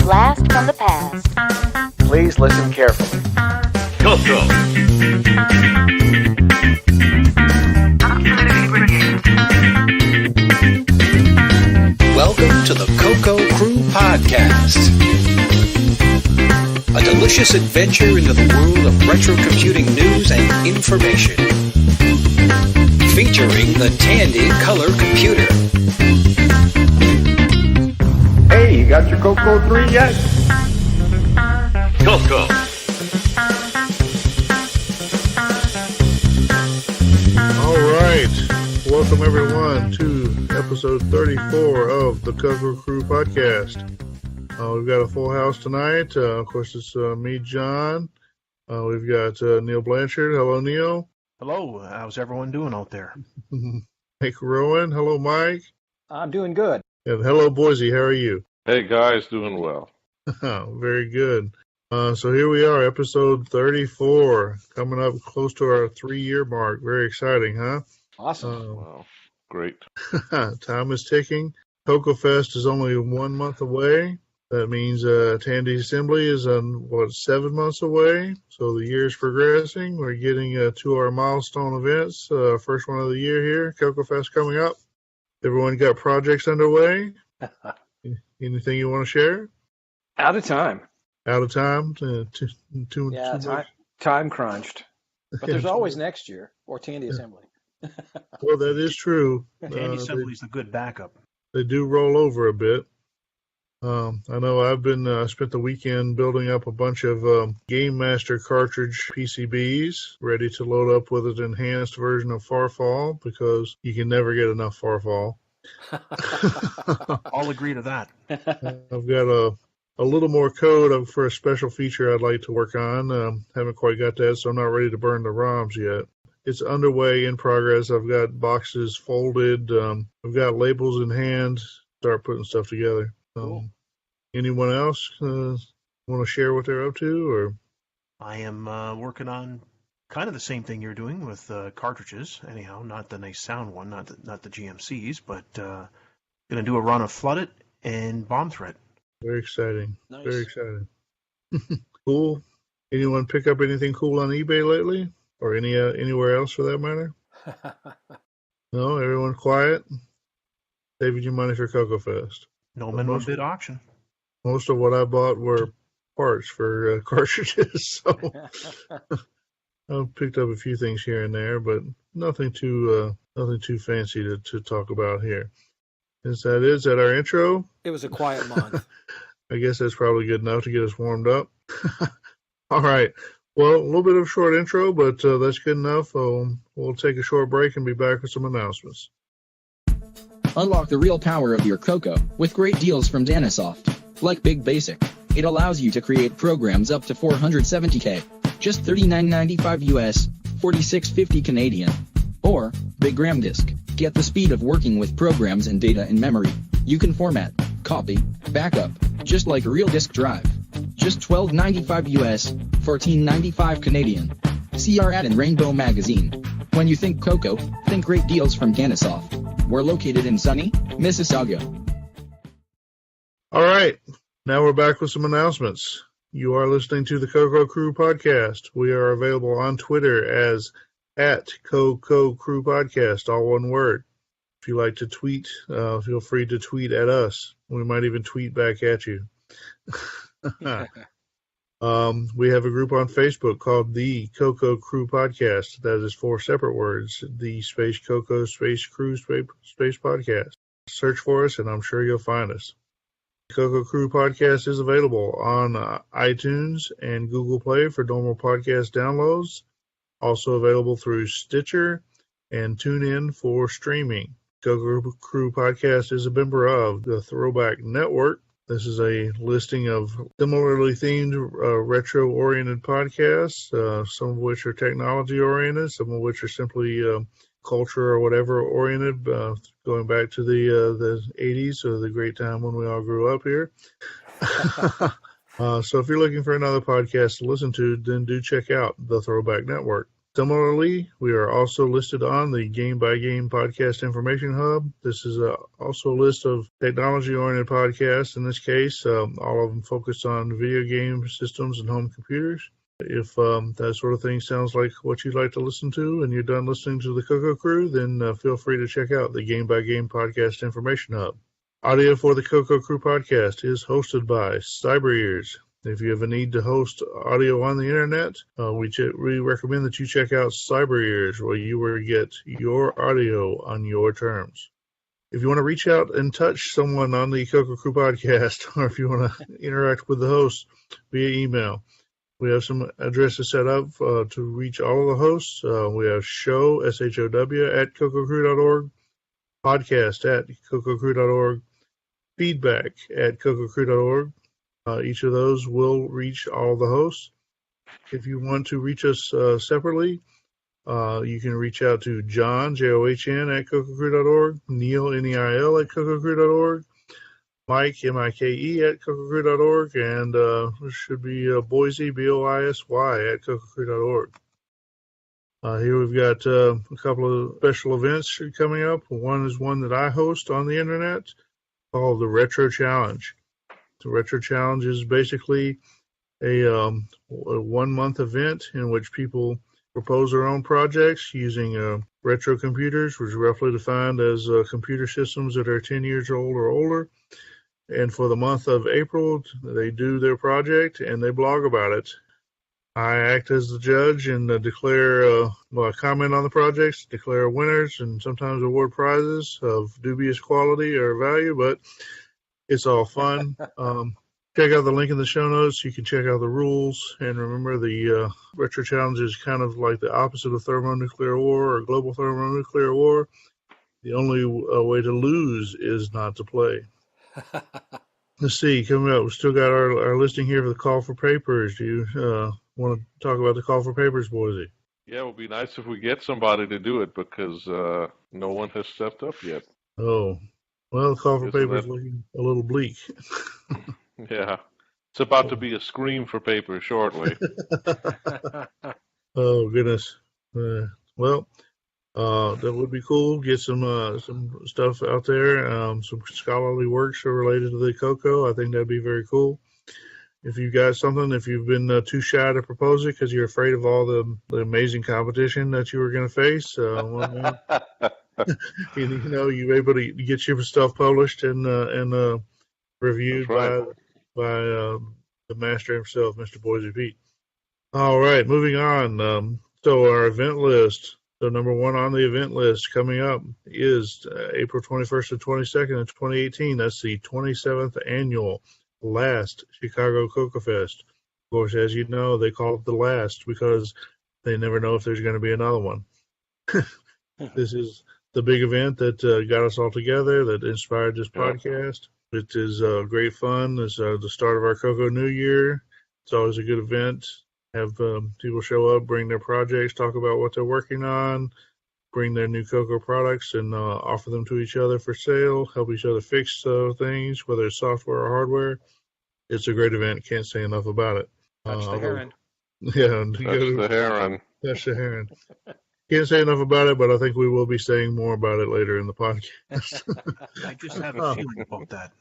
blast from the past. Please listen carefully. CoCo. Welcome to the CoCo Crew Podcast. A delicious adventure into the world of retro computing news and information. Featuring the Tandy Color Computer. Hey, you got your CoCo 3 yet? CoCo. All right. Welcome, everyone, to episode 34 of the CoCo Crew Podcast. We've got a full house tonight. Of course, it's me, John. We've got Neil Blanchard. Hello, Neil. Hello, how's everyone doing out there? Mike Rowan. Hello, Mike. I'm doing good. And hello, Boise. How are you? Hey guys, doing well. Very good. So here we are, episode 34, coming up close to our 3-year mark. Very exciting, huh? Awesome. Wow, great. Time is ticking. CoCo Fest is only 1 month away. That means Tandy Assembly is 7 months away. So the year's progressing. We're getting to our milestone events. First one of the year here, CoCo Fest coming up. Everyone got projects underway? Anything you want to share? Out of time. Out of time? Too Yeah, time crunched. But there's always next year, or Tandy Assembly. Well, that is true. Tandy Assembly is a good backup. They do roll over a bit. I know I spent the weekend building up a bunch of Game Master cartridge PCBs ready to load up with an enhanced version of Farfall because you can never get enough Farfall. I'll agree to that. I've got a little more code for a special feature I'd like to work on. Haven't quite got that, so I'm not ready to burn the ROMs yet. It's underway, in progress. I've got boxes folded. I've got labels in hand. Start putting stuff together. Cool. Anyone else want to share what they're up to? Or I am working on kind of the same thing you're doing with cartridges. Anyhow, not the nice sound one, not the GMCs, but going to do a run of Flood It and Bomb Threat. Very exciting. Nice. Very exciting. Cool. Anyone pick up anything cool on eBay lately? Or anywhere else for that matter? No, everyone quiet. Saving you money for CoCo Fest. No minimum bid auction. Most of what I bought were parts for cartridges, so I picked up a few things here and there, but nothing too fancy to talk about here. Is that our intro? It was a quiet month. I guess that's probably good enough to get us warmed up. All right. Well, a little bit of a short intro, but that's good enough. We'll take a short break and be back with some announcements. Unlock the real power of your CoCo with great deals from Danasoft. Like Big Basic, it allows you to create programs up to 470K, just $39.95 US, $46.50 Canadian. Or Big RAM Disk, get the speed of working with programs and data in memory. You can format, copy, backup, just like a real disk drive. Just $12.95 US, $14.95 Canadian. See our ad in Rainbow Magazine. When you think CoCo, think great deals from Danasoft. We're located in sunny Mississauga. All right. Now we're back with some announcements. You are listening to the CoCo Crew Podcast. We are available on Twitter as @CoCo Crew Podcast, all one word. If you like to tweet, feel free to tweet at us. We might even tweet back at you. We have a group on Facebook called the CoCo Crew Podcast. That is 4 separate words: the space CoCo space Crew space podcast. Search for us, and I'm sure you'll find us. CoCo Crew Podcast is available on iTunes and Google Play for normal podcast downloads. Also available through Stitcher and TuneIn for streaming. CoCo Crew Podcast is a member of the Throwback Network. This is a listing of similarly themed retro-oriented podcasts, some of which are technology-oriented, some of which are simply culture or whatever oriented, going back to the 80s, so the great time when we all grew up here. So if you're looking for another podcast to listen to, then do check out the Throwback Network. Similarly, we are also listed on the Game by Game Podcast Information Hub. This is also a list of technology-oriented podcasts. In this case, all of them focused on video game systems and home computers. If that sort of thing sounds like what you'd like to listen to and you're done listening to the CoCo Crew, then feel free to check out the Game by Game Podcast Information Hub. Audio for the CoCo Crew podcast is hosted by CyberEars. If you have a need to host audio on the internet, we recommend that you check out CyberEars, where you will get your audio on your terms. If you want to reach out and touch someone on the CoCo Crew podcast, or if you want to interact with the host via email, we have some addresses set up to reach all of the hosts. We have show, SHOW, at CoCoCrew.org, podcast at CoCoCrew.org, feedback at CoCoCrew.org. Each of those will reach all the hosts. If you want to reach us separately, you can reach out to John, JOHN, at CoCoCrew.org, Neil, NEIL, at CoCoCrew.org, Mike, MIKE, at CoCoCrew.org, and it should be Boise, BOISY, at CoCoCrew.org. Here we've got a couple of special events coming up. One is one that I host on the internet called the Retro Challenge. The Retro Challenge is basically a 1-month event in which people propose their own projects using retro computers, which is roughly defined as computer systems that are 10 years old or older. And for the month of April, they do their project and they blog about it. I act as the judge and declare, comment on the projects, declare winners, and sometimes award prizes of dubious quality or value, but it's all fun. Check out the link in the show notes. You can check out the rules. And remember, the Retro Challenge is kind of like the opposite of thermonuclear war or global thermonuclear war. The only way to lose is not to play. Let's see, coming up, we've still got our listing here for the call for papers. Do you want to talk about the call for papers, Boise? Yeah, it would be nice if we get somebody to do it because no one has stepped up yet. Oh, well, the call for papers is looking a little bleak. Yeah, it's about to be a scream for paper shortly. Oh, goodness. Well, that would be cool. Get some stuff out there, some scholarly works related to the CoCo. I think that'd be very cool. If you've got something, if you've been too shy to propose it because you're afraid of all the amazing competition that you were going to face, you're able to get your stuff published and reviewed by the master himself, Mr. Boise Pete. All right, moving on. So our event list. So number one on the event list coming up is April 21st and 22nd of 2018. That's the 27th annual last Chicago CoCo Fest. Of course, as you know, they call it the last because they never know if there's going to be another one. This is the big event that got us all together, that inspired this podcast. It is great fun. It's the start of our CoCo New Year. It's always a good event. Have people show up, bring their projects, talk about what they're working on, bring their new CoCo products and offer them to each other for sale, help each other fix things, whether it's software or hardware. It's a great event. Can't say enough about it. Touch the heron. Yeah. That's the heron. Touch the heron. Can't say enough about it, but I think we will be saying more about it later in the podcast. I just have a feeling about that.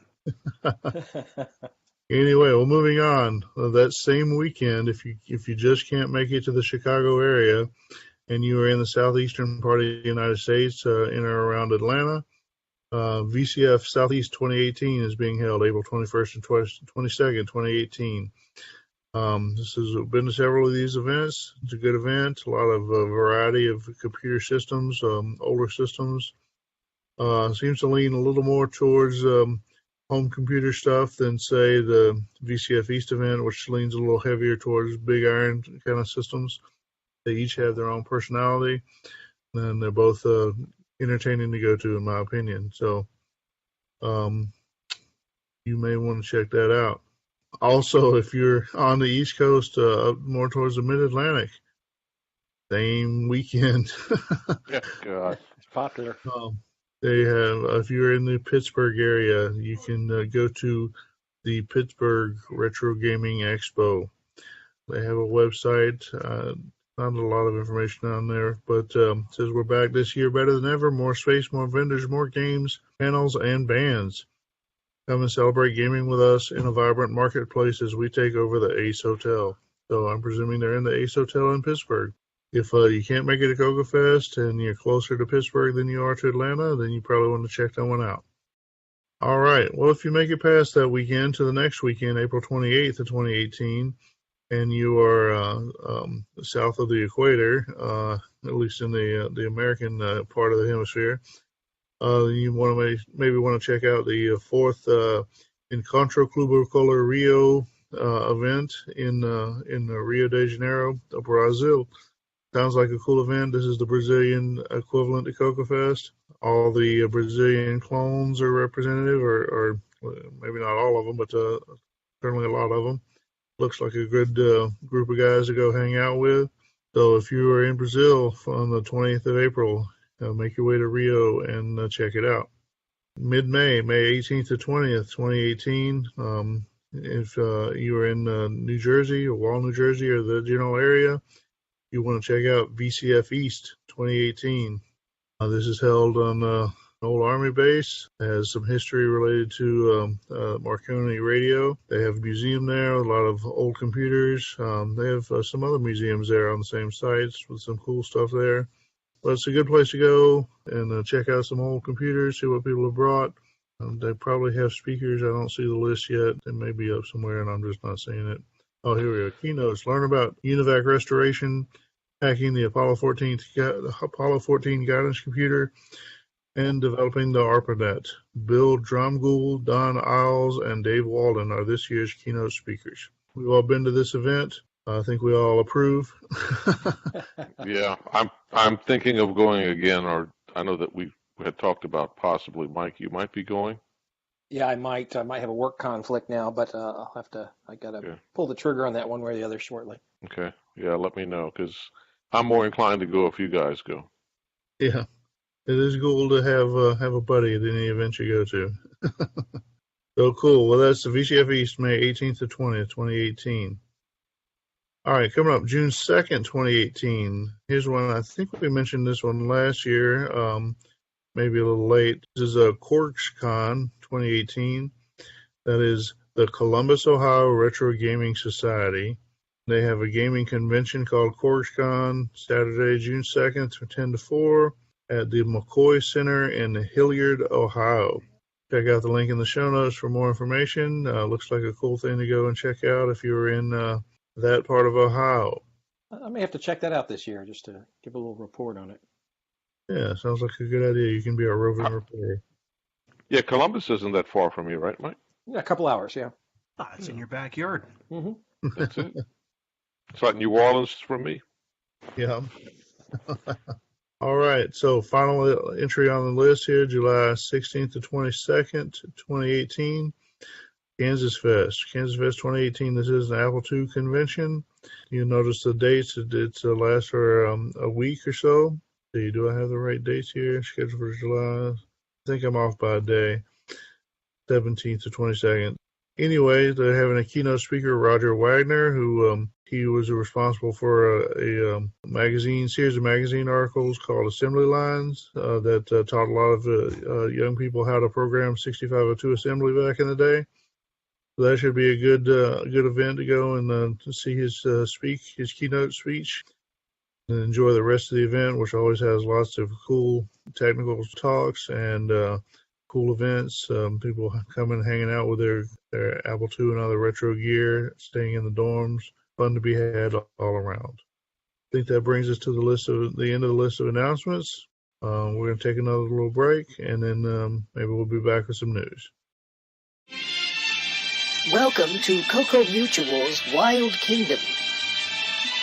Anyway, well, moving on. That same weekend, if you just can't make it to the Chicago area and you are in the southeastern part of the United States, in or around Atlanta, VCF Southeast 2018 is being held April 21st and 22nd, 2018. This has been to several of these events. It's a good event. A lot of variety of computer systems, older systems. Seems to lean a little more towards home computer stuff than, say, the VCF East event, which leans a little heavier towards big iron kind of systems. They each have their own personality, and they're both entertaining to go to, in my opinion. So you may want to check that out. Also, if you're on the East Coast, up more towards the Mid-Atlantic, same weekend. Yeah, God. It's popular. They have, if you're in the Pittsburgh area, you can go to the Pittsburgh Retro Gaming Expo. They have a website. Not a lot of information on there, but says we're back this year better than ever. More space, more vendors, more games, panels, and bands. Come and celebrate gaming with us in a vibrant marketplace as we take over the Ace Hotel. So I'm presuming they're in the Ace Hotel in Pittsburgh. If you can't make it to CoCo Fest and you're closer to Pittsburgh than you are to Atlanta, then you probably want to check that one out. All right. Well, if you make it past that weekend to the next weekend, April 28th of 2018, and you are south of the equator, at least in the American part of the hemisphere, you want to maybe want to check out the fourth Encontro Clube Color Rio event in Rio de Janeiro, Brazil. Sounds like a cool event. This is the Brazilian equivalent to CoCo Fest. All the Brazilian clones are representative, or maybe not all of them, but certainly a lot of them. Looks like a good group of guys to go hang out with. So if you are in Brazil on the 20th of April, make your way to Rio and check it out. Mid-May, May 18th to 20th, 2018. If you are in New Jersey or Wall, New Jersey, or the general area, you want to check out VCF East 2018. This is held on an old Army base. It has some history related to Marconi Radio. They have a museum there, a lot of old computers. They have some other museums there on the same sites with some cool stuff there. But it's a good place to go and check out some old computers, see what people have brought. They probably have speakers. I don't see the list yet. It may be up somewhere, and I'm just not seeing it. Oh, here we go. Keynotes. Learn about UNIVAC restoration, hacking the Apollo 14 guidance computer, and developing the ARPANET. Bill Dromgoole, Don Isles, and Dave Walden are this year's keynote speakers. We've all been to this event. I think we all approve. Yeah, I'm thinking of going again, or I know that we had talked about possibly, Mike, you might be going. Yeah, I might have a work conflict now, but I gotta pull the trigger on that one way or the other shortly. Okay. Yeah, let me know, because I'm more inclined to go if you guys go. Yeah, it is cool to have a buddy at any event you go to. So cool. Well, that's the VCF East, May 18th to 20th, 2018. All right, coming up June 2nd, 2018. Here's one. I think we mentioned this one last year, maybe a little late. This is a CorksCon 2018. That is the Columbus, Ohio Retro Gaming Society. They have a gaming convention called CorksCon, Saturday, June 2nd from 10 to 4 at the McCoy Center in Hilliard, Ohio. Check out the link in the show notes for more information. Looks like a cool thing to go and check out if you're in that part of Ohio. I may have to check that out this year just to give a little report on it. Yeah, sounds like a good idea. You can be our roving reporter. Yeah, Columbus isn't that far from you, right, Mike? Yeah, a couple hours, yeah. It's in your backyard. Mm-hmm. That's it. It's like New Orleans from me. Yeah. All right, so final entry on the list here, July 16th to 22nd, 2018. Kansas Fest 2018. This is an Apple II convention. You notice the dates. It's lasts for a week or so. Do I have the right dates here? Scheduled for July. I think I'm off by a day. 17th to 22nd. Anyway, they're having a keynote speaker, Roger Wagner, who he was responsible for a series of magazine articles called Assembly Lines that taught a lot of young people how to program 6502 assembly back in the day. So that should be a good event to go and to see his keynote speech, and enjoy the rest of the event, which always has lots of cool technical talks and cool events. People coming, hanging out with their Apple II and other retro gear, staying in the dorms. Fun to be had all around. I think that brings us to the end of the list of announcements. We're going to take another little break, and then maybe we'll be back with some news. Welcome to CoCo Mutual's Wild Kingdom.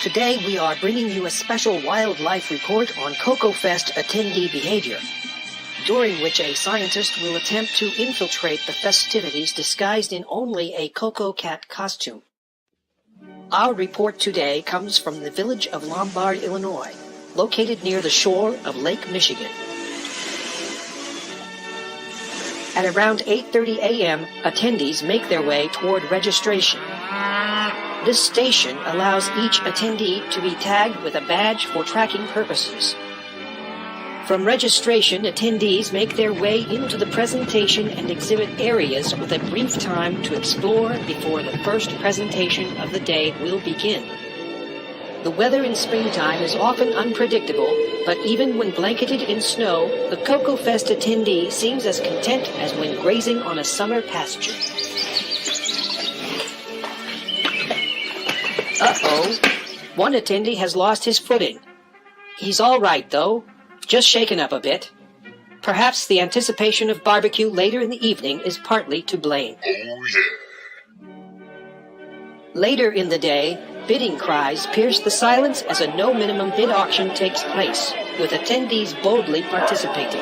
Today we are bringing you a special wildlife report on CoCo Fest attendee behavior, during which a scientist will attempt to infiltrate the festivities disguised in only a CoCo cat costume. Our report today comes from the village of Lombard, Illinois, located near the shore of Lake Michigan. At around 8:30 a.m., attendees make their way toward registration. This station allows each attendee to be tagged with a badge for tracking purposes. From registration, attendees make their way into the presentation and exhibit areas with a brief time to explore before the first presentation of the day will begin. The weather in springtime is often unpredictable, but even when blanketed in snow, the CoCo Fest attendee seems as content as when grazing on a summer pasture. Uh-oh. One attendee has lost his footing. He's all right, though. Just shaken up a bit. Perhaps the anticipation of barbecue later in the evening is partly to blame. Oh, yeah. Later in the day, bidding cries pierce the silence as a no-minimum bid auction takes place, with attendees boldly participating.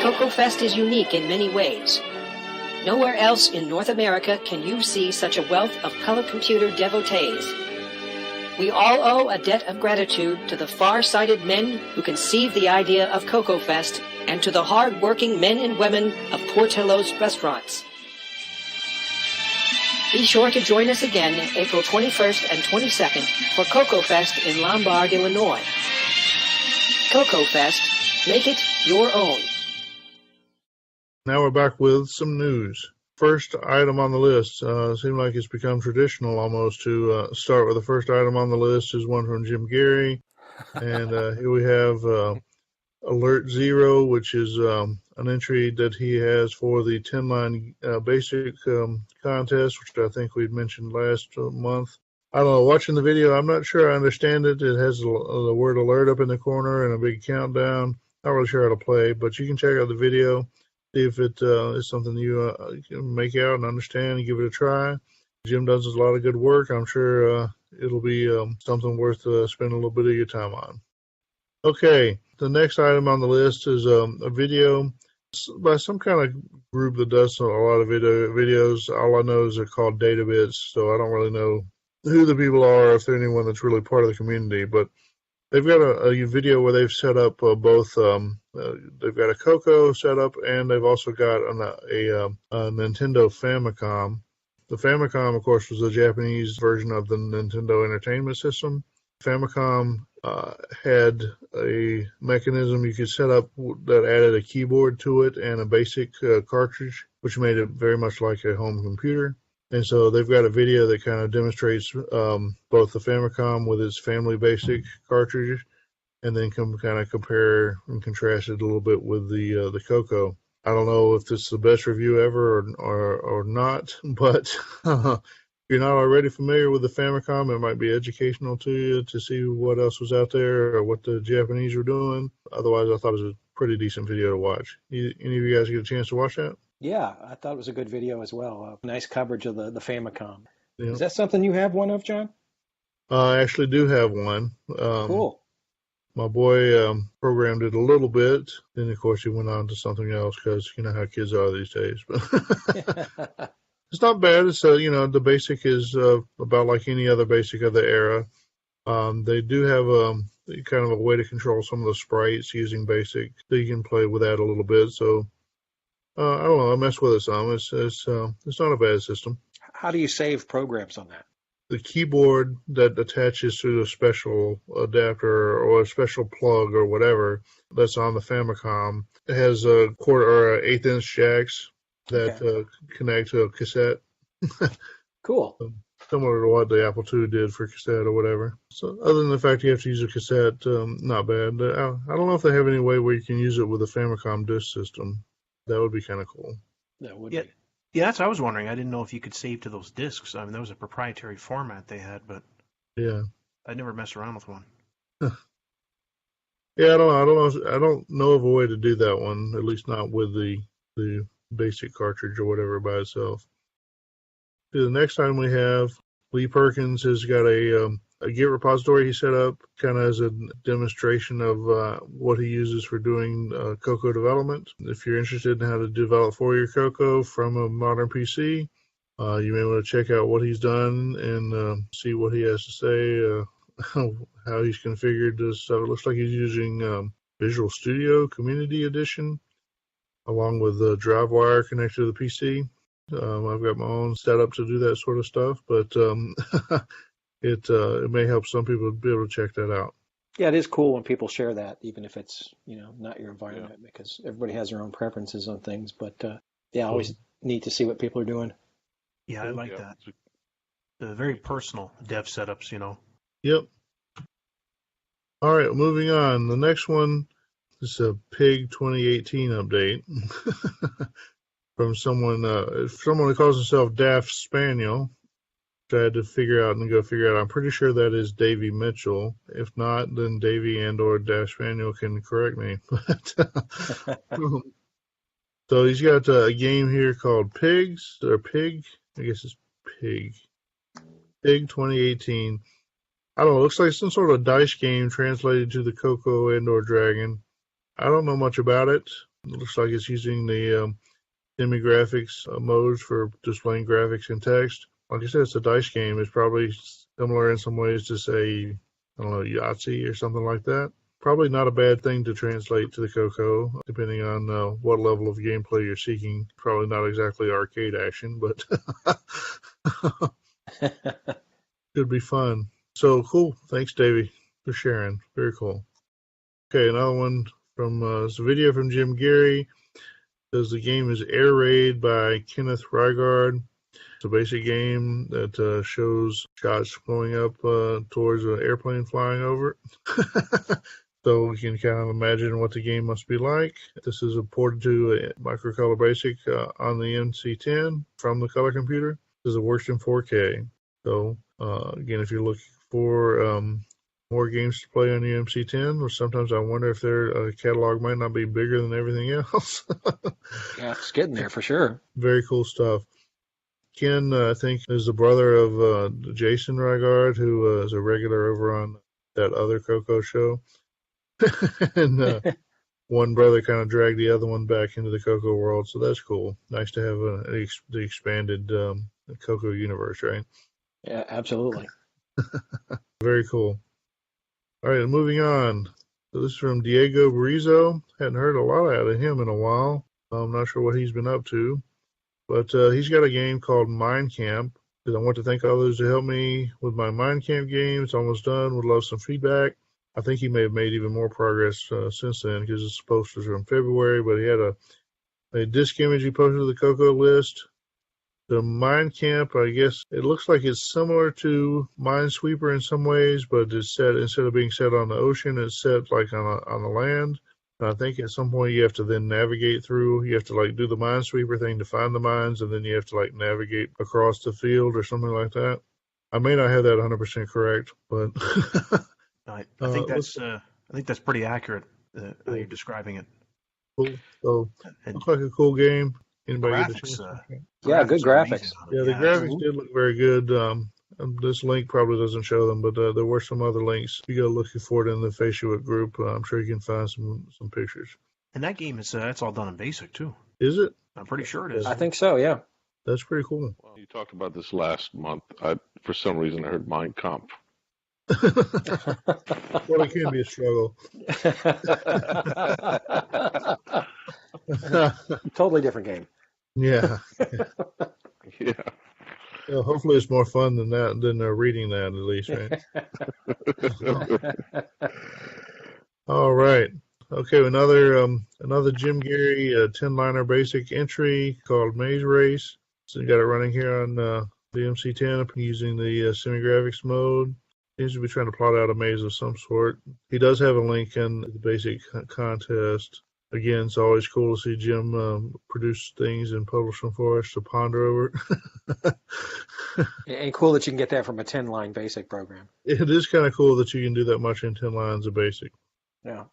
CoCo Fest is unique in many ways. Nowhere else in North America can you see such a wealth of color computer devotees. We all owe a debt of gratitude to the far-sighted men who conceived the idea of CoCo Fest and to the hard-working men and women of Portillo's restaurants. Be sure to join us again April 21st and 22nd for CoCo Fest in Lombard, Illinois. CoCo Fest, make it your own. Now we're back with some news. First item on the list. Seems like it's become traditional almost to start with the first item on the list is one from Jim Gary. And here we have Alert Zero, which is an entry that he has for the 10-line basic contest, which I think we'd mentioned last month. I don't know, watching the video, I'm not sure I understand it. It has the word alert up in the corner and a big countdown. Not really sure how to play, but you can check out the video. See if it is something you can make out and understand and give it a try. Jim does a lot of good work. I'm sure it'll be something worth spending a little bit of your time on. Okay, the next item on the list is a video by some kind of group that does a lot of videos. All I know is they're called Databits, so I don't really know who the people are, if they're anyone that's really part of the community. But they've got a video where they've set up both. They've got a CoCo set up, and they've also got a Nintendo Famicom. The Famicom, of course, was the Japanese version of the Nintendo Entertainment System. Famicom had a mechanism you could set up that added a keyboard to it and a basic cartridge, which made it very much like a home computer. And so they've got a video that kind of demonstrates both the Famicom with its family basic cartridge, and then kind of compare and contrast it a little bit with the CoCo. I don't know if this is the best review ever or not, but if you're not already familiar with the Famicom, it might be educational to you to see what else was out there or what the Japanese were doing. Otherwise, I thought it was a pretty decent video to watch. Any of you guys get a chance to watch that? Yeah, I thought it was a good video as well. Nice coverage of the Famicom. Yeah. Is that something you have one of, John? I actually do have one. Cool. My boy programmed it a little bit. Then, of course, he went on to something else because you know how kids are these days. But it's not bad. It's the basic is about like any other basic of the era. They do have kind of a way to control some of the sprites using basic, so you can play with that a little bit. So I don't know. I mess with it some. It's not a bad system. How do you save programs on that? The keyboard that attaches to a special adapter or a special plug or whatever that's on the Famicom, it has a quarter or eighth-inch jacks that connect to a cassette. Cool. Similar to what the Apple II did for cassette or whatever. So other than the fact you have to use a cassette, not bad. I don't know if they have any way where you can use it with a Famicom disk system. That would be kind of cool. That would be. Yeah, that's what I was wondering. I didn't know if you could save to those discs. I mean, that was a proprietary format they had, but yeah, I'd never messed around with one. Yeah, I don't know of a way to do that one. At least not with the basic cartridge or whatever by itself. The next time we have Lee Perkins has got a Git repository he set up, kind of as a demonstration of what he uses for doing CoCo development. If you're interested in how to develop for your CoCo from a modern PC, you may want to check out what he's done and see what he has to say, how he's configured this stuff. It looks like he's using Visual Studio Community Edition, along with the DriveWire connected to the PC. I've got my own setup to do that sort of stuff, but it may help some people be able to check that out. Yeah, it is cool when people share that, even if it's, not your environment, because everybody has their own preferences on things. But yeah, always neat to see what people are doing. Yeah, I like that. The very personal dev setups, Yep. All right, moving on. The next one is a Pig 2018 update from someone who calls himself Daft Spaniel. I had to figure out. I'm pretty sure that is Davey Mitchell. If not, then Davey and/or Daft Spaniel can correct me. So he's got a game here called Pig. I guess it's Pig 2018. I don't know. It looks like some sort of dice game translated to the CoCo and/or Dragon. I don't know much about it. It looks like it's using the semi-graphics modes for displaying graphics and text. Like I said, it's a dice game. It's probably similar in some ways to, say, I don't know, Yahtzee or something like that. Probably not a bad thing to translate to the CoCo, depending on what level of gameplay you're seeking. Probably not exactly arcade action, but could be fun. So cool. Thanks, Davey, for sharing. Very cool. Okay, another one from it's a video from Jim Geary. Says the game is Air Raid by Kenneth Rygard. It's a basic game that shows shots going up towards an airplane flying over. So you can kind of imagine what the game must be like. This is ported to Microcolor Basic on the MC10 from the color computer. This works in 4K. So again, if you're looking for more games to play on the MC10, or sometimes I wonder if their catalog might not be bigger than everything else. Yeah, it's getting there for sure. Very cool stuff. Ken, I think, is the brother of Jason Rygard, who is a regular over on that other CoCo show. And one brother kind of dragged the other one back into the CoCo world, so that's cool. Nice to have the expanded CoCo universe, right? Yeah, absolutely. Very cool. All right, moving on. So this is from Diego Barizo. Hadn't heard a lot out of him in a while. I'm not sure what he's been up to. But he's got a game called Mind Camp. I want to thank all those who helped me with my Mind Camp game. It's almost done. Would love some feedback. I think he may have made even more progress since then because his post was from February, but he had a disc image he posted to the CoCo list. The Mind Camp, I guess, it looks like it's similar to Minesweeper in some ways, but it's set, instead of being set on the ocean, it's set like on the land. And I think at some point you have to then navigate through. You have to like do the Minesweeper thing to find the mines, and then you have to like navigate across the field or something like that. I may not have that 100% correct, but I think that's pretty accurate. How you're describing it. Cool. So looks like a cool game. Anybody get a chance? Yeah, good graphics. Yeah, the graphics did look very good. This link probably doesn't show them, but there were some other links. You go looking for it in the Facebook group. I'm sure you can find some pictures. And that game is that's all done in BASIC too. Is it? I'm pretty sure it is. I think so. Yeah. That's pretty cool. Well, you talked about this last month. For some reason, I heard Mind Comp. Well, it can be a struggle. Totally different game. Yeah. Yeah. Yeah, hopefully it's more fun than that, than reading that at least, right? All right. Okay, another Jim Geary 10-liner basic entry called Maze Race. So you got it running here on the MC10 using the semi-graphics mode. Seems to be trying to plot out a maze of some sort. He does have a link in the basic contest. Again, it's always cool to see Jim produce things and publish them for us to ponder over. And cool that you can get that from a 10-line basic program. It is kind of cool that you can do that much in 10 lines of basic. Yeah.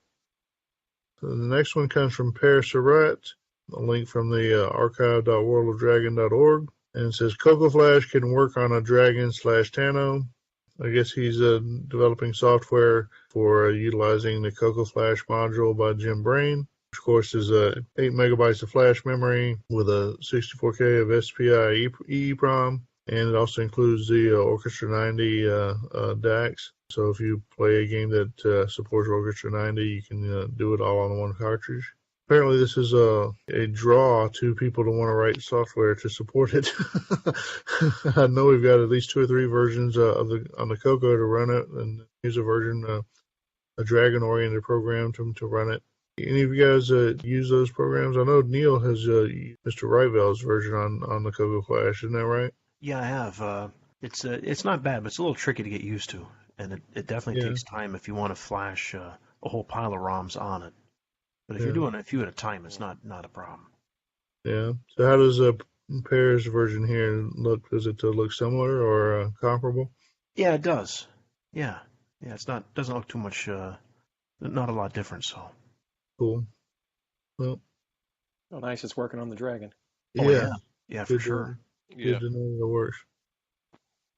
So the next one comes from Per Surratt, a link from the archive.worldofdragon.org. And it says, CoCo Flash can work on a Dragon/Tano. I guess he's developing software for utilizing the CoCo Flash module by Jim Brain. Which, of course, is 8 megabytes of flash memory with a 64K of SPI EEPROM. And it also includes the Orchestra 90 DAX. So if you play a game that supports Orchestra 90, you can do it all on one cartridge. apparently this is a draw to people to want to write software to support it. I know we've got at least 2 or 3 versions on the CoCo to run it, and here's a version, a Dragon-oriented program to run it. Any of you guys use those programs? I know Neil has Mr. Rivel's version on the CoCo Flash. Isn't that right? Yeah, I have. It's not bad, but it's a little tricky to get used to, and it definitely takes time if you want to flash a whole pile of ROMs on it. But if you're doing a few at a time, it's not a problem. Yeah. So how does Pear's version here look? Does it look similar or comparable? Yeah, it does. Yeah. It's doesn't look too much. Not a lot different. So. Cool. Well. Oh, nice! It's working on the Dragon. Yeah, for sure. Good to know that it works.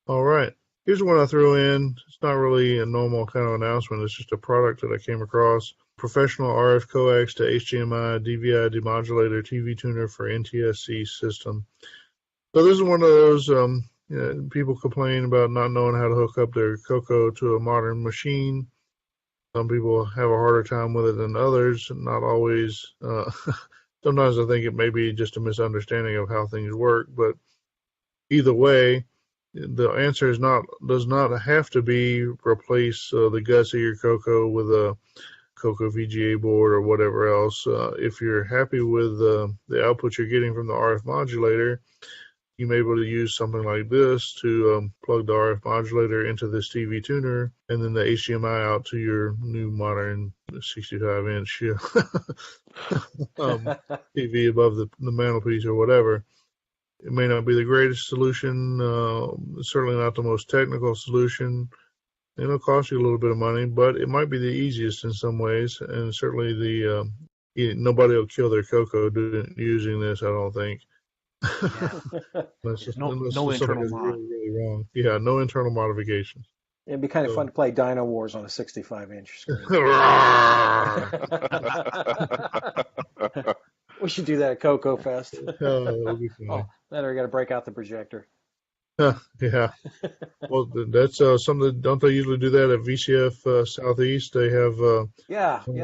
All right. Here's one I threw in. It's not really a normal kind of announcement. It's just a product that I came across. Professional RF coax to HDMI DVI demodulator TV tuner for NTSC system. So this is one of those people complain about not knowing how to hook up their CoCo to a modern machine. Some people have a harder time with it than others. Not always. Sometimes I think it may be just a misunderstanding of how things work. But either way, the answer does not have to be replace the guts of your CoCo with a CoCo VGA board or whatever else. If you're happy with the output you're getting from the RF modulator, you may be able to use something like this to plug the RF modulator into this TV tuner and then the HDMI out to your new modern 65-inch TV above the mantelpiece or whatever. It may not be the greatest solution, certainly not the most technical solution. It'll cost you a little bit of money, but it might be the easiest in some ways, and certainly nobody will kill their CoCo using this, I don't think. Unless no internal mod. Really wrong. Yeah, no internal modifications. It'd be kind of fun to play Dino Wars on a 65-inch screen. We should do that at CoCo Fest. That'll be fun. Then we got to break out the projector. Yeah. Well, that's something. Don't they usually do that at VCF Southeast? They have.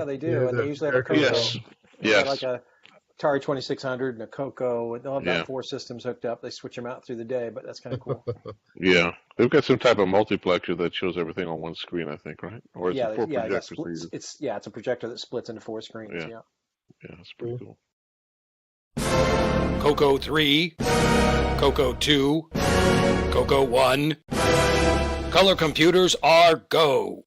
They do, and they usually have a CoCo. Yes. Like a Atari 2600 and a CoCo. They'll have about 4 systems hooked up. They switch them out through the day, but that's kind of cool. Yeah, they've got some type of multiplexer that shows everything on one screen, I think, right? Or is it 4 projectors? It's a projector that splits into 4 screens. Yeah, that's pretty cool. CoCo 3, CoCo 2, CoCo 1. Color computers are go.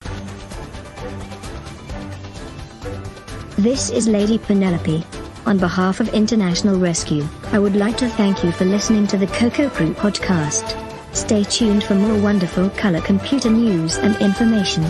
This is Lady Penelope. On behalf of International Rescue, I would like to thank you for listening to the CoCo Crew podcast. Stay tuned for more wonderful color computer news and information.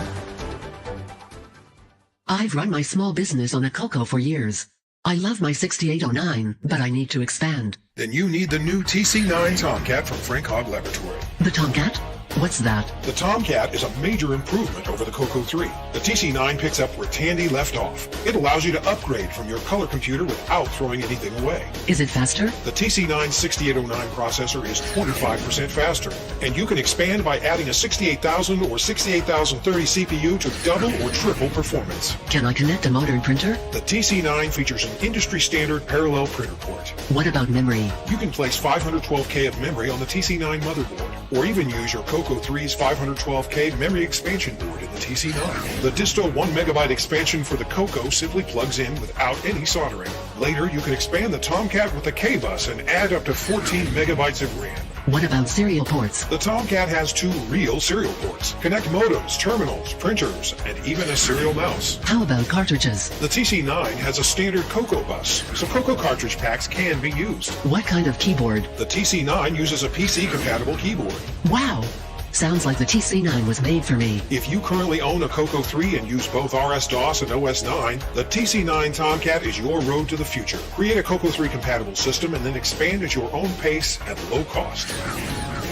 I've run my small business on a CoCo for years. I love my 6809, but I need to expand. Then you need the new TC9 Tomcat from Frank Hogg Laboratory. The Tomcat? What's that? The Tomcat is a major improvement over the CoCo 3. The TC9 picks up where Tandy left off. It allows you to upgrade from your color computer without throwing anything away. Is it faster? The TC9 6809 processor is 25% faster, and you can expand by adding a 68,000 or 68,030 CPU to double or triple performance. Can I connect a modern printer? The TC9 features an industry-standard parallel printer port. What about memory? You can place 512K of memory on the TC9 motherboard, or even use your CoCo 3's 512K memory expansion board in the TC9. The Disto 1 megabyte expansion for the CoCo simply plugs in without any soldering. Later, you can expand the Tomcat with the K-Bus and add up to 14 megabytes of RAM. What about serial ports? The Tomcat has 2 real serial ports. Connect modems, terminals, printers, and even a serial mouse. How about cartridges? The TC9 has a standard CoCo bus, so CoCo cartridge packs can be used. What kind of keyboard? The TC9 uses a PC-compatible keyboard. Wow! Sounds like the TC9 was made for me. If you currently own a CoCo 3 and use both RS-DOS and OS9, the TC9 Tomcat is your road to the future. Create a CoCo 3 compatible system and then expand at your own pace at low cost.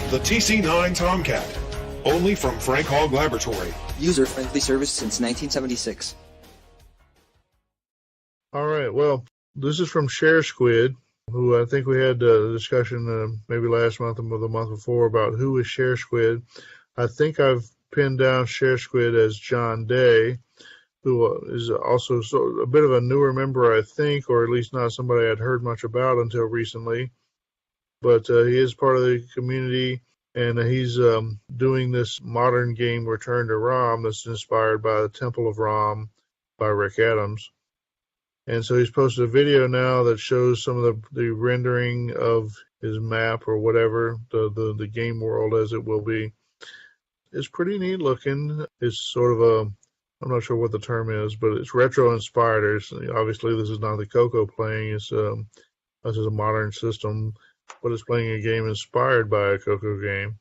The TC9 Tomcat, only from Frank Hogg Laboratory. User-friendly service since 1976. All right, well, this is from Share Squid, who I think we had a discussion maybe last month or the month before about who is Share Squid. I think I've pinned down Share Squid as John Day. who is also a bit of a newer member, I think, or at least not somebody I'd heard much about until recently. But he is part of the community, and he's doing this modern game, Return to Rom, that's inspired by the Temple of Rom by Rick Adams. And so he's posted a video now that shows some of the rendering of his map or whatever, the game world as it will be. It's pretty neat looking. It's sort of I'm not sure what the term is, but it's retro inspired. Obviously, this is not the CoCo playing. This is a modern system, but it's playing a game inspired by a CoCo game.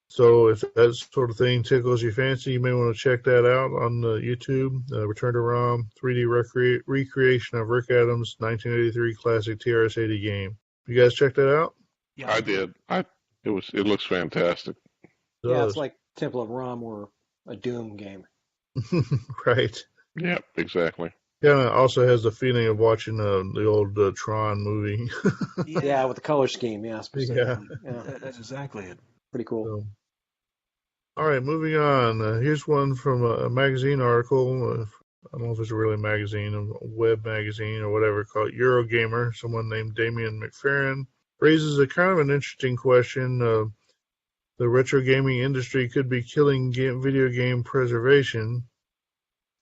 So if that sort of thing tickles your fancy, you may want to check that out on YouTube. Return to Rom, 3D recreation of Rick Adams' 1983 classic TRS-80 game. You guys check that out? Yeah, I did. It looks fantastic. Yeah, it's like Temple of Rom or a Doom game. Right. Yeah, exactly. Yeah, it also has the feeling of watching the old Tron movie. Yeah, with the color scheme. Yeah, specifically. Yeah. That's exactly it. Pretty cool. So, all right, moving on. Here's one from a magazine article. I don't know if it's really a magazine, a web magazine or whatever, called Eurogamer. Someone named Damian McFerrin raises a kind of an interesting question. The retro gaming industry could be killing video game preservation.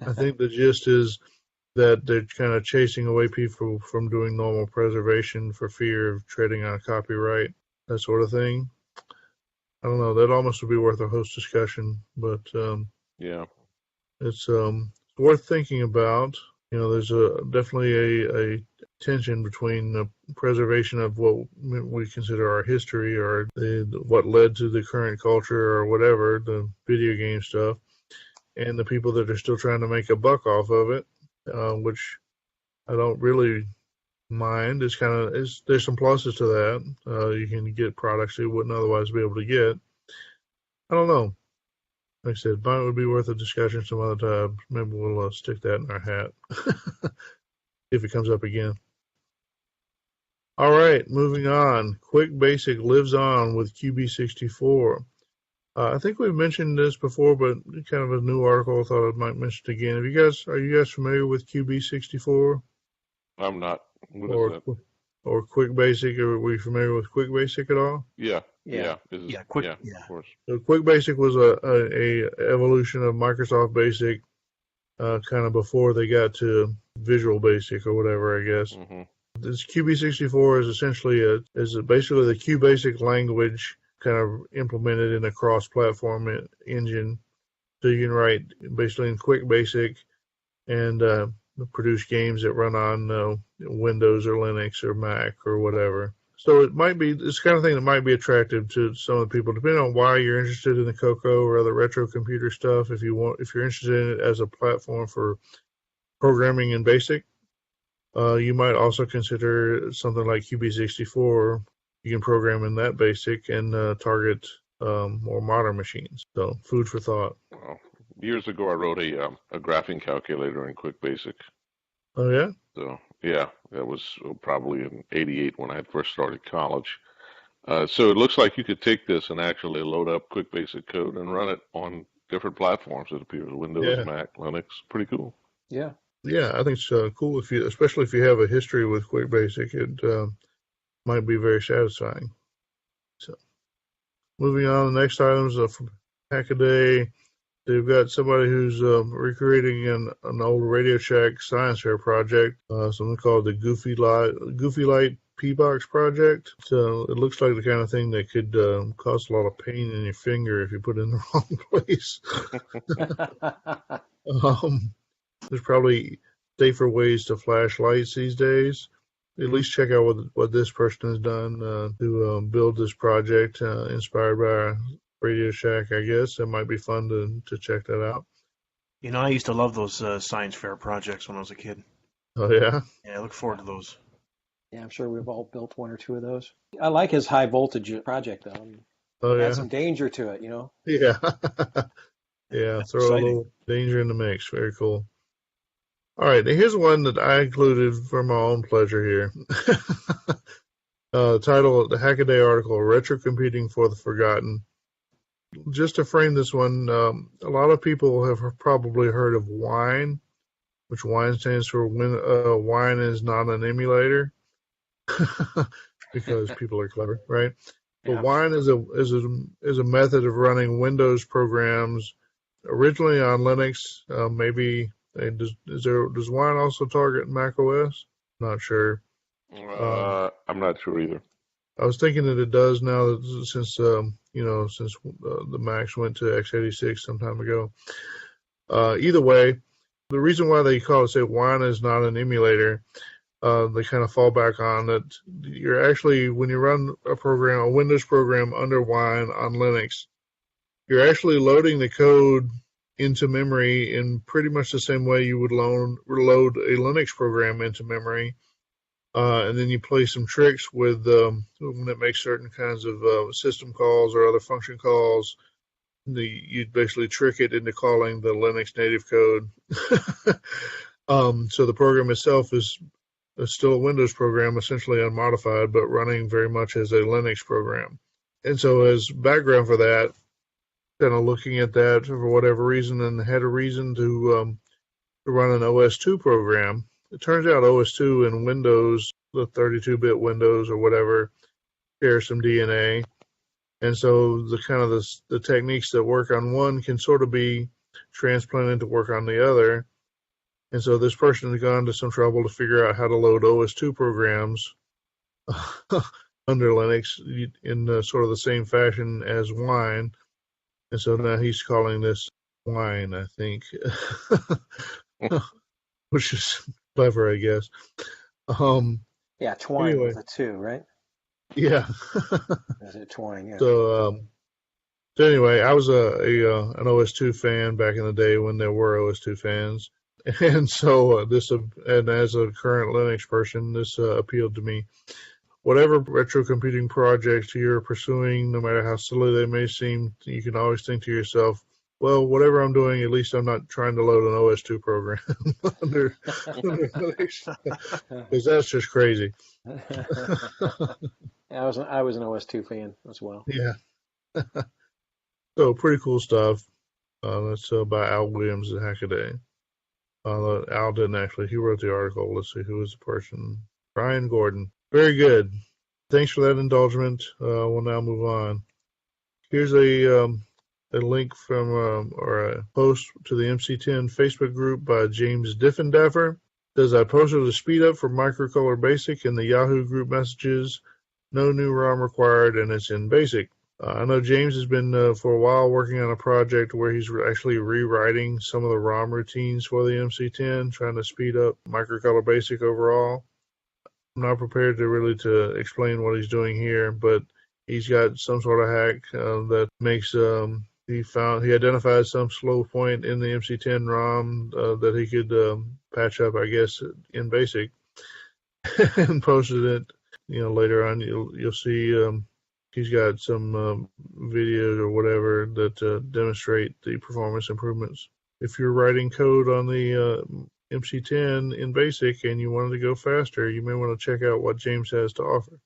I think the gist is that they're kind of chasing away people from doing normal preservation for fear of treading on copyright, that sort of thing. I don't know. That almost would be worth a host discussion, but yeah, it's worth thinking about. There's definitely a tension between the preservation of what we consider our history or what led to the current culture or whatever, the video game stuff, and the people that are still trying to make a buck off of it, which I don't really mind. There's some pluses to that. You can get products you wouldn't otherwise be able to get. I don't know. Like I said, it would be worth a discussion some other time. Maybe we'll stick that in our hat if it comes up again. All right, moving on. Quick Basic lives on with QB64. I think we've mentioned this before, but kind of a new article. I thought I might mention it again. Are you guys familiar with QB64? I'm not. What is that? Or Quick Basic? Were you familiar with Quick Basic at all? Yeah. Quick. Yeah, yeah, of course. So Quick Basic was a evolution of Microsoft Basic, kind of before they got to Visual Basic or whatever, I guess. Mm-hmm. This QB64 is essentially basically the QBasic language kind of implemented in a cross-platform engine. So you can write basically in Quick Basic and produce games that run on Windows or Linux or Mac or whatever. So it might be this kind of thing that might be attractive to some of the people, depending on why you're interested in the CoCo or other retro computer stuff. If you're interested in it as a platform for programming in BASIC, you might also consider something like QB64. You can program in that BASIC and target more modern machines. So food for thought. Well, years ago, I wrote a graphing calculator in Quick Basic. Oh yeah. So yeah, that was probably in '88 when I had first started college. So it looks like you could take this and actually load up Quick Basic code and run it on different platforms. It appears Windows, Mac, Linux. Pretty cool. Yeah. Yeah, I think it's cool especially if you have a history with Quick Basic. It might be very satisfying. So, moving on, the next item is from Hackaday. They've got somebody who's recreating an old Radio Shack science fair project, something called the Goofy Light P-Box project. So it looks like the kind of thing that could cause a lot of pain in your finger if you put it in the wrong place. There's probably safer ways to flash lights these days. At least check out what this person has done to build this project inspired by Radio Shack, I guess. It might be fun to check that out. I used to love those science fair projects when I was a kid. Oh, yeah? Yeah, I look forward to those. Yeah, I'm sure we've all built one or two of those. I like his high voltage project, though. Oh, yeah? Add some danger to it, Yeah. Yeah, throw a little danger in the mix. Very cool. All right, now here's one that I included for my own pleasure here. The title of the Hackaday article, Retro Computing for the Forgotten. Just to frame this one, a lot of people have probably heard of Wine. which WINE stands for Wine is Not an Emulator, because people are clever, right? But Yeah. WINE is a method of running Windows programs originally on Linux. Maybe does WINE also target Mac OS? Not sure. I'm not sure either. I was thinking that it does now, that since since the Macs went to x86 some time ago. Either way, the reason why they call it, say, WINE is not an emulator, they kind of fall back on that. You're actually, when you run a Windows program under WINE on Linux, you're actually loading the code into memory in pretty much the same way you would load a Linux program into memory. And then you play some tricks with when it makes certain kinds of system calls or other function calls. You basically trick it into calling the Linux native code. So the program itself is still a Windows program, essentially unmodified, but running very much as a Linux program. And so as background for that, kind of looking at that for whatever reason, and had a reason to run an OS2 program. It turns out OS2 and Windows, the 32-bit Windows or whatever, share some DNA. And so the techniques that work on one can sort of be transplanted to work on the other. And so this person has gone to some trouble to figure out how to load OS2 programs under Linux in sort of the same fashion as WINE. And so now he's calling this WINE, I think, which is clever, I guess. Yeah, twine anyway. with a 2, right? Yeah. Is it twine? Yeah. So anyway, I was an OS2 fan back in the day when there were OS2 fans, and so and as a current Linux person, this appealed to me. Whatever retro computing projects you're pursuing, no matter how silly they may seem, you can always think to yourself, well, whatever I'm doing, at least I'm not trying to load an OS2 program under Linux, because that's just crazy. I was an OS2 fan as well. Yeah. So pretty cool stuff. That's by Al Williams at Hackaday. Al didn't actually. He wrote the article. Let's see who was the person. Brian Gordon. Very good. Thanks for that indulgement. We'll now move on. Here's a link from or a post to the MC10 Facebook group by James Diffendaffer. Says, I posted a speed up for Microcolor Basic in the Yahoo group messages. No new ROM required, and it's in Basic. I know James has been for a while working on a project where he's actually rewriting some of the ROM routines for the MC10, trying to speed up Microcolor Basic overall. I'm not prepared to explain what he's doing here, but he's got some sort of hack that makes he identified some slow point in the MC10 ROM that he could patch up, I guess, in Basic, and posted it. Later on you'll see he's got some videos or whatever that demonstrate the performance improvements. If you're writing code on the MC10 in Basic and you wanted to go faster, you may want to check out what James has to offer.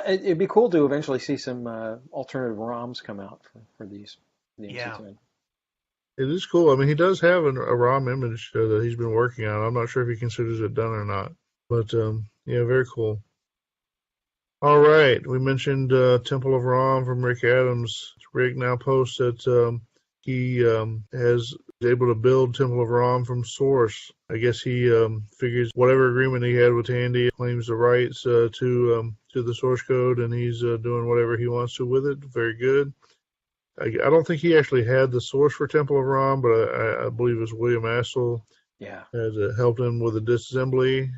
It'd be cool to eventually see some alternative ROMs come out for these. The MC10. It is cool. I mean, he does have a ROM image that he's been working on. I'm not sure if he considers it done or not. But, yeah, very cool. All right. We mentioned Temple of ROM from Rick Adams. Rick now posts that he is able to build Temple of ROM from source. I guess he figures whatever agreement he had with Handy claims the rights to the source code, and he's doing whatever he wants to with it. Very good. I don't think he actually had the source for Temple of ROM, but I believe it was William Assel. Yeah. Has helped him with the disassembly,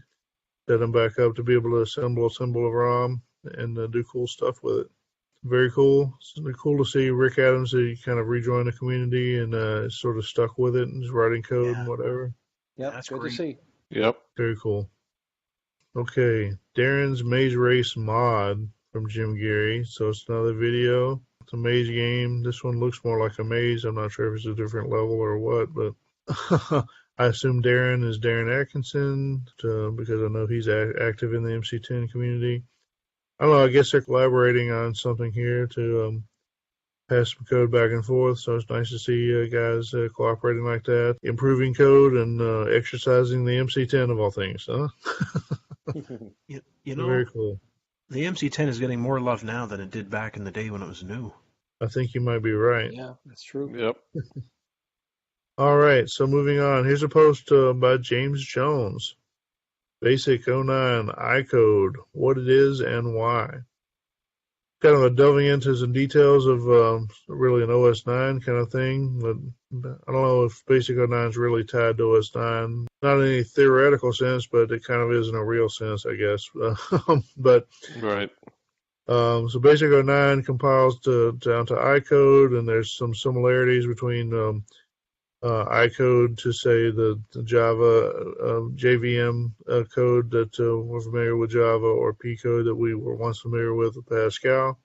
set him back up to be able to assemble a symbol of ROM and do cool stuff with it. Very cool. It's cool to see Rick Adams. He kind of rejoined the community and sort of stuck with it and is writing code and whatever. Yeah, that's good to see. Yep. Very cool. Okay, Darren's Maze Race mod from Jim Geary. So it's another video. It's a maze game. This one looks more like a maze. I'm not sure if it's a different level or what, but I assume Darren is Darren Atkinson because I know he's active in the MC10 community. I don't know. I guess they're collaborating on something here to pass some code back and forth. So it's nice to see guys cooperating like that, improving code and exercising the MC10 of all things. Huh? You know, very cool. The MC10 is getting more love now than it did back in the day when it was new. I think you might be right. Yeah, that's true. Yep. All right, so moving on. Here's a post by James Jones. Basic 09 iCode, what it is and why. Kind of delving into some details of really an OS 9 kind of thing. But I don't know if Basic 09 is really tied to OS 9. Not in any theoretical sense, but it kind of is in a real sense, I guess. But right. So Basic 09 compiles down to iCode, and there's some similarities between iCode to say the Java JVM code that we're familiar with Java, or P code that we were once familiar with Pascal.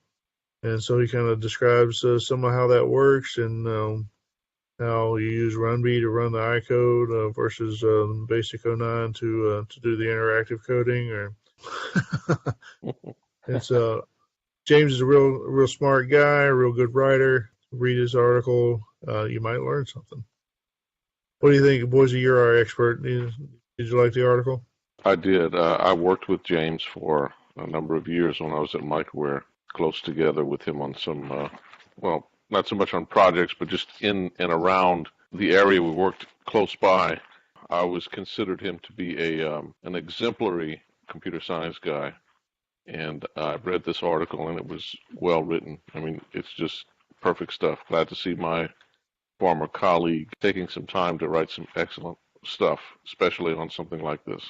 And so he kind of describes some of how that works and how you use RunB to run the iCode versus Basic 09 to do the interactive coding. Or it's James is a real smart guy, a real good writer. Read his article, you might learn something. What do you think, Boise? You're our expert. Did you like the article? I did. I worked with James for a number of years when I was at Microware, close together with him on some, well, not so much on projects, but just in and around the area we worked close by. I always considered him to be an exemplary computer science guy. And I read this article, and it was well written. I mean, it's just perfect stuff. Glad to see my former colleague taking some time to write some excellent stuff, especially on something like this.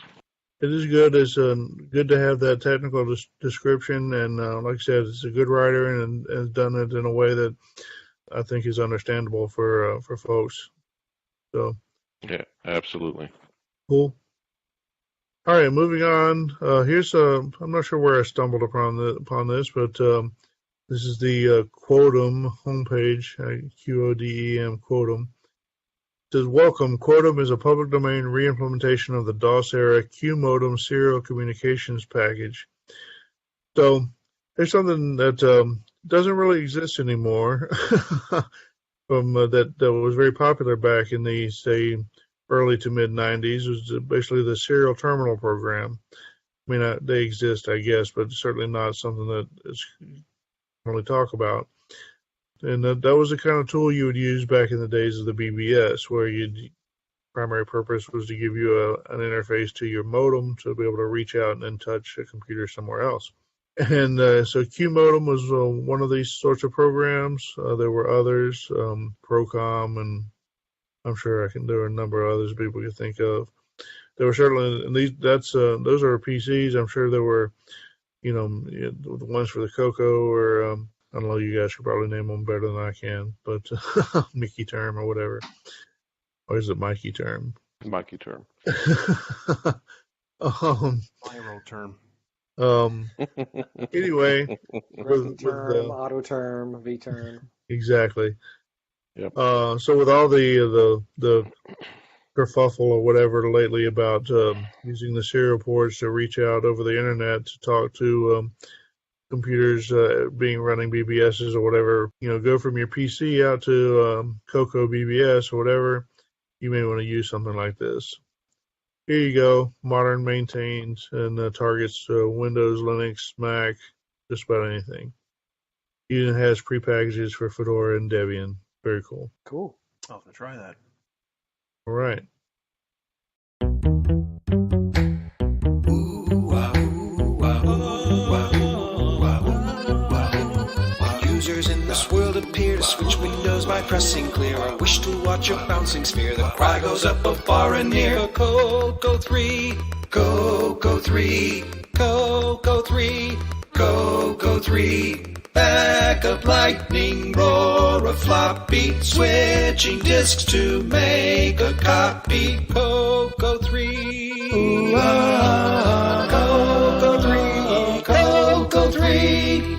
It is good. It's good to have that technical description, and like I said, it's a good writer and has done it in a way that I think is understandable for folks. So yeah, absolutely. Cool. All right, moving on. Here's I'm not sure where I stumbled upon this, but this is the Quodem homepage, QODEM Quodem. It says, welcome. Quodem is a public domain re-implementation of the DOS-era QModem serial communications package. So there's something that doesn't really exist anymore from that was very popular back in the, say, early to mid-'90s. Was basically the serial terminal program. I mean, they exist, I guess, but certainly not something that is really talk about. And that was the kind of tool you would use back in the days of the BBS, where primary purpose was to give you an interface to your modem to be able to reach out and then touch a computer somewhere else. And so QModem was one of these sorts of programs. There were others, Procom, and I'm sure there were a number of others people could think of. There were certainly, and those are PCs. I'm sure there were, the ones for the CoCo, or I don't know, you guys could probably name them better than I can, but Mickey Term or whatever. Or is it Mikey Term? Mikey Term. Viral term. Anyway. Term, auto term, V term. Exactly. Yep. So with all the kerfuffle or whatever lately about using the serial ports to reach out over the internet to talk to computers running BBSs or whatever, go from your PC out to CoCo BBS or whatever, you may want to use something like this. Here you go, modern, maintained, and targets Windows, Linux, Mac, just about anything. Even has pre-packages for Fedora and Debian. Very cool. Cool. I'll have to try that. All right. Users in this world appear to switch windows by pressing clear, or wish to watch a bouncing sphere. The cry goes up both far and near. CoCo 3, CoCo 3, CoCo 3, CoCo 3. Backup lightning roar of floppy, switching disks to make a copy. CoCo 3, CoCo 3, CoCo 3.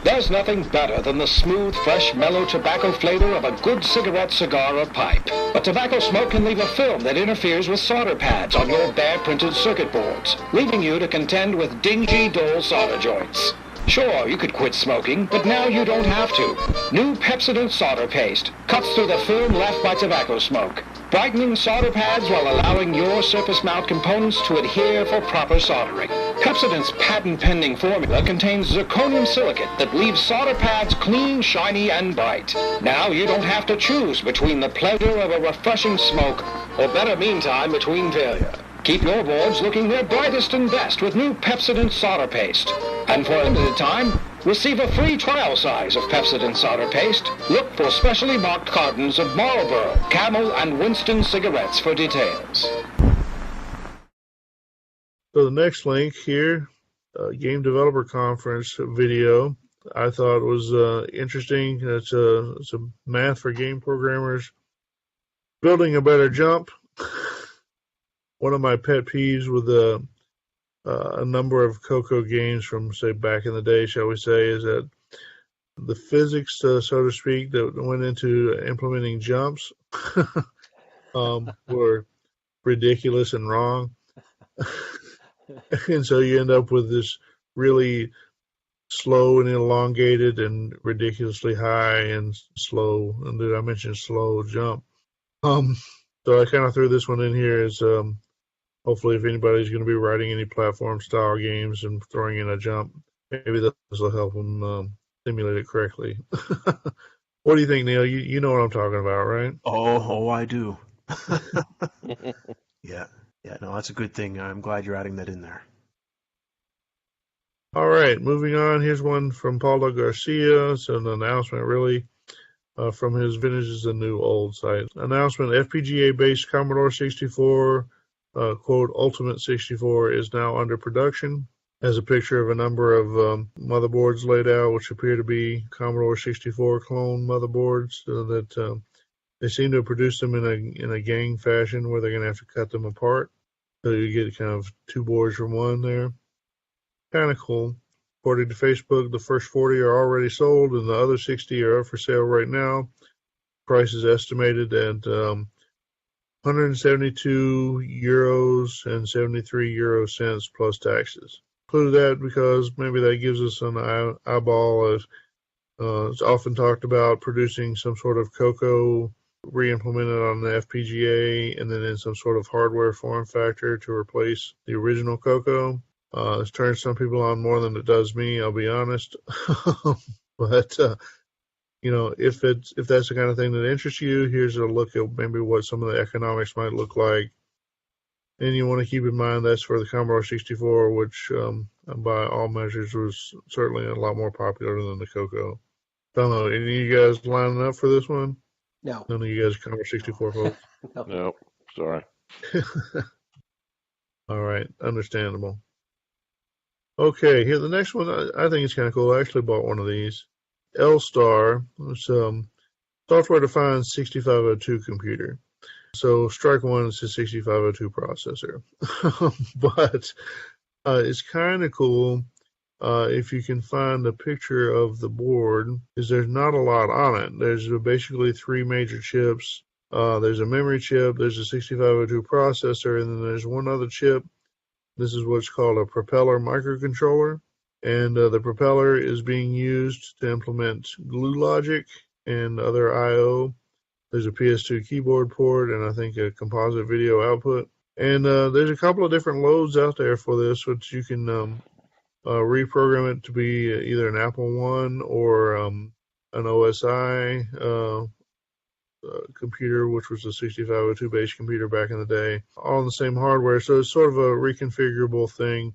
There's nothing better than the smooth, fresh, mellow tobacco flavor of a good cigarette, cigar, or pipe. But tobacco smoke can leave a film that interferes with solder pads on your bare printed circuit boards, leaving you to contend with dingy, dull solder joints. Sure, you could quit smoking, but now you don't have to. New Pepsodent solder paste cuts through the film left by tobacco smoke, brightening solder pads while allowing your surface mount components to adhere for proper soldering. Pepsodent's patent-pending formula contains zirconium silicate that leaves solder pads clean, shiny, and bright. Now you don't have to choose between the pleasure of a refreshing smoke or better meantime between failure. Keep your boards looking their brightest and best with new Pepsodent solder paste. And for a limited time, receive a free trial size of Pepsodent solder paste. Look for specially marked cartons of Marlboro, Camel, and Winston cigarettes for details. So the next link here, Game Developer Conference video, I thought was interesting. It's a math for game programmers. Building a better jump. One of my pet peeves with a number of CoCo games from, say, back in the day, shall we say, is that the physics, so to speak, that went into implementing jumps were ridiculous and wrong. And so you end up with this really slow and elongated and ridiculously high and slow, and did I mention slow jump? So I kind of threw this one in here as hopefully if anybody's going to be writing any platform style games and throwing in a jump, maybe this will help them simulate it correctly. What do you think, Neil? You know what I'm talking about, right? Oh, I do. Yeah, no, that's a good thing. I'm glad you're adding that in there. All right, moving on. Here's one from Paulo Garcia. It's an announcement, really, from his Vintage is the New Old site. Announcement, FPGA-based Commodore 64, quote, Ultimate 64 is now under production. Has a picture of a number of motherboards laid out, which appear to be Commodore 64 clone motherboards that they seem to produce them in a gang fashion where they're going to have to cut them apart. So you get kind of two boards from one there. Kind of cool. According to Facebook, the first 40 are already sold and the other 60 are up for sale right now. Price is estimated at 172 euros and 73 euro cents plus taxes. Include that because maybe that gives us an eyeball of it's often talked about producing some sort of CoCo re-implemented on the FPGA and then in some sort of hardware form factor to replace the original CoCo. It's turned some people on more than it does me, I'll be honest. But if that's the kind of thing that interests you, here's a look at maybe what some of the economics might look like. And you want to keep in mind that's for the Commodore 64, which by all measures was certainly a lot more popular than the CoCo. Don't know, any of you guys lining up for this one? No. None of you guys are Commodore 64 folks? No, sorry. All right, understandable. Okay, here the next one. I think it's kind of cool. I actually bought one of these. L-Star. It's software-defined 6502 computer. So strike one is a 6502 processor. But it's kind of cool if you can find a picture of the board, because there's not a lot on it. There's basically three major chips. There's a memory chip, there's a 6502 processor, and then there's one other chip. This is what's called a propeller microcontroller. And the propeller is being used to implement glue logic and other I/O. There's a PS2 keyboard port and I think a composite video output. And there's a couple of different loads out there for this, which you can reprogram it to be either an Apple I or an OSI computer, which was a 6502 based computer back in the day, all on the same hardware. So it's sort of a reconfigurable thing,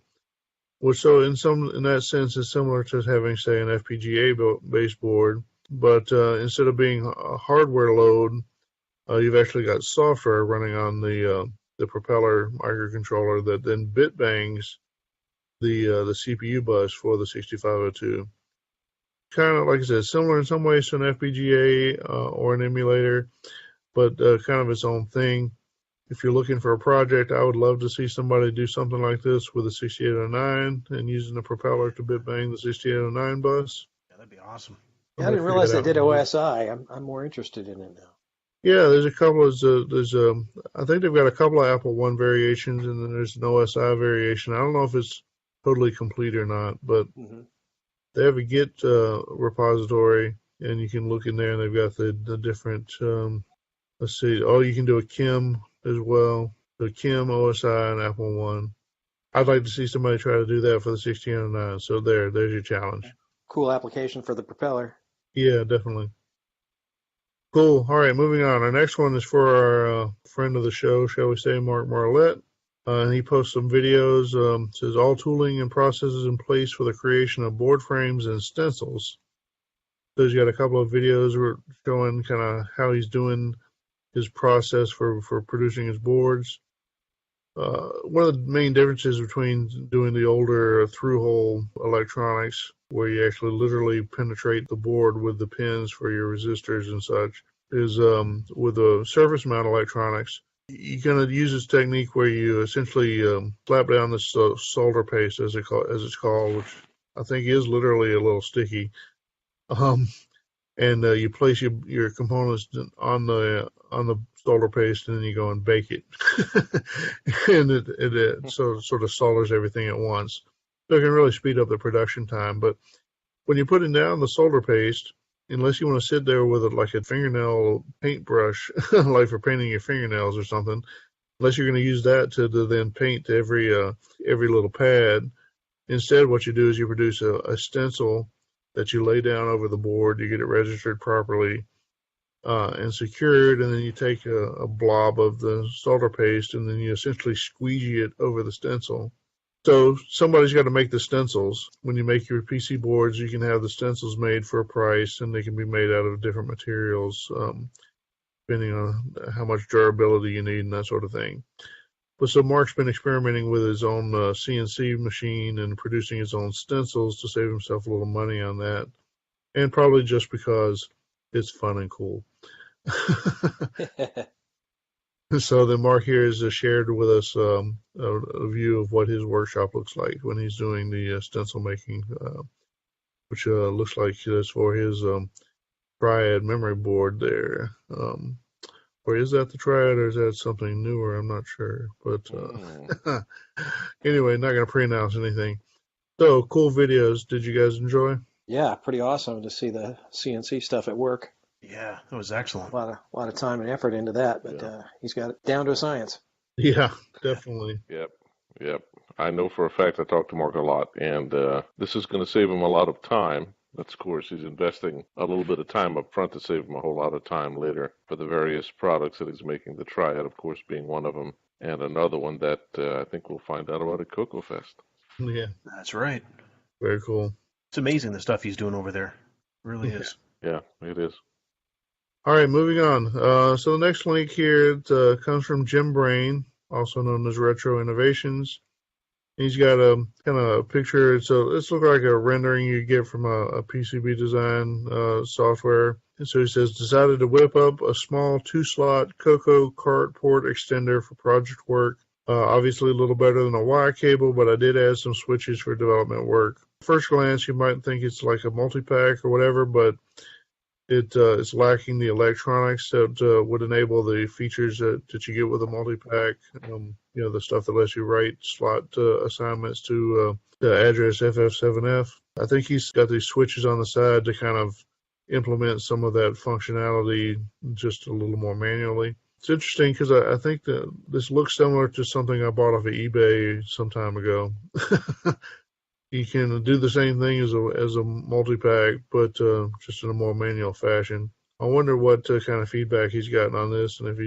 which so in that sense is similar to having, say, an FPGA based board, but instead of being a hardware load, you've actually got software running on the propeller microcontroller that then bit bangs the CPU bus for the 6502. Kind of, like I said, similar in some ways to an FPGA or an emulator, but kind of its own thing. If you're looking for a project, I would love to see somebody do something like this with a 6809 and using the propeller to bit bang the 6809 bus. Yeah, that'd be awesome. Yeah, I didn't realize they did OSI. I'm more interested in it now. Yeah, there's a couple of I think they've got a couple of Apple I variations, and then there's an OSI variation. I don't know if it's totally complete or not, but They have a Git repository, and you can look in there, and they've got the different, let's see, you can do a Kim as well. The Kim, OSI, and Apple One. I'd like to see somebody try to do that for the 1609. So there's your challenge. Cool application for the propeller. Yeah, definitely. Cool. All right, moving on. Our next one is for our friend of the show, shall we say, Mark Marlette. And he posts some videos. Says all tooling and processes in place for the creation of board frames and stencils. So he's got a couple of videos showing kind of how he's doing his process for producing his boards. One of the main differences between doing the older through-hole electronics, where you actually literally penetrate the board with the pins for your resistors and such, is with the surface mount electronics. You kind of use this technique where you essentially slap down this solder paste, as it's called, which I think is literally a little sticky. And you place your components on the solder paste, and then you go and bake it, and it sort of solders everything at once. So it can really speed up the production time. But when you're putting down the solder paste, unless you want to sit there with like a fingernail paintbrush, like for painting your fingernails or something, unless you're going to use that to then paint every little pad, instead what you do is you produce a stencil that you lay down over the board. You get it registered properly and secured, and then you take a blob of the solder paste, and then you essentially squeegee it over the stencil. So somebody's got to make the stencils. When you make your PC boards, you can have the stencils made for a price, and they can be made out of different materials, depending on how much durability you need and that sort of thing. But so Mark's been experimenting with his own CNC machine and producing his own stencils to save himself a little money on that, and probably just because it's fun and cool. So then Mark here has shared with us a view of what his workshop looks like when he's doing the stencil making, which looks like it's for his Triad memory board there. Or is that the Triad, or is that something newer? I'm not sure. But anyway, not going to pre-announce anything. So, cool videos. Did you guys enjoy? Yeah, pretty awesome to see the CNC stuff at work. Yeah, that was excellent. A lot of time and effort into that, but he's got it down to a science. Yeah, definitely. Yep. I know for a fact I talked to Mark a lot, and this is going to save him a lot of time. That's, of course, he's investing a little bit of time up front to save him a whole lot of time later for the various products that he's making, the Triad, of course, being one of them, and another one that I think we'll find out about at CoCo Fest. Yeah. That's right. Very cool. It's amazing the stuff he's doing over there. It really is. Yeah, it is. All right, moving on. So the next link here comes from Jim Brain, also known as Retro Innovations. He's got a kind of a picture. It's looks like a rendering you get from a PCB design software. And so he says, decided to whip up a small 2-slot CoCo cart port extender for project work. Obviously a little better than a Y cable, but I did add some switches for development work. First glance, you might think it's like a multi-pack or whatever, but it's lacking the electronics that would enable the features that you get with a multi-pack. The stuff that lets you write slot assignments to the address FF7F. I think he's got these switches on the side to kind of implement some of that functionality just a little more manually. It's interesting because I think that this looks similar to something I bought off of eBay some time ago. You can do the same thing as a multi-pack, but just in a more manual fashion. I wonder what kind of feedback he's gotten on this, and if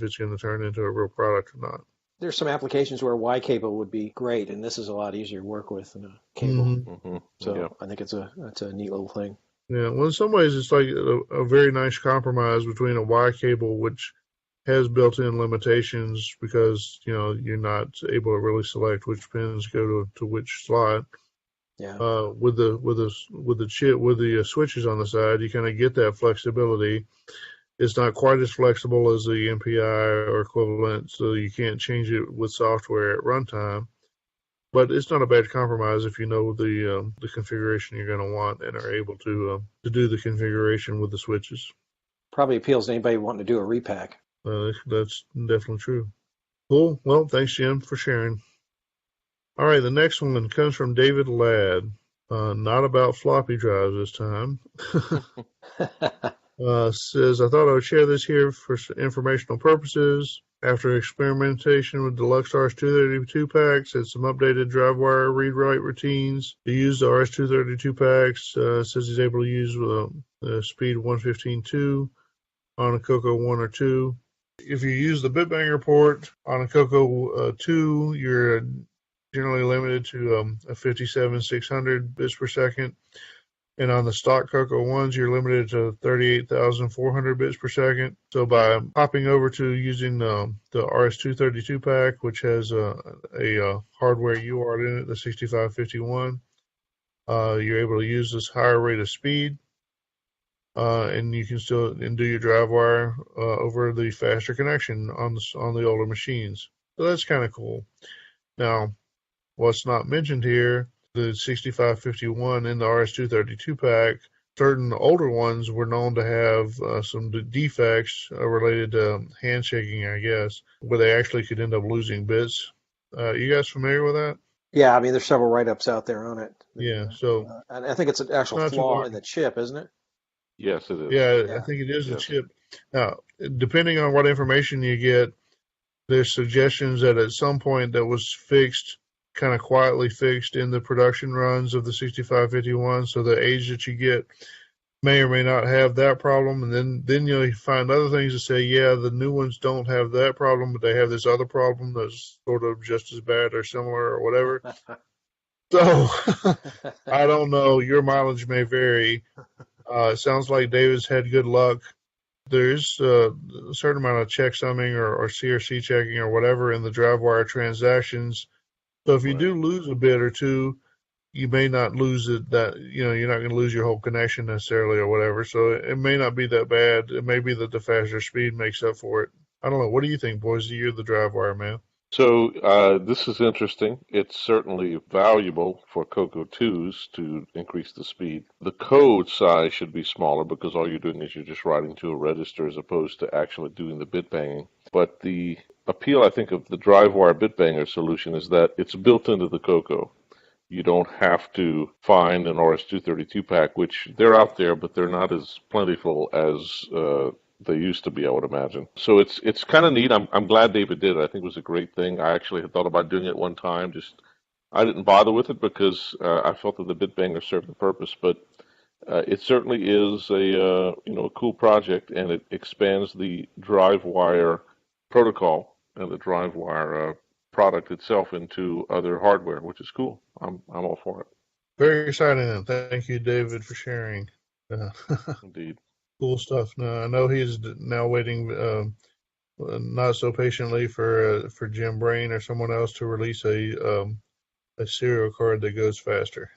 it's going to turn into a real product or not. There's some applications where Y cable would be great, and this is a lot easier to work with than a cable. Mm-hmm. So Yeah. I think it's a neat little thing. Yeah, well, in some ways, it's like a very nice compromise between a Y cable, which has built-in limitations because you're not able to really select which pins go to which slot. Yeah. With the switches on the side, you kind of get that flexibility. It's not quite as flexible as the MPI or equivalent, so you can't change it with software at runtime. But it's not a bad compromise if you know the configuration you're going to want and are able to do the configuration with the switches. Probably appeals to anybody wanting to do a repack. That's definitely true. Cool. Well, thanks, Jim, for sharing. All right, the next one comes from David Ladd. Not about floppy drives this time. Says, I thought I would share this here for informational purposes. After experimentation with deluxe RS-232 packs and some updated drive-wire read-write routines, to use the RS-232 packs, says he's able to use the speed 115.2 on a CoCo 1 or 2. If you use the Bitbanger port on a CoCo 2, you're generally limited to a 57,600 bits per second. And on the stock CoCo 1s, you're limited to 38,400 bits per second. So by hopping over to using the RS-232 pack, which has a hardware UART in it, the 6551, you're able to use this higher rate of speed. And you can still do your drive wire over the faster connection on the older machines. So that's kind of cool. Now, what's not mentioned here, the 6551 and the RS-232 pack, certain older ones were known to have some defects related to handshaking, I guess, where they actually could end up losing bits. You guys familiar with that? Yeah, I mean, there's several write-ups out there on it. Yeah, so... and I think it's an actual flaw in the chip, isn't it? Yes, it is. Yeah, I think it is a chip. Now, depending on what information you get, there's suggestions that at some point that was fixed, kind of quietly fixed in the production runs of the 6551, so the age that you get may or may not have that problem, and then you'll find other things that say, yeah, the new ones don't have that problem, but they have this other problem that's sort of just as bad or similar or whatever. So, I don't know. Your mileage may vary. It sounds like David's had good luck. There's a certain amount of checksumming or CRC checking or whatever in the drive wire transactions. So if you do lose a bit or two, you may not lose it you're not going to lose your whole connection necessarily or whatever. So it may not be that bad. It may be that the faster speed makes up for it. I don't know. What do you think, boys? You're the drive wire man. So this is interesting. It's certainly valuable for CoCo 2s to increase the speed. The code size should be smaller because all you're doing is you're just writing to a register as opposed to actually doing the bit banging. But the appeal, I think, of the DriveWire Bitbanger solution is that it's built into the CoCo. You don't have to find an RS-232 pack, which they're out there, but they're not as plentiful as they used to be, I would imagine. So it's kind of neat. I'm glad David did it. I think it was a great thing. I actually had thought about doing it one time. I didn't bother with it because I felt that the Bitbanger served the purpose. But it certainly is a cool project, and it expands the DriveWire protocol and the DriveWire product itself into other hardware, which is cool. I'm all for it. Very exciting, and thank you, David, for sharing. Indeed. Cool stuff. Now, I know he's now waiting not so patiently for Jim Brain or someone else to release a serial card that goes faster.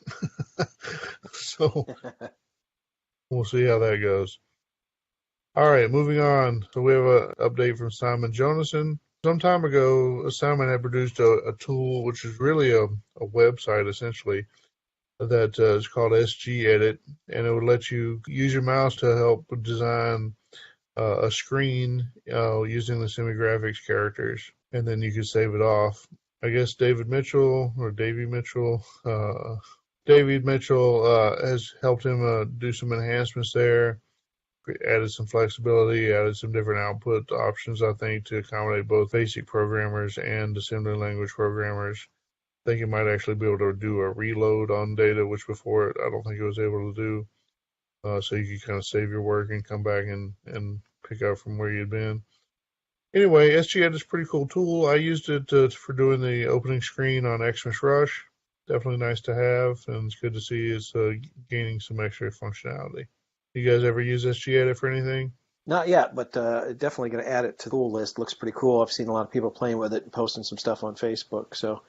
So we'll see how that goes. All right, moving on. So we have an update from Simon Jonason. Some time ago, Simon had produced a tool, which is really a website, essentially, that is called SG Edit, and it would let you use your mouse to help design a screen using the semi-graphics characters, and then you can save it off. I guess Davey Mitchell has helped him do some enhancements there, added some flexibility, added some different output options, I think, to accommodate both basic programmers and assembly language programmers. I think it might actually be able to do a reload on data, which before I don't think it was able to do. So you can kind of save your work and come back and pick up from where you'd been. Anyway, SGEdit is a pretty cool tool. I used it for doing the opening screen on Xmas Rush. Definitely nice to have, and it's good to see it's gaining some extra functionality. You guys ever use SGEdit for anything? Not yet, but definitely going to add it to the tool list. Looks pretty cool. I've seen a lot of people playing with it and posting some stuff on Facebook, so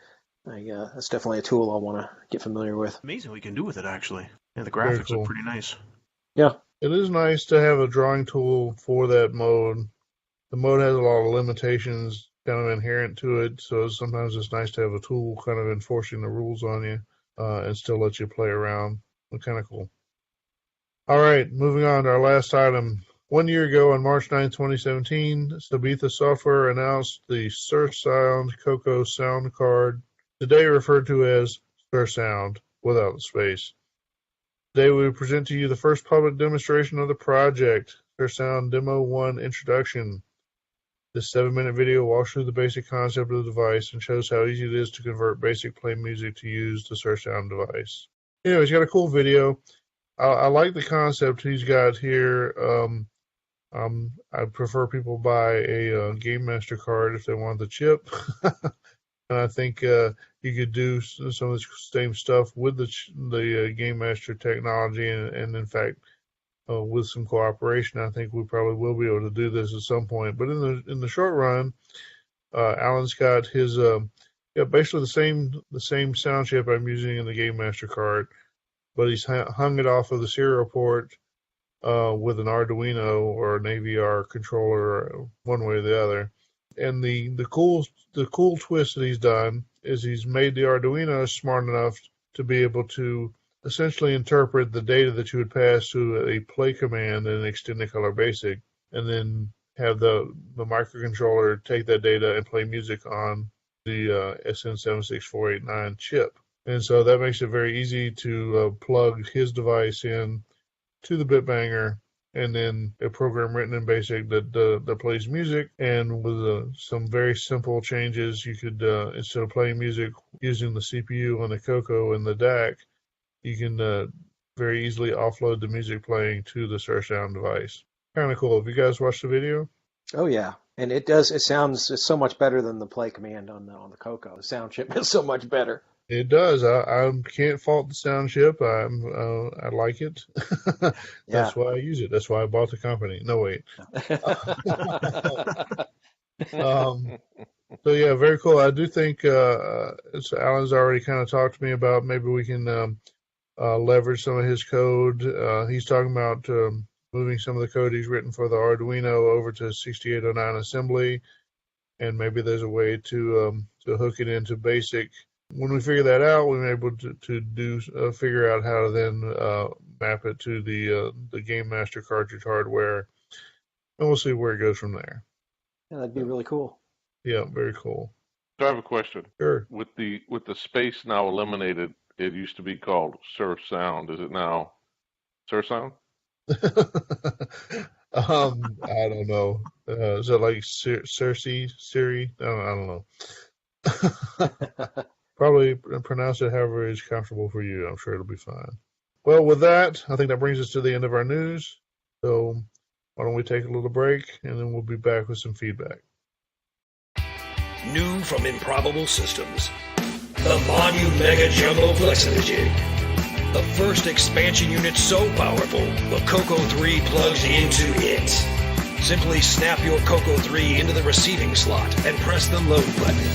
that's definitely a tool I want to get familiar with. Amazing what you can do with it, actually. Yeah, the graphics are pretty nice. Yeah. It is nice to have a drawing tool for that mode. The mode has a lot of limitations kind of inherent to it, so sometimes it's nice to have a tool kind of enforcing the rules on you and still let you play around. It's kind of cool. All right, moving on to our last item. 1 year ago, on March 9, 2017, Sabitha Software announced the Sursound CoCo sound card, today referred to as Sursound. without the space. Today we present to you the first public demonstration of the project, Surround Demo 1 Introduction. This 7-minute video walks through the basic concept of the device and shows how easy it is to convert basic play music to use the Surround device. Anyway, he's got a cool video. I like the concept he's got here. I prefer people buy a Game Master card if they want the chip. And I think you could do some of the same stuff with the Game Master technology, and in fact, with some cooperation, I think we probably will be able to do this at some point. But in the short run, Alan's got his basically the same sound chip I'm using in the Game Master card, but he's hung it off of the serial port with an Arduino or an AVR controller, one way or the other. And the cool twist that he's done is he's made the Arduino smart enough to be able to essentially interpret the data that you would pass to a play command in Extended Color Basic, and then have the microcontroller take that data and play music on the SN76489 chip. And so that makes it very easy to plug his device in to the Bitbanger, and then a program written in BASIC that plays music. And with some very simple changes, you could, instead of playing music using the CPU on the CoCo and the DAC, you can very easily offload the music playing to the Surround device. Kind of cool. Have you guys watched the video? Oh, yeah. And it sounds so much better than the play command on the CoCo. The sound chip is so much better. It does. I can't fault the sound chip. I like it. That's why I use it. That's why I bought the company. No, wait. So yeah, very cool. I do think Alan's already kind of talked to me about maybe we can leverage some of his code. He's talking about moving some of the code he's written for the Arduino over to 6809 assembly, and maybe there's a way to hook it into BASIC. When we figure that out, we're able to figure out how to then map it to the Game Master cartridge hardware, and we'll see where it goes from there. Yeah, that'd be really cool. Yeah, very cool. So I have a question. Sure. With the space now eliminated, it used to be called Surround. Is it now Surround? I don't know. Is it like Siri? I don't know. Probably pronounce it however is comfortable for you. I'm sure it'll be fine. Well, with that, I think that brings us to the end of our news. So why don't we take a little break, and then we'll be back with some feedback. New from Improbable Systems, the Monu Mega Jumbo Fleximajig. The first expansion unit so powerful, the CoCo 3 plugs into it. Simply snap your CoCo 3 into the receiving slot and press the load button.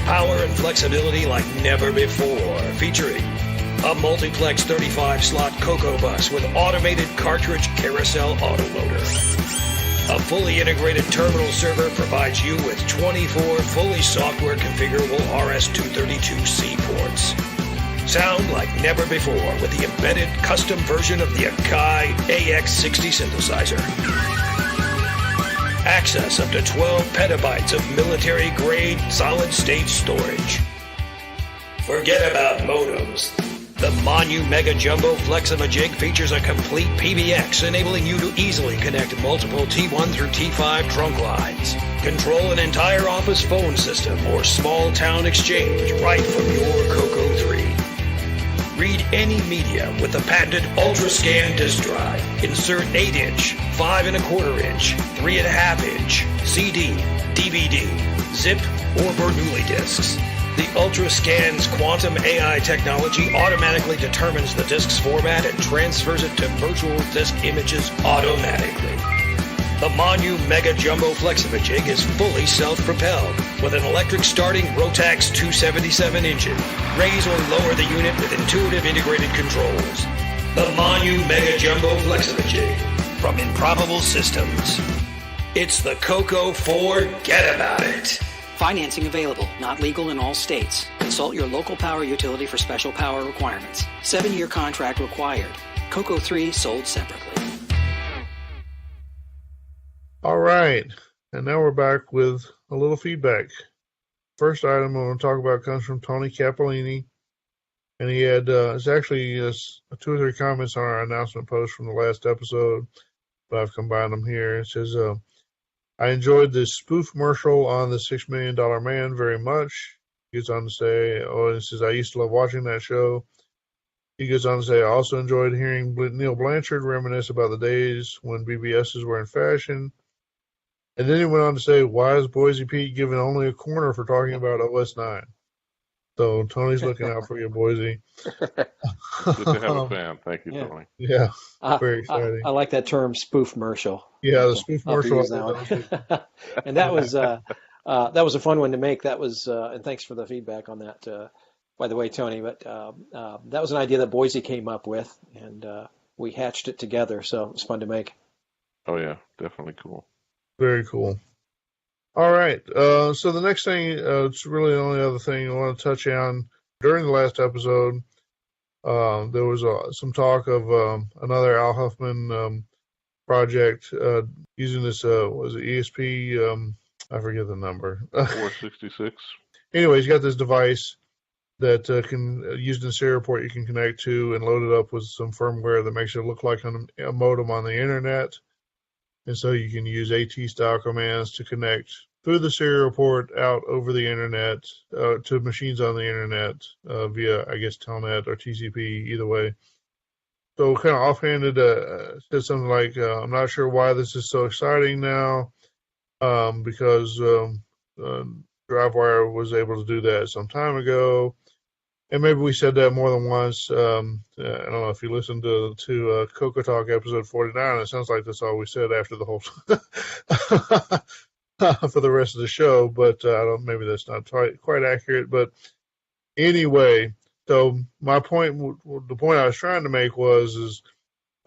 Power and flexibility like never before, featuring a multiplex 35-slot CoCo bus with automated cartridge carousel autoloader. A fully integrated terminal server provides you with 24 fully software configurable RS-232C ports. Sound like never before with the embedded custom version of the Akai AX60 synthesizer. Access up to 12 petabytes of military-grade solid-state storage. Forget about modems. The Monu Mega Jumbo Fleximajig features a complete PBX, enabling you to easily connect multiple T1 through T5 trunk lines. Control an entire office phone system or small town exchange right from your CoCo 3. Read any media with the patented UltraScan disk drive. Insert 8-inch, 5 1/4-inch, 3 1/2-inch, CD, DVD, zip, or Bernoulli discs. The UltraScan's quantum AI technology automatically determines the disk's format and transfers it to virtual disk images automatically. The Monu Mega Jumbo Fleximajig is fully self-propelled with an electric starting Rotax 277 engine. Raise or lower the unit with intuitive integrated controls. The Monu Mega Jumbo Fleximajig from Improbable Systems. It's the CoCo. Forget about it. Financing available, not legal in all states. Consult your local power utility for special power requirements. 7-year contract required. CoCo 3 sold separately. All right, and now we're back with a little feedback. First item I want to talk about comes from Tony Capolini. And he had, it's actually 2 or 3 comments on our announcement post from the last episode, but I've combined them here. It says, I enjoyed the spoof commercial on the $6 Million Man very much. He goes on to say, it says, I used to love watching that show. He goes on to say, I also enjoyed hearing Neil Blanchard reminisce about the days when BBSs were in fashion. And then he went on to say, why is Boise Pete given only a corner for talking about OS 9? So Tony's looking out for you, Boise. Good to have a fan. Thank you, Tony. Yeah, very exciting. I like that term, spoof-mercial. Yeah, the spoof-mercial. And that was a fun one to make. That was, and thanks for the feedback on that, by the way, Tony. But that was an idea that Boise came up with, and we hatched it together. So it was fun to make. Oh yeah, definitely cool. Very cool. All right. So the next thing, it's really the only other thing I want to touch on. During the last episode, there was some talk of another Al Huffman project using this, was it ESP? I forget the number. 466. Anyway, he's got this device that can, used in serial port, you can connect to and load it up with some firmware that makes it look like a modem on the internet. And so you can use AT-style commands to connect through the serial port out over the internet to machines on the internet via, I guess, Telnet or TCP, either way. So kind of offhanded, said something like, I'm not sure why this is so exciting now, because DriveWire was able to do that some time ago. And maybe we said that more than once. I don't know if you listened to CoCo Talk episode 49. It sounds like that's all we said after the whole for the rest of the show. But maybe that's not quite accurate. But anyway, so my point, the point I was trying to make was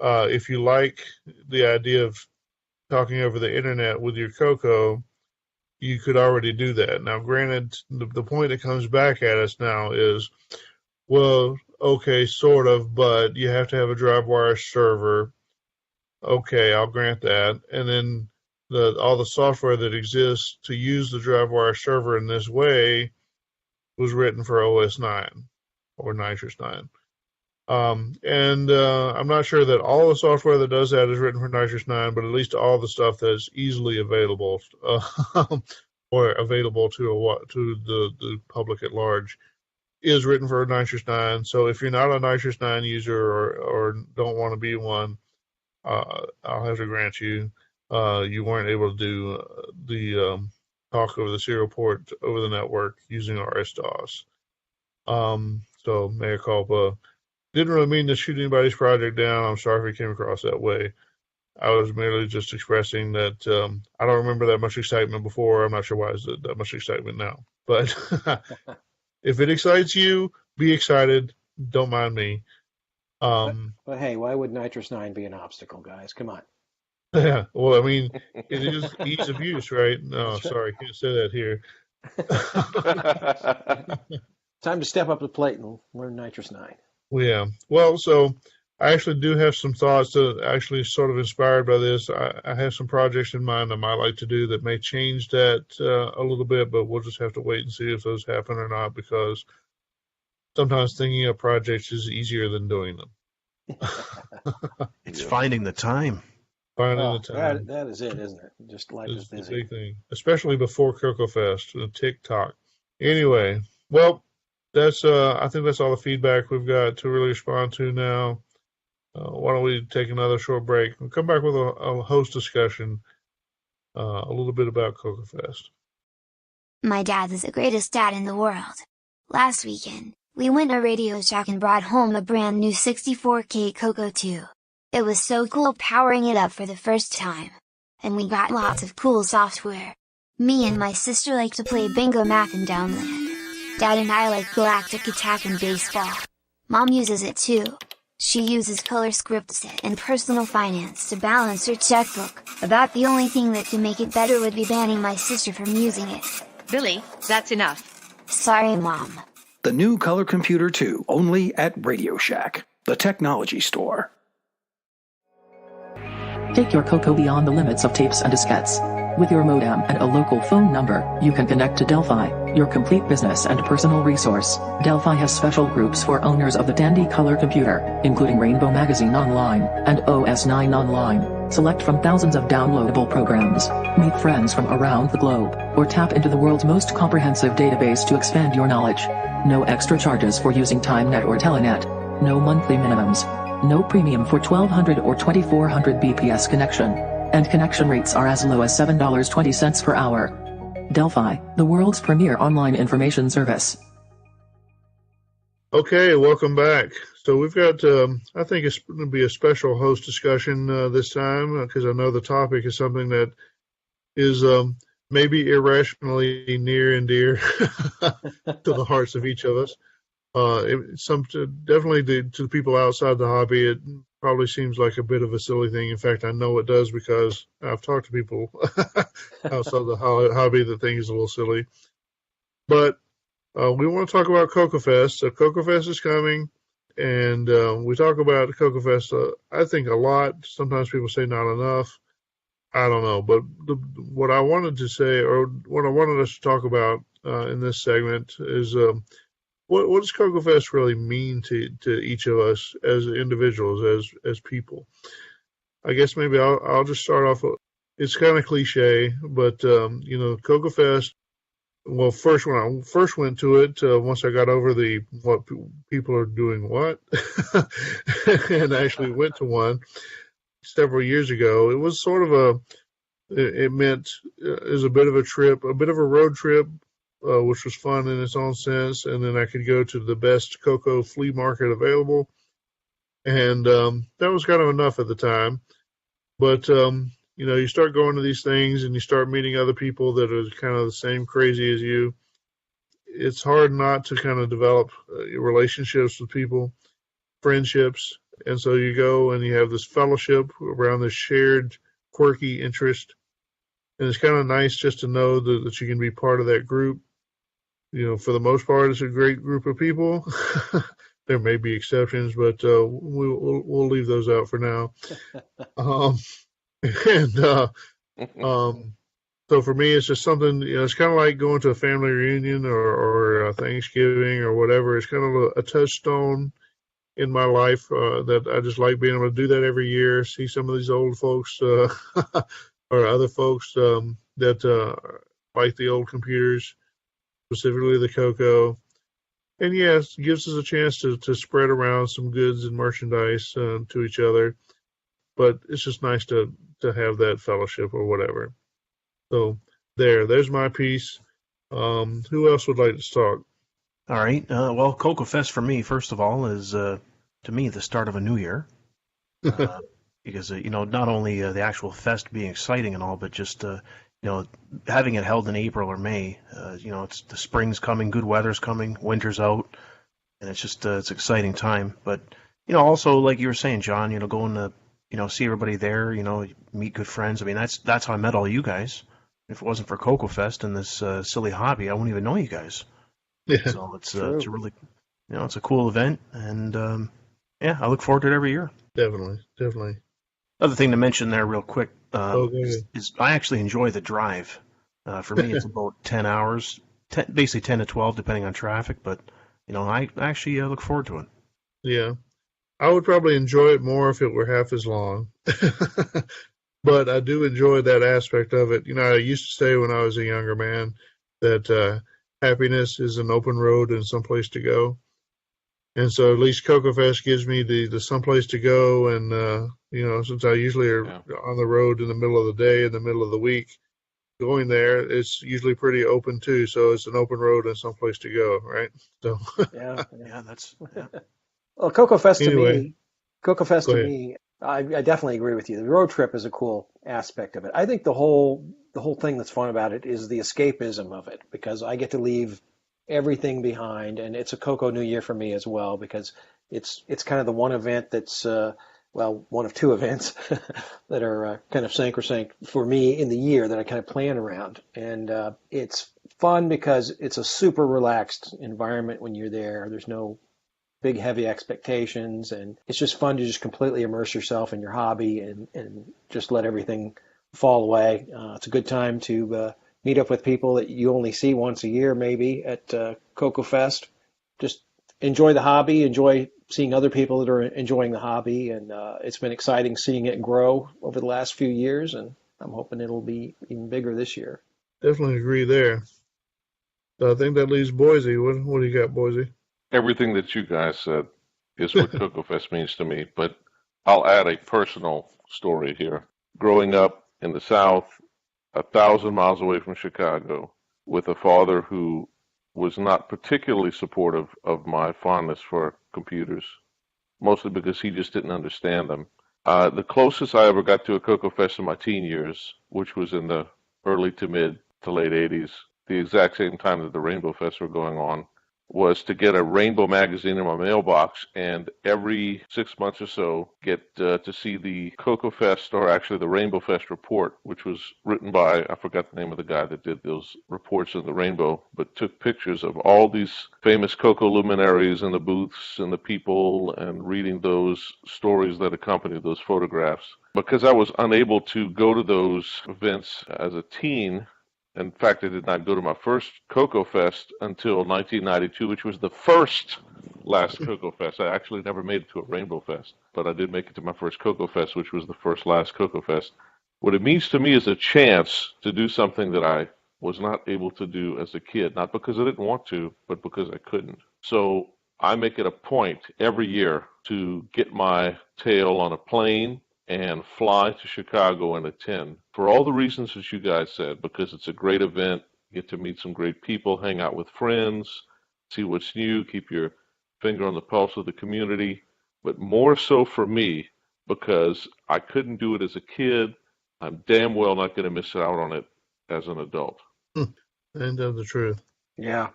if you like the idea of talking over the internet with your CoCo, you could already do that. Now, granted, the point that comes back at us now is, well, okay, sort of, but you have to have a DriveWire server. Okay, I'll grant that. And then all the software that exists to use the DriveWire server in this way was written for OS 9 or Nitrous 9. And I'm not sure that all the software that does that is written for Nitrous 9, but at least all the stuff that's easily available or available to the public at large is written for Nitrous 9. So if you're not a Nitrous 9 user or don't want to be one, I'll have to grant you weren't able to do the talk over the serial port over the network using RS-DOS. So mea culpa. Didn't really mean to shoot anybody's project down. I'm sorry if it came across that way. I was merely just expressing that I don't remember that much excitement before. I'm not sure why there's that much excitement now. But if it excites you, be excited. Don't mind me. But hey, why would Nitrous 9 be an obstacle, guys? Come on. Yeah, well, I mean, it is ease of use, right? No, sorry, can't say that here. Time to step up the plate and learn Nitrous 9. Yeah. Well, so I actually do have some thoughts that actually sort of inspired by this. I have some projects in mind I might like to do that may change that a little bit, but we'll just have to wait and see if those happen or not, because sometimes thinking of projects is easier than doing them. It's finding the time. Finding the time. That is it, isn't it? Just life is busy. It's the big thing, especially before CoCo Fest, TikTok. Anyway, well, that's I think that's all the feedback we've got to really respond to now. Why don't we take another short break and come back with a host discussion, a little bit about CoCo Fest. My dad is the greatest dad in the world. Last weekend, we went to Radio Shack and brought home a brand new 64K CoCo 2. It was so cool powering it up for the first time. And we got lots of cool software. Me and my sister like to play Bingo Math and Downland. Dad and I like Galactic Attack and baseball. Mom uses it too. She uses Color Script Set and Personal Finance to balance her checkbook. About the only thing that can make it better would be banning my sister from using it. Billy, that's enough. Sorry, Mom. The new Color Computer 2, only at Radio Shack, the technology store. Take your CoCo beyond the limits of tapes and diskettes. With your modem and a local phone number, you can connect to Delphi, your complete business and personal resource. Delphi has special groups for owners of the Dandy Color computer, including Rainbow Magazine Online and OS9 Online. Select from thousands of downloadable programs, meet friends from around the globe, or tap into the world's most comprehensive database to expand your knowledge. No extra charges for using TimeNet or Telenet. No monthly minimums. No premium for 1200 or 2400 BPS connection. And connection rates are as low as $7.20 per hour. Delphi, the world's premier online information service. Okay, welcome back. So we've got, I think it's going to be a special host discussion this time because I know the topic is something that is maybe irrationally near and dear to the hearts of each of us. Definitely to the people outside the hobby, it probably seems like a bit of a silly thing. In fact, I know it does because I've talked to people outside the hobby that think it's a little silly. But we want to talk about CoCo Fest. So CoCo Fest is coming, and we talk about CoCo Fest, I think, a lot. Sometimes people say not enough. I don't know. But what I wanted to say, or what I wanted us to talk about in this segment is what does CoCo Fest really mean to each of us as individuals, as people? I guess maybe I'll just start off. It's kind of cliche, but CoCo Fest. Well, first when I first went to it, once I got over what people are doing and actually went to one several years ago, it was sort of it meant it was a bit of a trip, a bit of a road trip. Which was fun in its own sense, and then I could go to the best CoCo flea market available, and that was kind of enough at the time. But you start going to these things, and you start meeting other people that are kind of the same crazy as you. It's hard not to kind of develop relationships with people, friendships, and so you go and you have this fellowship around this shared quirky interest, and it's kind of nice just to know that you can be part of that group. For the most part, it's a great group of people. There may be exceptions, but we'll leave those out for now. So for me, it's just something. It's kind of like going to a family reunion or Thanksgiving or whatever. It's kind of a touchstone in my life that I just like being able to do that every year. See some of these old folks or other folks that like the old computers. Specifically the CoCo, and yes, it gives us a chance to spread around some goods and merchandise to each other. But it's just nice to have that fellowship or whatever. So there's my piece. Who else would like to talk? All right. Well, CoCo Fest for me, first of all, is to me the start of a new year. Because not only the actual fest being exciting and all, but just having it held in April or May, it's the spring's coming, good weather's coming, winter's out, and it's just it's an exciting time. But also like you were saying, John, going to see everybody there, meet good friends. I mean, that's how I met all you guys. If it wasn't for CoCo Fest and this silly hobby, I wouldn't even know you guys. Yeah, so it's a really, it's a cool event, and I look forward to it every year. Definitely. Other thing to mention there real quick is I actually enjoy the drive. For me, it's about 10 hours, basically 10 to 12, depending on traffic. But, I actually look forward to it. Yeah. I would probably enjoy it more if it were half as long. But I do enjoy that aspect of it. I used to say when I was a younger man that happiness is an open road and someplace to go. And so at least CoCo Fest gives me the someplace to go, and since I usually are on the road in the middle of the day, in the middle of the week, going there, it's usually pretty open too. So it's an open road and someplace to go, right? So that's. Well, CoCo Fest to me, I definitely agree with you. The road trip is a cool aspect of it. I think the whole thing that's fun about it is the escapism of it, because I get to leave everything behind, and it's a CoCo New Year for me as well, because it's kind of the one event that's one of two events that are kind of sacrosanct for me in the year that I kind of plan around, and it's fun because it's a super relaxed environment when you're there. There's no big heavy expectations, and it's just fun to just completely immerse yourself in your hobby and just let everything fall away. It's a good time to meet up with people that you only see once a year, maybe at CoCo Fest. Just enjoy the hobby, enjoy seeing other people that are enjoying the hobby, and it's been exciting seeing it grow over the last few years, and I'm hoping it'll be even bigger this year. Definitely agree there. So I think that leaves Boise. What do you got, Boise? Everything that you guys said is what CoCo Fest means to me, but I'll add a personal story here. Growing up in the South, 1,000 miles away from Chicago, with a father who was not particularly supportive of my fondness for computers, mostly because he just didn't understand them. The closest I ever got to a CoCo Fest in my teen years, which was in the early to mid to late 80s, the exact same time that the Rainbow Fests were going on, was to get a Rainbow magazine in my mailbox, and every 6 months or so get to see the CoCo Fest, or actually the Rainbow Fest report, which was written by, I forgot the name of the guy that did those reports of the Rainbow, but took pictures of all these famous CoCo luminaries and the booths and the people, and reading those stories that accompanied those photographs. Because I was unable to go to those events as a teen, in fact, I did not go to my first CoCo Fest until 1992, which was the last CoCo Fest. I actually never made it to a Rainbow Fest, but I did make it to my first CoCo Fest, which was the last CoCo Fest. What it means to me is a chance to do something that I was not able to do as a kid, not because I didn't want to, but because I couldn't. So I make it a point every year to get my tail on a plane and fly to Chicago and attend for all the reasons that you guys said, because it's a great event, get to meet some great people, hang out with friends, see what's new, keep your finger on the pulse of the community, but more so for me, because I couldn't do it as a kid, I'm damn well not going to miss out on it as an adult. And tell the truth. Yeah.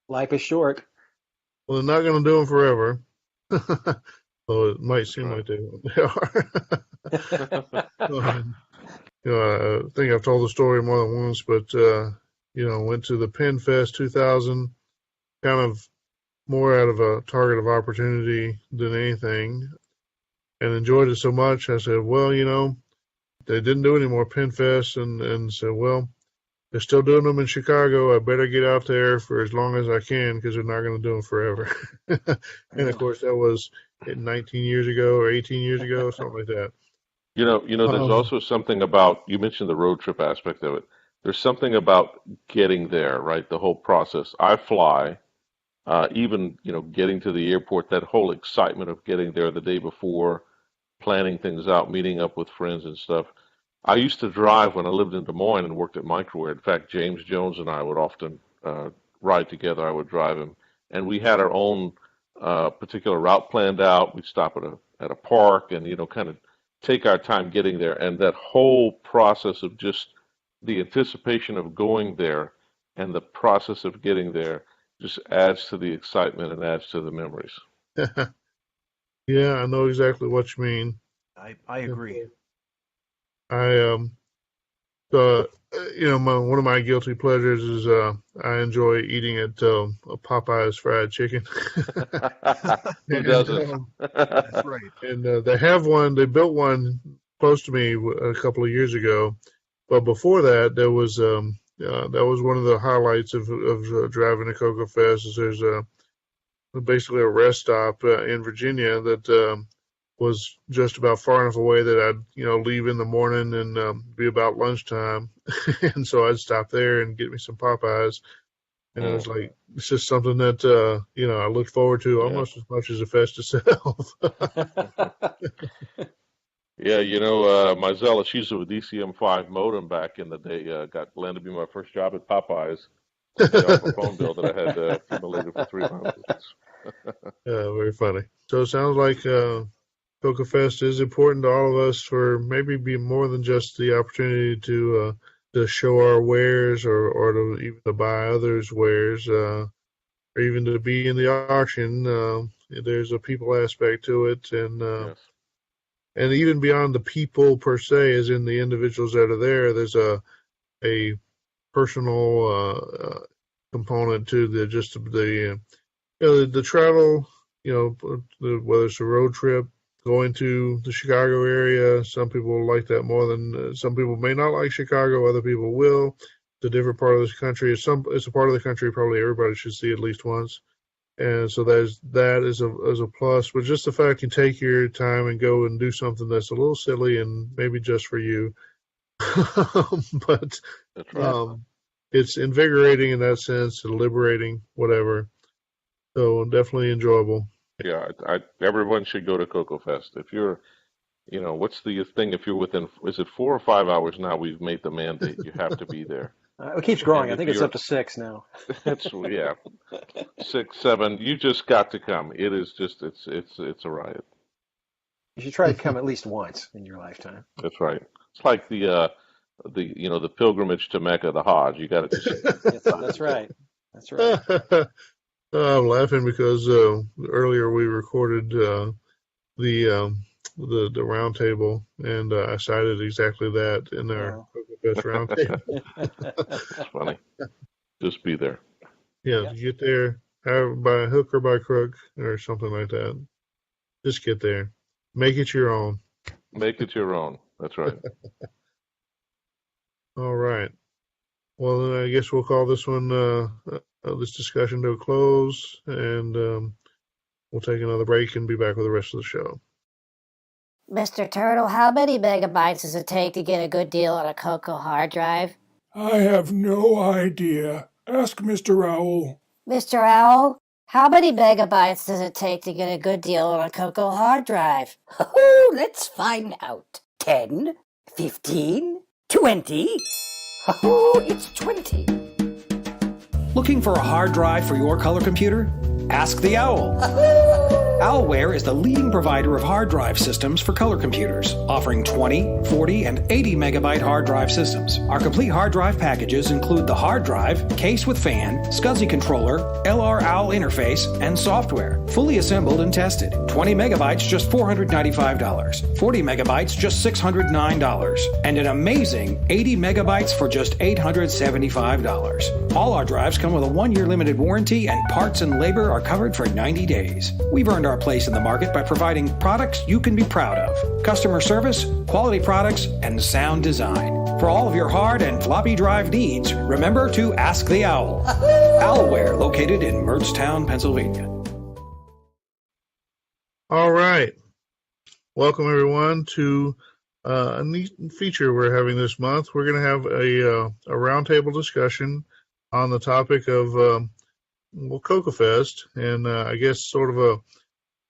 Life is short. Well, they're not going to do them forever. Well, it might seem like they are. I think I've told the story more than once, but went to the Penn Fest 2000, kind of more out of a target of opportunity than anything, and enjoyed it so much. I said, well, they didn't do any more Penn Fest, and said, well, they're still doing them in Chicago. I better get out there for as long as I can, because they're not going to do them forever. And of course, that was 19 years ago or 18 years ago, something like that. There's also something about, you mentioned the road trip aspect of it. There's something about getting there, right? The whole process. I fly, even, getting to the airport, that whole excitement of getting there the day before, planning things out, meeting up with friends and stuff. I used to drive when I lived in Des Moines and worked at Microware. In fact, James Jones and I would often ride together. I would drive him, and we had our own particular route planned out. We'd stop at a park and kind of take our time getting there. And that whole process of just the anticipation of going there and the process of getting there just adds to the excitement and adds to the memories. Yeah, I know exactly what you mean. I agree. One of my guilty pleasures is I enjoy eating at Popeye's fried chicken. Who doesn't? That's right. And they built one close to me a couple of years ago, but before that, that was one of the highlights of driving to CoCo Fest. Is there's basically a rest stop in Virginia that was just about far enough away that I'd leave in the morning and be about lunchtime, and so I'd stop there and get me some Popeyes, and it was like it's just something that I look forward to almost as much as the fest itself. Yeah, my zealous use of a DCM5 modem back in the day landed me my first job at Popeyes. To pay off a phone bill that I had accumulated for 3 months. Very funny. So it sounds like CoCo Fest is important to all of us for maybe be more than just the opportunity to show our wares or to even to buy others' wares or even to be in the auction. There's a people aspect to it, and even beyond the people per se, as in the individuals that are there, there's a personal component to the travel. Whether it's a road trip, going to the Chicago area. Some people like that more than some people may not like Chicago. Other people will. It's a different part of this country. It's a part of the country probably everybody should see at least once. And so that is a plus. But just the fact you take your time and go and do something that's a little silly and maybe just for you, but That's right. It's invigorating in that sense, liberating, whatever. So definitely enjoyable. Yeah, everyone should go to CoCo Fest. If you're, what's the thing? If you're within, is it 4 or 5 hours now? We've made the mandate. You have to be there. It keeps growing. And I if think it's you're- up to 6 now. It's 6, 7. You just got to come. It is just it's a riot. You should try to come at least once in your lifetime. That's right. It's like the pilgrimage to Mecca, the Hajj. You got to just. That's right. That's right. I'm laughing because earlier we recorded the round table, and I cited exactly that in our CoCo Fest round table. It's funny. Just be there. Yeah, get there by hook or by crook or something like that. Just get there. Make it your own. Make it your own. That's right. All right. Well, then I guess we'll call this one, this discussion to a close, and we'll take another break and be back with the rest of the show. Mr. Turtle, how many megabytes does it take to get a good deal on a CoCo hard drive? I have no idea. Ask Mr. Owl. Mr. Owl, how many megabytes does it take to get a good deal on a CoCo hard drive? Oh, let's find out. 10, 15, 20. Oh, it's 20. Looking for a hard drive for your color computer? Ask the Owl. Owlware is the leading provider of hard drive systems for color computers, offering 20, 40, and 80 megabyte hard drive systems. Our complete hard drive packages include the hard drive, case with fan, SCSI controller, LR Owl interface, and software, fully assembled and tested. 20 megabytes just $495, 40 megabytes just $609, and an amazing 80 megabytes for just $875. All our drives come with a 1-year limited warranty, and parts and labor are covered for 90 days. We've earned our place in the market by providing products you can be proud of. Customer service, quality products, and sound design. For all of your hard and floppy drive needs, remember to ask the Owl. Owlware, located in Mertztown, Pennsylvania. All right. Welcome, everyone, to a neat feature we're having this month. We're going to have a roundtable discussion on the topic of CoCo Fest, and I guess sort of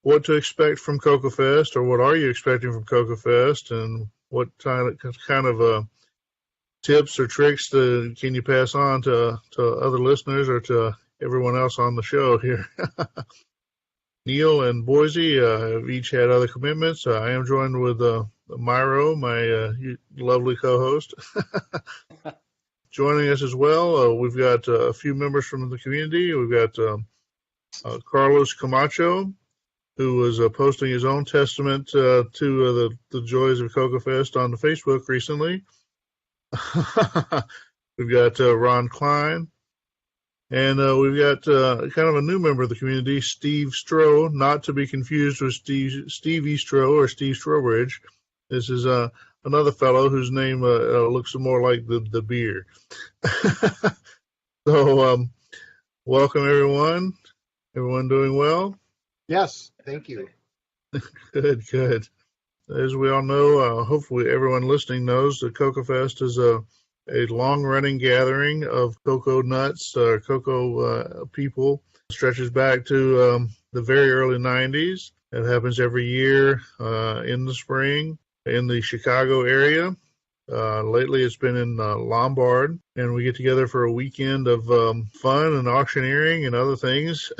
what to expect from CoCo Fest, or what are you expecting from CoCo Fest, and what kind of tips or tricks can you pass on to other listeners or to everyone else on the show here. Neil and Boise have each had other commitments. I am joined with Myro, my lovely co-host. Joining us as well, we've got a few members from the community. We've got Carlos Camacho, who was posting his own testament to the joys of CoCo Fest on the Facebook recently. We've got Ron Klein, and we've got kind of a new member of the community, Steve Stroh, not to be confused with Stevie Stroh or Steve Strobridge. This is another fellow whose name looks more like the beer. So, welcome everyone. Everyone doing well? Yes, thank you. Good. As we all know, hopefully everyone listening knows that CoCo Fest is a long-running gathering of cocoa nuts, cocoa people. It stretches back to the very early 90s. It happens every year in the spring in the Chicago area. Lately it's been in Lombard, and we get together for a weekend of fun and auctioneering and other things.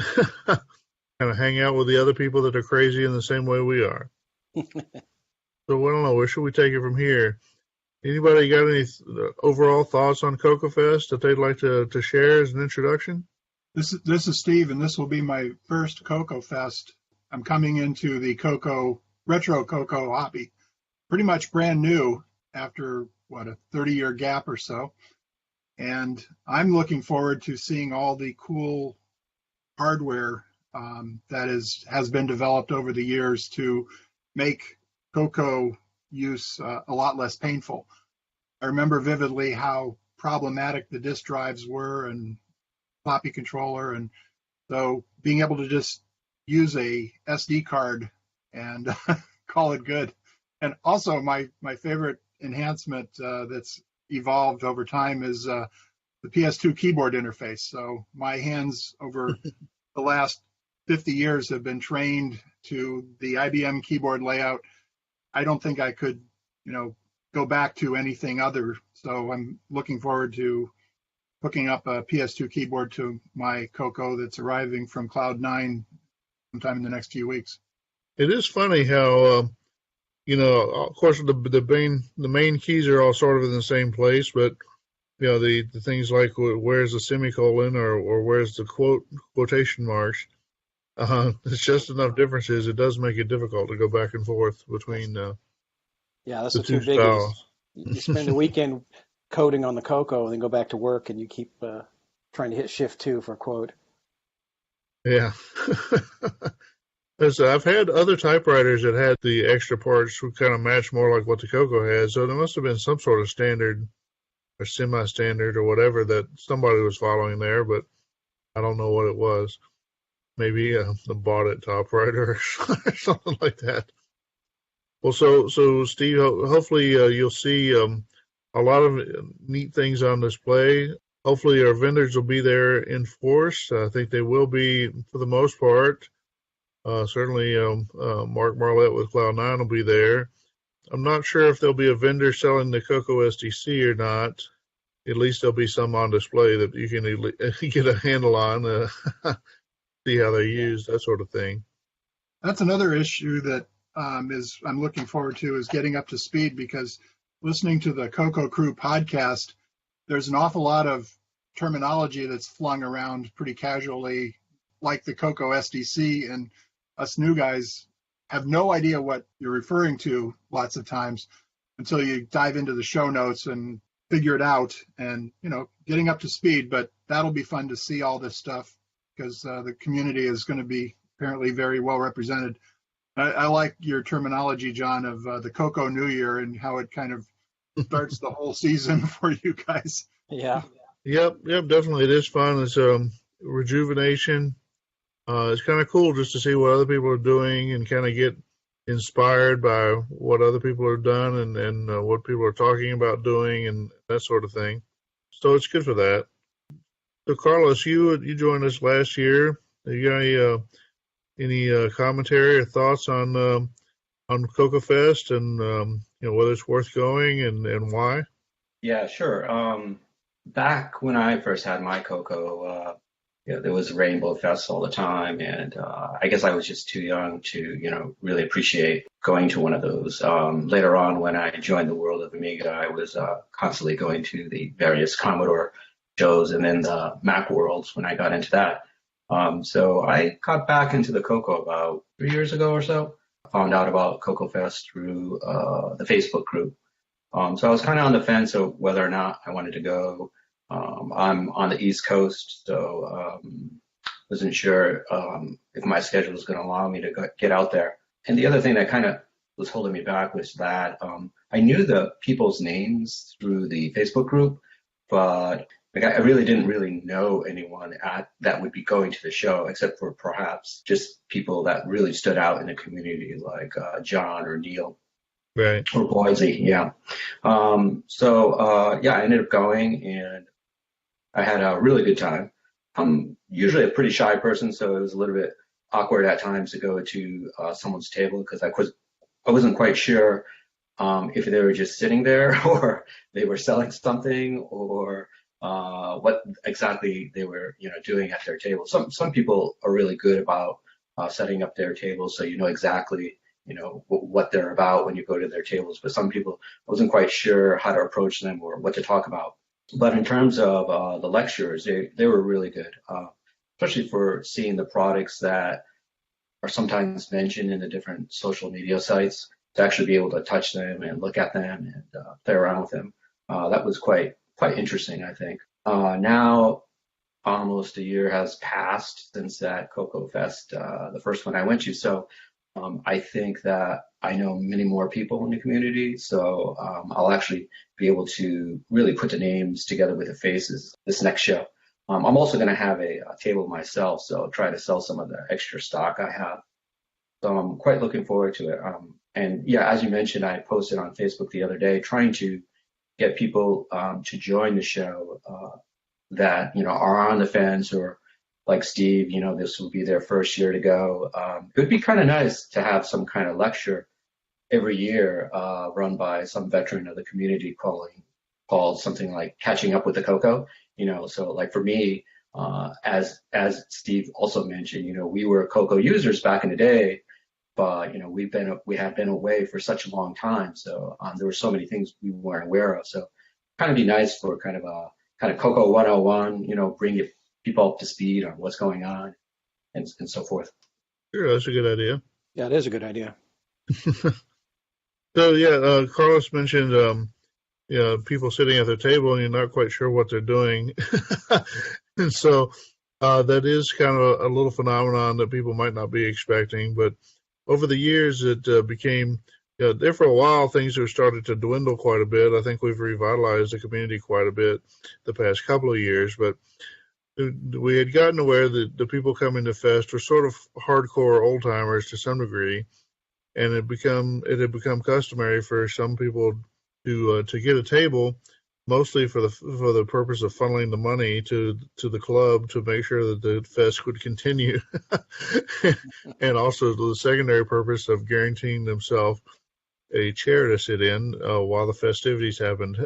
Kind of hang out with the other people that are crazy in the same way we are. So I don't know, where should we take it from here? Anybody got any overall thoughts on CoCo Fest that they'd like to share as an introduction? This is Steve, and this will be my first CoCo Fest. I'm coming into the retro CoCo hobby, pretty much brand new after, a 30-year gap or so. And I'm looking forward to seeing all the cool hardware that has been developed over the years to make CoCo use a lot less painful. I remember vividly how problematic the disk drives were and floppy controller, and so being able to just use a SD card and call it good. And also my favorite enhancement that's evolved over time is the PS2 keyboard interface. So my hands over the last 50 years have been trained to the IBM keyboard layout. I don't think I could, go back to anything other. So I'm looking forward to hooking up a PS2 keyboard to my CoCo that's arriving from Cloud9 sometime in the next few weeks. It is funny how, of course, the main keys are all sort of in the same place, but the things like where's the semicolon or where's the quotation marks. It's just enough differences. It does make it difficult to go back and forth between that's the the two two biggies. styles. You spend the weekend coding on the CoCo and then go back to work and you keep trying to hit shift 2 for a quote. Yeah. I've had other typewriters that had the extra parts who kind of match more like what the CoCo has, so there must have been some sort of standard or semi-standard or whatever that somebody was following there, but I don't know what it was. Maybe the bought-it typewriter or something like that. Well, so Steve, hopefully you'll see a lot of neat things on display. Hopefully our vendors will be there in force. I think they will be for the most part. Certainly Mark Marlette with Cloud9 will be there. I'm not sure if there'll be a vendor selling the CoCo SDC or not. At least there'll be some on display that you can get a handle on, see how they're used, that sort of thing. That's another issue that I'm looking forward to is getting up to speed, because listening to the CoCo Crew podcast, there's an awful lot of terminology that's flung around pretty casually, like the CoCo SDC, and us new guys have no idea what you're referring to lots of times until you dive into the show notes and figure it out and, getting up to speed. But that'll be fun to see all this stuff because the community is going to be apparently very well represented. I like your terminology, John, of the CoCo New Year and how it kind of starts the whole season for you guys. Yeah. Yep, definitely. It is fun. It's rejuvenation. It's kind of cool just to see what other people are doing and kind of get inspired by what other people have done and what people are talking about doing and that sort of thing. So it's good for that. So Carlos, you joined us last year. You got any commentary or thoughts on CoCo Fest and whether it's worth going and why? Yeah, sure. Back when I first had my CoCo, there was Rainbow Fest all the time, and I guess I was just too young to, really appreciate going to one of those. Later on, when I joined the world of Amiga, I was constantly going to the various Commodore shows and then the Mac Worlds when I got into that. So I got back into the CoCo about 3 years ago or so. I found out about CoCo Fest through the Facebook group. So I was kind of on the fence of whether or not I wanted to go. I'm on the East Coast, so wasn't sure if my schedule was going to allow me to get out there. And the other thing that kind of was holding me back was that I knew the people's names through the Facebook group, but I really didn't really know anyone that would be going to the show, except for perhaps just people that really stood out in the community, like John or Neil. Right. Or Boise, yeah. I ended up going, and I had a really good time. I'm usually a pretty shy person, so it was a little bit awkward at times to go to someone's table because I wasn't quite sure if they were just sitting there or they were selling something or what exactly they were, doing at their table. Some people are really good about setting up their tables, so you know exactly, what they're about when you go to their tables. But some people, I wasn't quite sure how to approach them or what to talk about. But in terms of the lectures, they were really good, especially for seeing the products that are sometimes mentioned in the different social media sites, to actually be able to touch them and look at them and play around with them. That was quite interesting, I think. Now, almost a year has passed since that CoCo Fest, the first one I went to. So I think that I know many more people in the community, so I'll actually be able to really put the names together with the faces this next show. I'm also going to have a table myself, so I'll try to sell some of the extra stock I have. So I'm quite looking forward to it. And yeah, as you mentioned, I posted on Facebook the other day trying to get people to join the show that are on the fence, or like Steve, this will be their first year to go. It would be kind of nice to have some kind of lecture every year run by some veteran of the community called something like Catching Up with the CoCo. So like for me, as Steve also mentioned, we were CoCo users back in the day, but we had been away for such a long time, so there were so many things we weren't aware of. So kind of be nice for kind of CoCo 101, bring people up to speed on what's going on and so forth. Sure, that's a good idea. Yeah, it is a good idea. So yeah, Carlos mentioned people sitting at their table and you're not quite sure what they're doing, and so that is kind of a little phenomenon that people might not be expecting. But over the years, it became there for a while. Things have started to dwindle quite a bit. I think we've revitalized the community quite a bit the past couple of years, but we had gotten aware that the people coming to Fest were sort of hardcore old timers to some degree. And it had become customary for some people to get a table, mostly for the purpose of funneling the money to the club to make sure that the fest would continue, and also the secondary purpose of guaranteeing themselves a chair to sit in while the festivities happened.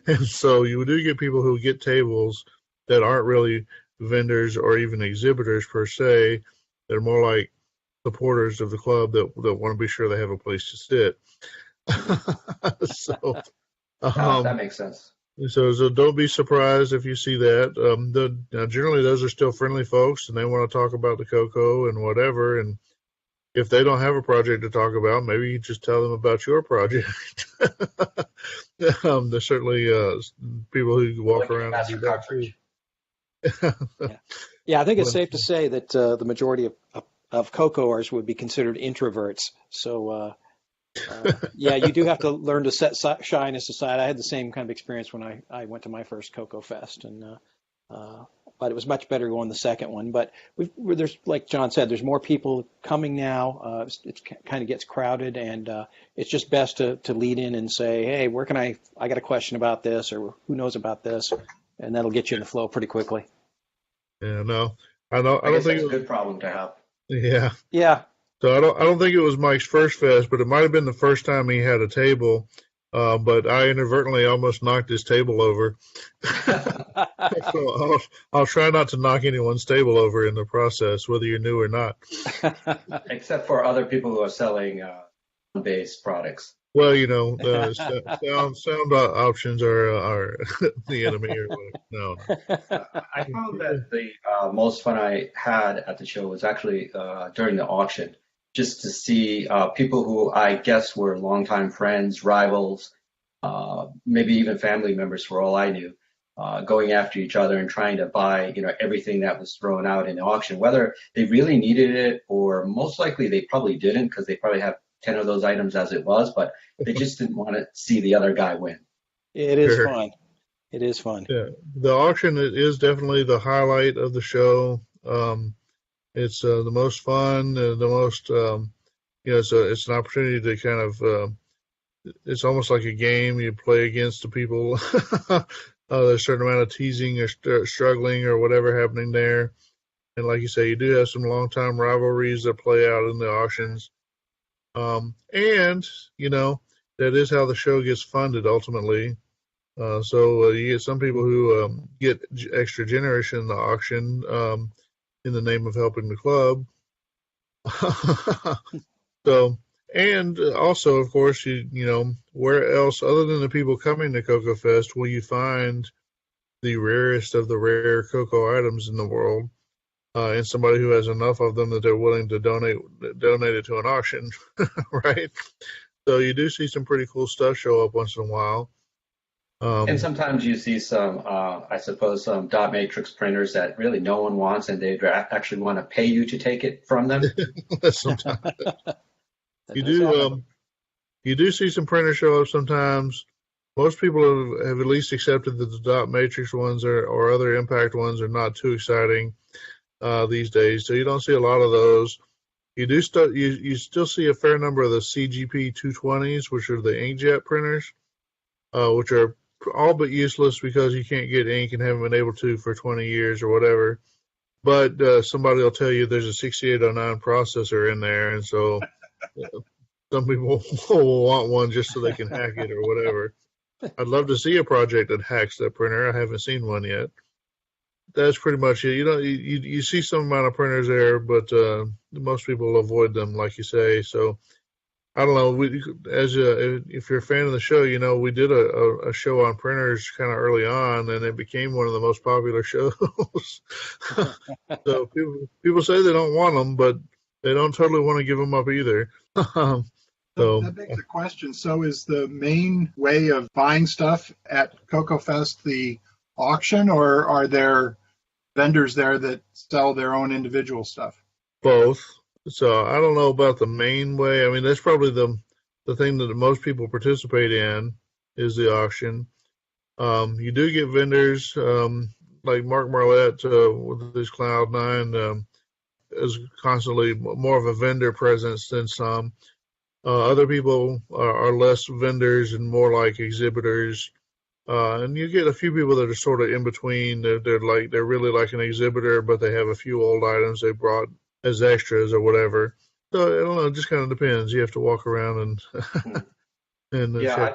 And so you do get people who get tables that aren't really vendors or even exhibitors per se. They're more like supporters of the club that want to be sure they have a place to sit. So that makes sense. So don't be surprised if you see that. Generally, those are still friendly folks, and they want to talk about the CoCo and whatever. And if they don't have a project to talk about, maybe you just tell them about your project. There's certainly people who walk around and do that too. Yeah, I think it's safe to say that the majority of CoCoers would be considered introverts. So, yeah, you do have to learn to set shyness aside. I had the same kind of experience when I went to my first CoCo Fest, and but it was much better going the second one. But there's, like John said, there's more people coming now. It kind of gets crowded, and it's just best to lead in and say, hey, where can I got a question about this, or who knows about this, and that'll get you in the flow pretty quickly. Yeah, no, I don't think it's a good problem to have. Yeah. So I don't think it was Mike's first fest, but it might have been the first time he had a table. But I inadvertently almost knocked his table over. So I'll try not to knock anyone's table over in the process, whether you're new or not. Except for other people who are selling based products. Well, sound options are the enemy or whatever. No. I found that the most fun I had at the show was actually during the auction, just to see people who I guess were longtime friends, rivals, maybe even family members for all I knew, going after each other and trying to buy, everything that was thrown out in the auction, whether they really needed it or most likely they probably didn't, because they probably have 10 of those items as it was, but they just didn't want to see the other guy win. It is fun. It is fun. Yeah, the auction is definitely the highlight of the show. It's the most fun, the most, it's an opportunity to kind of, it's almost like a game. You play against the people. There's a certain amount of teasing or struggling or whatever happening there. And like you say, you do have some long-time rivalries that play out in the auctions. And, that is how the show gets funded ultimately. So you get some people who get extra generous in the auction in the name of helping the club. So, and also, of course, where else other than the people coming to CoCo Fest will you find the rarest of the rare CoCo items in the world? And somebody who has enough of them that they're willing to donate it to an auction, right? So you do see some pretty cool stuff show up once in a while. And sometimes you see some, I suppose, some dot matrix printers that really no one wants, and they actually want to pay you to take it from them. Sometimes. That You does happen. do you do see some printers show up sometimes. Most people have at least accepted that the dot matrix ones or other impact ones are not too exciting these days, so you don't see a lot of those. You do you still see a fair number of the CGP 220s, which are the inkjet printers, which are all but useless because you can't get ink and haven't been able to for 20 years or whatever. But somebody will tell you there's a 6809 processor in there, and so some people will want one just so they can hack it or whatever. I'd love to see a project that hacks that printer. I haven't seen one yet. That's pretty much it. You see some amount of printers there, but most people avoid them, like you say. So I don't know. If you're a fan of the show, we did a show on printers kind of early on, and it became one of the most popular shows. So people say they don't want them, but they don't totally want to give them up either. So that begs the question. So is the main way of buying stuff at CoCo Fest the auction, or are there vendors there that sell their own individual stuff? Both. So I don't know about the main way. I mean, that's probably the thing that most people participate in is the auction. You do get vendors like Mark Marlette with his Cloud9 is constantly more of a vendor presence than some. Other people are less vendors and more like exhibitors. And you get a few people that are sort of in between. They're really like an exhibitor, but they have a few old items they brought as extras or whatever. So I don't know. It just kind of depends. You have to walk around and Yeah,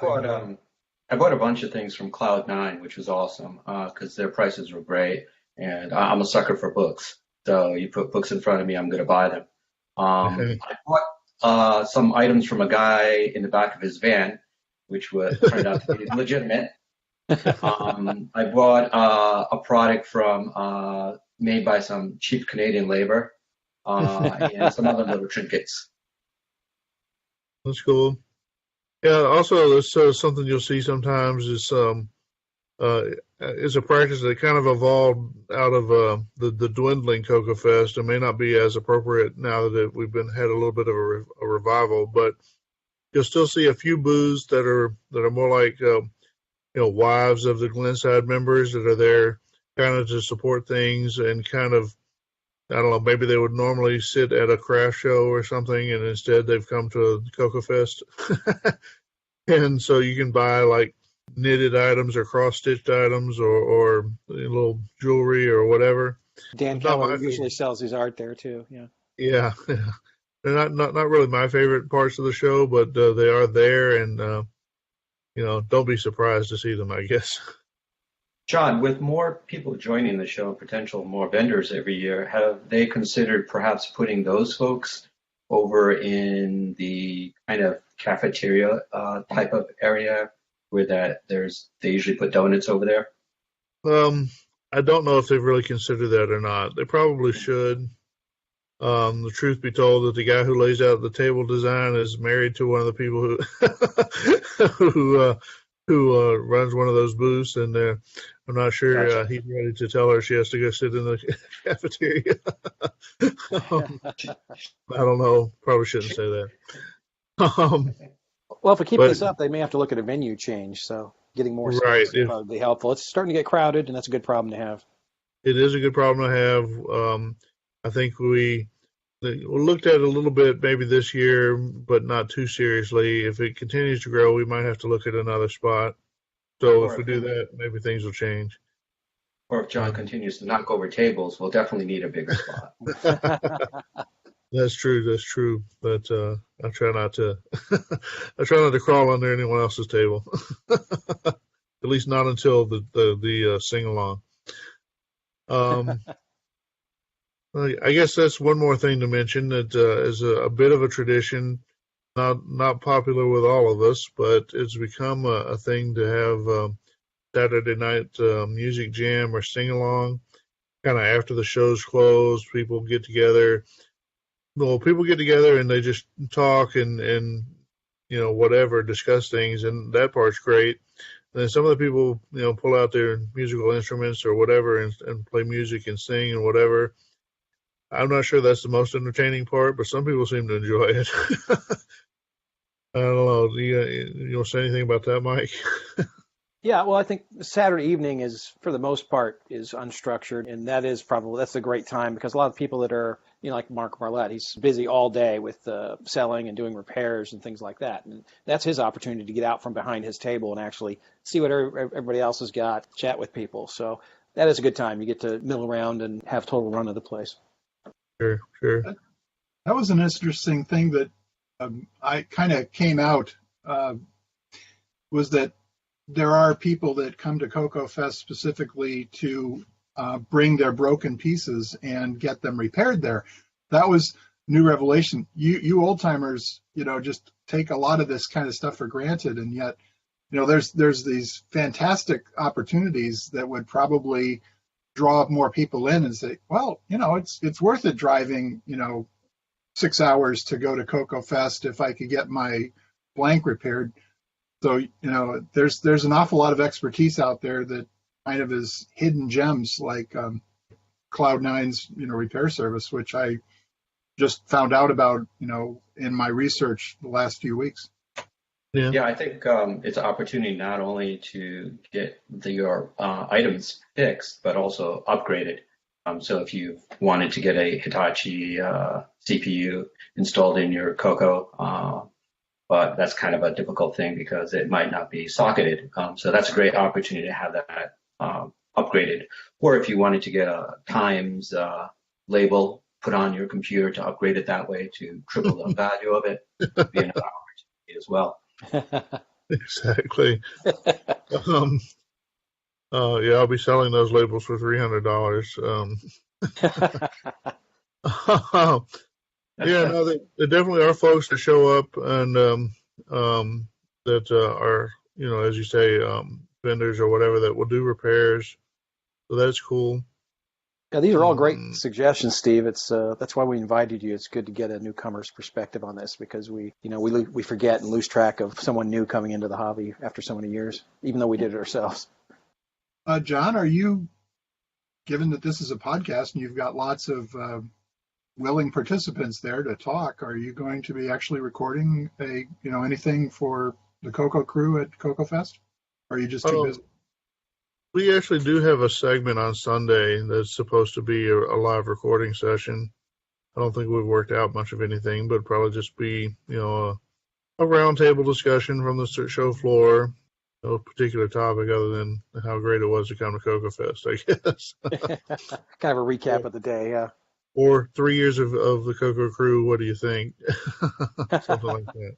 I bought a bunch of things from Cloud9, which was awesome because their prices were great, and I'm a sucker for books. So you put books in front of me, I'm going to buy them. I bought some items from a guy in the back of his van, which turned out to be legitimate. I bought a product made by some cheap Canadian labor and some other little trinkets. That's cool. Yeah. Also, there's something you'll see sometimes is it's a practice that kind of evolved out of the dwindling CoCo Fest. It may not be as appropriate now that we've had a little bit of a revival, but you'll still see a few booths that are more like wives of the Glenside members that are there kind of to support things and kind of, I don't know, maybe they would normally sit at a craft show or something, and instead they've come to a CoCo Fest. And so you can buy like knitted items or cross-stitched items or little jewelry or whatever. Dan Keller usually sells his art there too. Yeah. Yeah. They're not really my favorite parts of the show, but they are there, and don't be surprised to see them, I guess. John, with more people joining the show, potential more vendors every year, have they considered perhaps putting those folks over in the kind of cafeteria type of area where they usually put donuts over there? I don't know if they've really considered that or not. They probably should. The truth be told, that the guy who lays out the table design is married to one of the people who runs one of those booths, and I'm not sure he's ready to tell her she has to go sit in the cafeteria. I don't know. Probably shouldn't say that. Well, if we keep this up, they may have to look at a venue change. So getting more space would probably be helpful. It's starting to get crowded, and that's a good problem to have. It is a good problem to have. I think we looked at it a little bit maybe this year, but not too seriously. If it continues to grow, we might have to look at another spot. So if we do that, maybe things will change. Or if John continues to knock over tables, we'll definitely need a bigger spot. That's true. But I try not to. I try not to crawl under anyone else's table. At least not until the sing along. I guess that's one more thing to mention that is a bit of a tradition, not popular with all of us, but it's become a thing to have Saturday night music jam or sing along. Kind of after the show's closed, people get together. Well, people get together and they just talk and whatever, discuss things, and that part's great. And then some of the people pull out their musical instruments or whatever and play music and sing and whatever. I'm not sure that's the most entertaining part, but some people seem to enjoy it. I don't know. Do you want to say anything about that, Mike? Yeah, well, I think Saturday evening is, for the most part, is unstructured, and that's a great time because a lot of people that are, like Mark Marlette, he's busy all day with selling and doing repairs and things like that, and that's his opportunity to get out from behind his table and actually see what everybody else has got, chat with people. So that is a good time. You get to mill around and have total run of the place. Sure. That was an interesting thing that I kind of came out, was that there are people that come to CoCo Fest specifically to bring their broken pieces and get them repaired there. That was new revelation. You old timers, just take a lot of this kind of stuff for granted, and yet, there's these fantastic opportunities that would probably draw more people in and say, well, it's worth it driving, 6 hours to go to CoCo Fest if I could get my blank repaired. So, there's an awful lot of expertise out there that kind of is hidden gems like Cloud9's, repair service, which I just found out about, in my research the last few weeks. Yeah, I think it's an opportunity not only to get your items fixed, but also upgraded. So if you wanted to get a Hitachi CPU installed in your CoCo, but that's kind of a difficult thing because it might not be socketed. So that's a great opportunity to have that upgraded. Or if you wanted to get a Times label put on your computer to upgrade it that way to triple the value of it, would be another opportunity as well. Exactly. Yeah, I'll be selling those labels for $300. Yeah, no, there definitely are folks that show up and that are, as you say, vendors or whatever that will do repairs. So that's cool. Yeah, these are all great suggestions, Steve. It's that's why we invited you. It's good to get a newcomer's perspective on this because we forget and lose track of someone new coming into the hobby after so many years, even though we did it ourselves. John, are you, given that this is a podcast and you've got lots of willing participants there to talk, are you going to be actually recording anything for the CoCo crew at CoCo Fest? Or are you just too busy? We actually do have a segment on Sunday that's supposed to be a live recording session. I don't think we've worked out much of anything, but probably just be, a roundtable discussion from the show floor. No particular topic other than how great it was to come to CoCo Fest, I guess. Kind of a recap of the day, yeah. Or 3 years of the CoCo crew, what do you think? Something like that.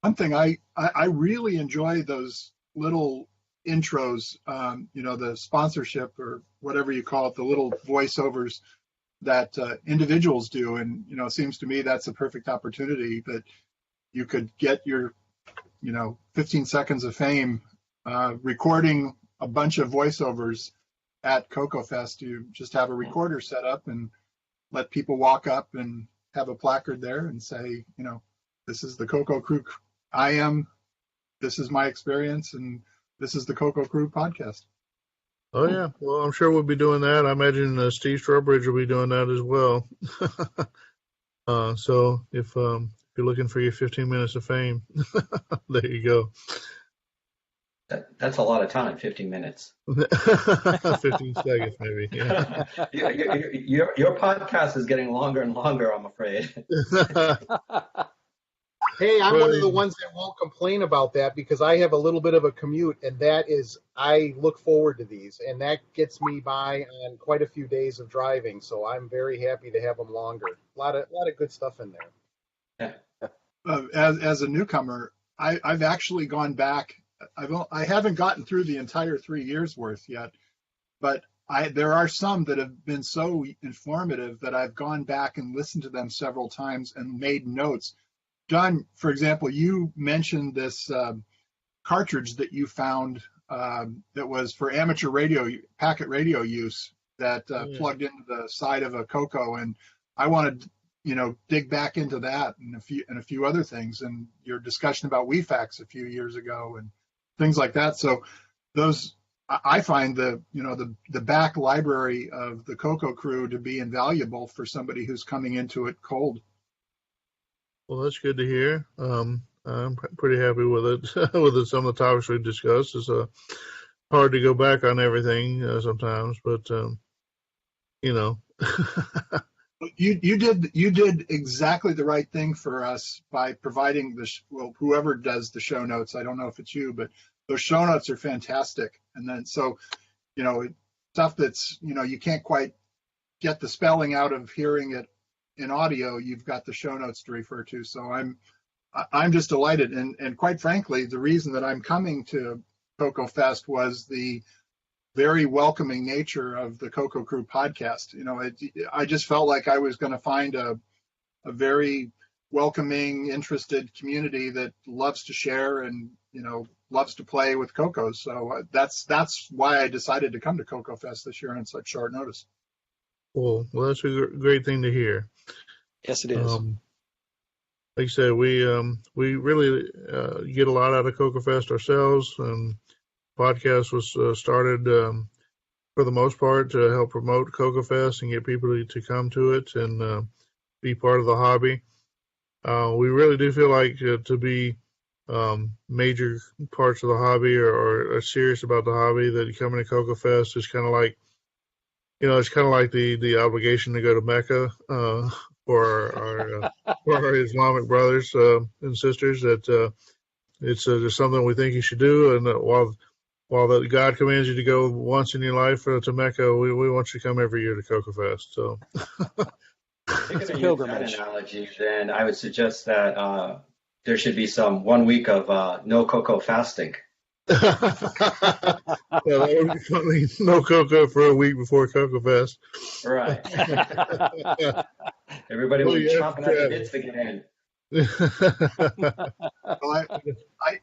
One thing, I really enjoy those little intros, the sponsorship or whatever you call it, the little voiceovers that individuals do. And, it seems to me that's a perfect opportunity that you could get your 15 seconds of fame recording a bunch of voiceovers at CoCo Fest. You just have a recorder set up and let people walk up and have a placard there and say, this is the CoCo crew. This is my experience, and this is the CoCo crew podcast. Oh, yeah. Well, I'm sure we'll be doing that. I imagine Steve Strobridge will be doing that as well. So if you're looking for your 15 minutes of fame, there you go. That's a lot of time, 15 minutes. 15 seconds, maybe. Yeah. Your podcast is getting longer and longer, I'm afraid. Hey, I'm one of the ones that won't complain about that because I have a little bit of a commute, and that is, I look forward to these, and that gets me by on quite a few days of driving. So I'm very happy to have them longer. A lot of good stuff in there. As a newcomer, I've actually gone back. I haven't gotten through the entire 3 years worth yet, but there are some that have been so informative that I've gone back and listened to them several times and made notes. John, for example, you mentioned this cartridge that you found that was for amateur radio, packet radio use that plugged into the side of a CoCo, and I wanted dig back into that and a few other things, and your discussion about WeFax a few years ago and things like that. So those, I find the back library of the CoCo crew to be invaluable for somebody who's coming into it cold. Well, that's good to hear. I'm pretty happy with it. With some of the topics we discussed, it's hard to go back on everything sometimes, but you know. You did exactly the right thing for us by providing whoever does the show notes. I don't know if it's you, but those show notes are fantastic. And then stuff that's you can't quite get the spelling out of hearing it in audio. You've got the show notes to refer to. So I'm just delighted. And quite frankly, the reason that I'm coming to CoCo Fest was the very welcoming nature of the CoCo Crew podcast. I just felt like I was going to find a very welcoming, interested community that loves to share and loves to play with CoCos. So that's why I decided to come to CoCo Fest this year on such short notice. Well, that's a great thing to hear. Yes, it is. Like I said, we really get a lot out of CoCo Fest ourselves, and podcast was started for the most part to help promote CoCo Fest and get people to come to it and be part of the hobby. We really do feel like to be major parts of the hobby or are serious about the hobby, that coming to CoCo Fest is kind of like, it's kind of like the obligation to go to Mecca for our Islamic brothers and sisters. That it's just something we think you should do, and while that God commands you to go once in your life to Mecca, we want you to come every year to CoCo Fest. So, it's a pilgrimage analogy. Then I would suggest that there should be some 1 week of no cocoa fasting. Yeah, that would be funny. No cocoa for a week before CoCo Fest. Right. Everybody will be chomping at the bits to get in. Well,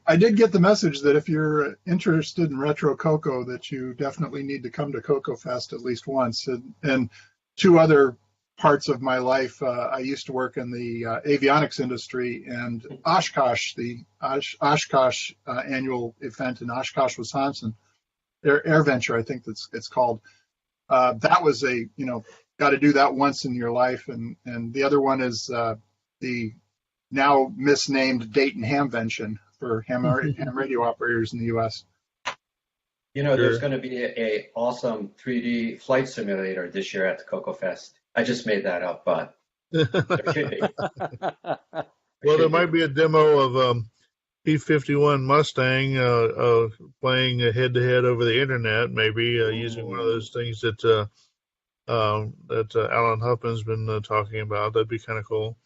I did get the message that if you're interested in retro CoCo, that you definitely need to come to CoCo Fest at least once. And two other parts of my life, I used to work in the avionics industry, and Oshkosh, the Oshkosh annual event in Oshkosh, Wisconsin, Air Venture, I think it's called. That was got to do that once in your life. And the other one is the now misnamed Dayton Hamvention for ham radio operators in the U.S. There's going to be a awesome 3D flight simulator this year at the CoCo Fest. I just made that up, but there should be. Well, there might be a demo of P-51 Mustang playing head-to-head over the internet, maybe using one of those things that Alan Huffman's been talking about. That'd be kind of cool.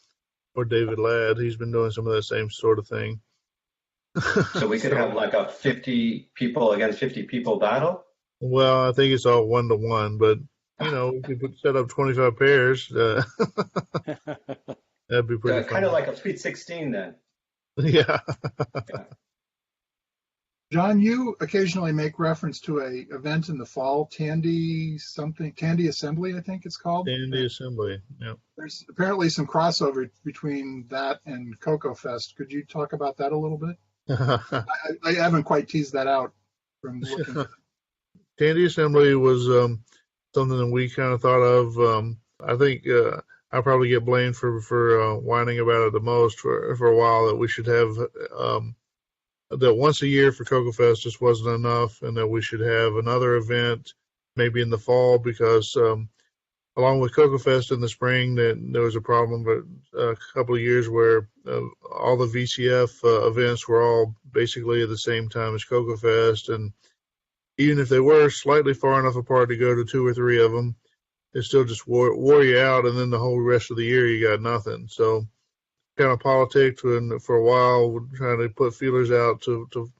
Or David Ladd, he's been doing some of that same sort of thing. So we could have like a 50 people against 50 people battle? Well, I think it's all 1-to-1, but we could set up 25 pairs. That'd be pretty fun. Kind of like a Sweet 16 then. Yeah. John, you occasionally make reference to a event in the fall, Tandy Assembly, I think it's called. Tandy Assembly, yeah. There's apparently some crossover between that and CoCo Fest. Could you talk about that a little bit? I haven't quite teased that out from looking. Tandy Assembly was something that we kind of thought of. I think I probably get blamed for whining about it the most for a while, that we should have that once a year for CoCo Fest just wasn't enough, and that we should have another event maybe in the fall, because along with CoCo Fest in the spring, there was a problem, but a couple of years where all the VCF events were all basically at the same time as CoCo Fest, and even if they were slightly far enough apart to go to 2 or 3 of them, it still just wore you out, and then the whole rest of the year you got nothing. So kind of politics, and for a while trying to put feelers out to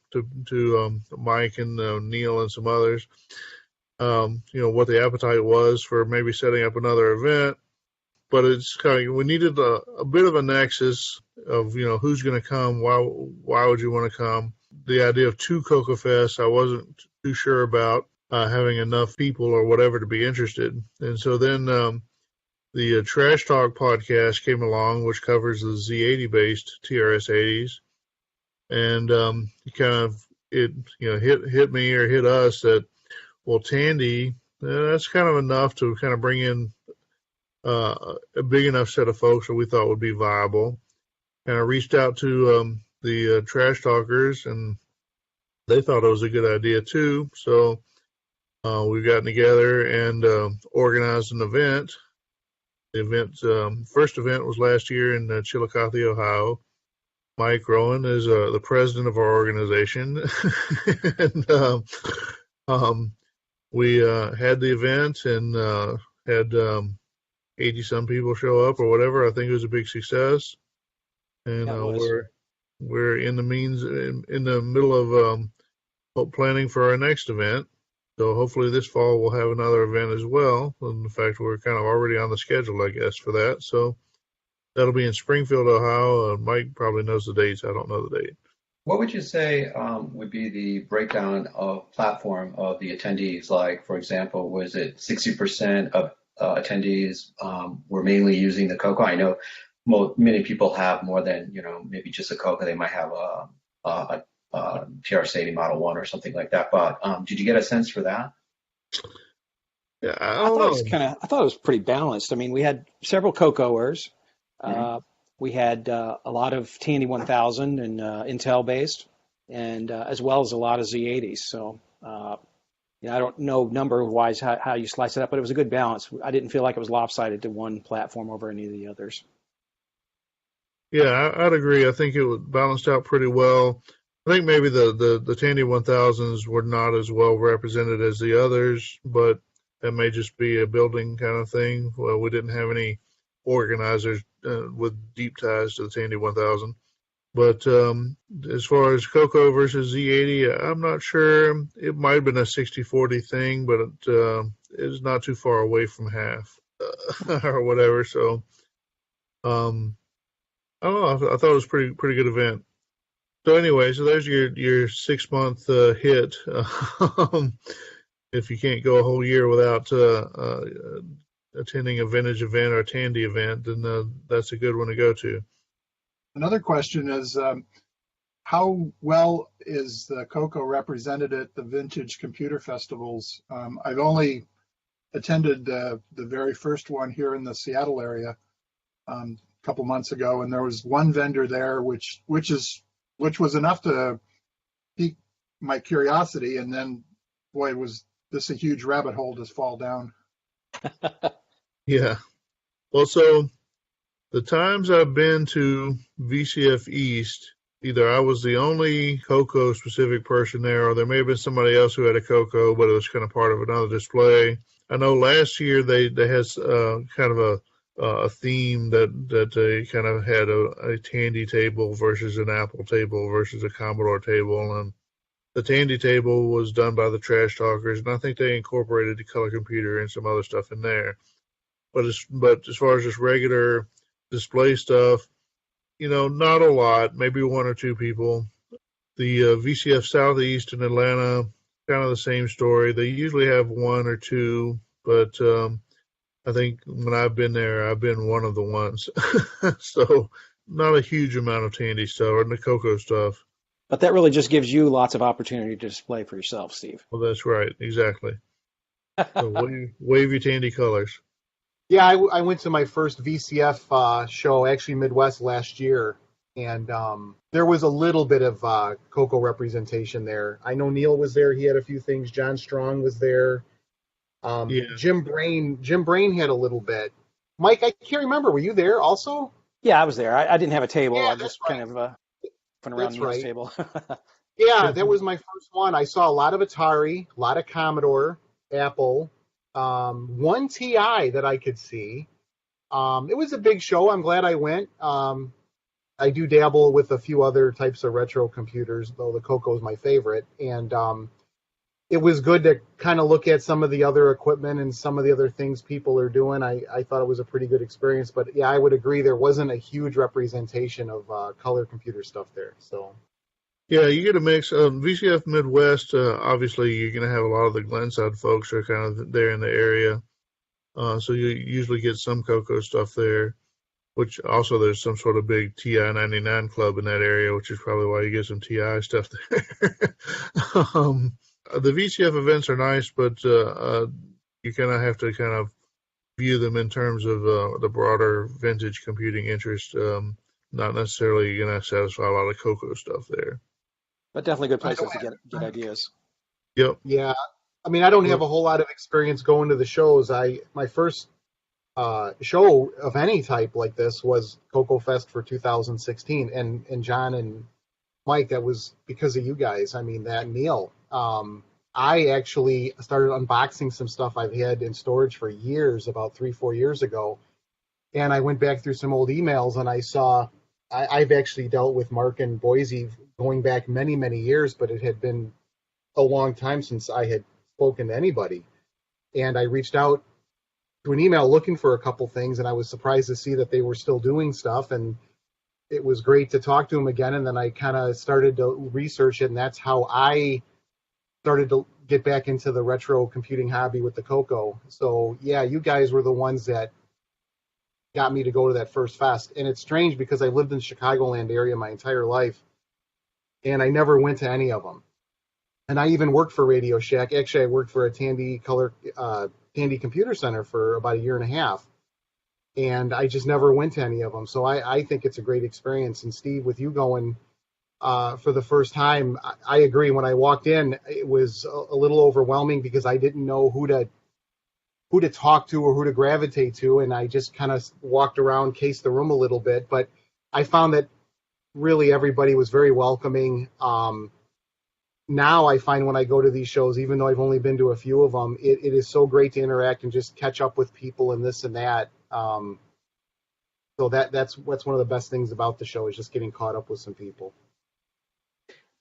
Mike and Neil and some others, what the appetite was for maybe setting up another event. But it's kind of, we needed a bit of a nexus of who's going to come, why would you want to come. The idea of 2 CoCo Fests I wasn't too sure about having enough people or whatever to be interested. And so then the Trash Talk podcast came along, which covers the Z80 based TRS-80s, and it hit me or hit us that, well, Tandy, that's kind of enough to kind of bring in a big enough set of folks that we thought would be viable. And I reached out to the trash talkers, and they thought it was a good idea too. So we've gotten together and organized an event. The event, first event was last year in Chillicothe, Ohio. Mike Rowan is the president of our organization, and we had the event and had 80 some people show up or whatever. I think it was a big success, and we're in the middle of planning for our next event. So hopefully this fall we'll have another event as well. And in fact, we're kind of already on the schedule, I guess, for that. So that'll be in Springfield, Ohio. Mike probably knows the dates. I don't know the date. What would you say would be the breakdown of platform of the attendees? Like, for example, was it 60% of attendees were mainly using the CoCo? I know many people have more than, maybe just a CoCo. They might have a TR-80 Model 1 or something like that. But did you get a sense for that? Yeah, I thought it was pretty balanced. I mean, we had several CoCoers. We had a lot of Tandy 1000 and Intel based, and as well as a lot of Z80s. So, I don't know number-wise how you slice it up, but it was a good balance. I didn't feel like it was lopsided to one platform over any of the others. Yeah, I'd agree. I think it was balanced out pretty well. I think maybe the Tandy 1000s were not as well represented as the others, but that may just be a building kind of thing. Well, we didn't have any organizers with deep ties to the Tandy 1000. But as far as CoCo versus Z80, I'm not sure. It might have been a 60-40 thing, but it's not too far away from half or whatever. So I don't know. I thought it was a pretty good event. So anyway, so there's your 6-month hit. If you can't go a whole year without attending a vintage event or a Tandy event, then that's a good one to go to. Another question is, how well is the CoCo represented at the vintage computer festivals? I've only attended the very first one here in the Seattle area a couple months ago, and there was one vendor there which was enough to pique my curiosity, and then boy, was this a huge rabbit hole to fall down. Yeah. Well, so the times I've been to VCF East, either I was the only CoCo specific person there, or there may have been somebody else who had a CoCo, but it was kind of part of another display. I know last year they had kind of a theme that they kind of had a Tandy table versus an Apple table versus a Commodore table, and the Tandy table was done by the Trash Talkers, and I think they incorporated the color computer and some other stuff in there. But as far as just regular display stuff, not a lot, maybe one or two people. The VCF Southeast in Atlanta, kind of the same story. They usually have one or two, but I think when I've been there, I've been one of the ones. So not a huge amount of Tandy stuff or the CoCo stuff. But that really just gives you lots of opportunity to display for yourself, Steve. Well, that's right. Exactly. So wave your Tandy colors. Yeah, I went to my first VCF show, actually Midwest last year, and there was a little bit of CoCo representation there. I know Neil was there; he had a few things. John Strong was there. Yeah. Jim Brain had a little bit. Mike, I can't remember. Were you there also? Yeah, I was there. I didn't have a table. Yeah, I just kind of went around Neil's table. Yeah, that was my first one. I saw a lot of Atari, a lot of Commodore, Apple. One TI that I could see. It was a big show. I'm glad I went. I do dabble with a few other types of retro computers, though the CoCo is my favorite. And it was good to kind of look at some of the other equipment and some of the other things people are doing. I thought it was a pretty good experience. But yeah, I would agree there wasn't a huge representation of color computer stuff there. So. Yeah, you get a mix. VCF Midwest, obviously, you're going to have a lot of the Glenside folks are kind of there in the area. So you usually get some CoCo stuff there, which also there's some sort of big TI-99 club in that area, which is probably why you get some TI stuff there. The VCF events are nice, but you kind of have to kind of view them in terms of the broader vintage computing interest. not necessarily going to satisfy a lot of CoCo stuff there. But definitely good places to get ideas. Yep. Yeah. I mean, I don't have a whole lot of experience going to the shows. My first show of any type like this was CoCo Fest for 2016, and John and Mike, that was because of you guys. I mean, that Neil. I actually started unboxing some stuff I've had in storage for years, about 3-4 years ago, and I went back through some old emails and I saw I've actually dealt with Mark and Boise going back many, many years, but it had been a long time since I had spoken to anybody. And I reached out to an email looking for a couple things, and I was surprised to see that they were still doing stuff. And it was great to talk to them again. And then I kind of started to research it, and that's how I started to get back into the retro computing hobby with the CoCo. So yeah, you guys were the ones that got me to go to that first fest. And it's strange because I lived in the Chicagoland area my entire life, and I never went to any of them. And I even worked for Radio Shack. Actually, I worked for a Tandy Computer Center for about 1.5 years, and I just never went to any of them. So I think it's a great experience. And Steve, with you going for the first time, I agree. When I walked in, it was a little overwhelming because I didn't know who to talk to or who to gravitate to, and I just kind of walked around, cased the room a little bit. But I found that really everybody was very welcoming. Now I find when I go to these shows, even though I've only been to a few of them, it is so great to interact and just catch up with people and this and that. So that's one of the best things about the show, is just getting caught up with some people.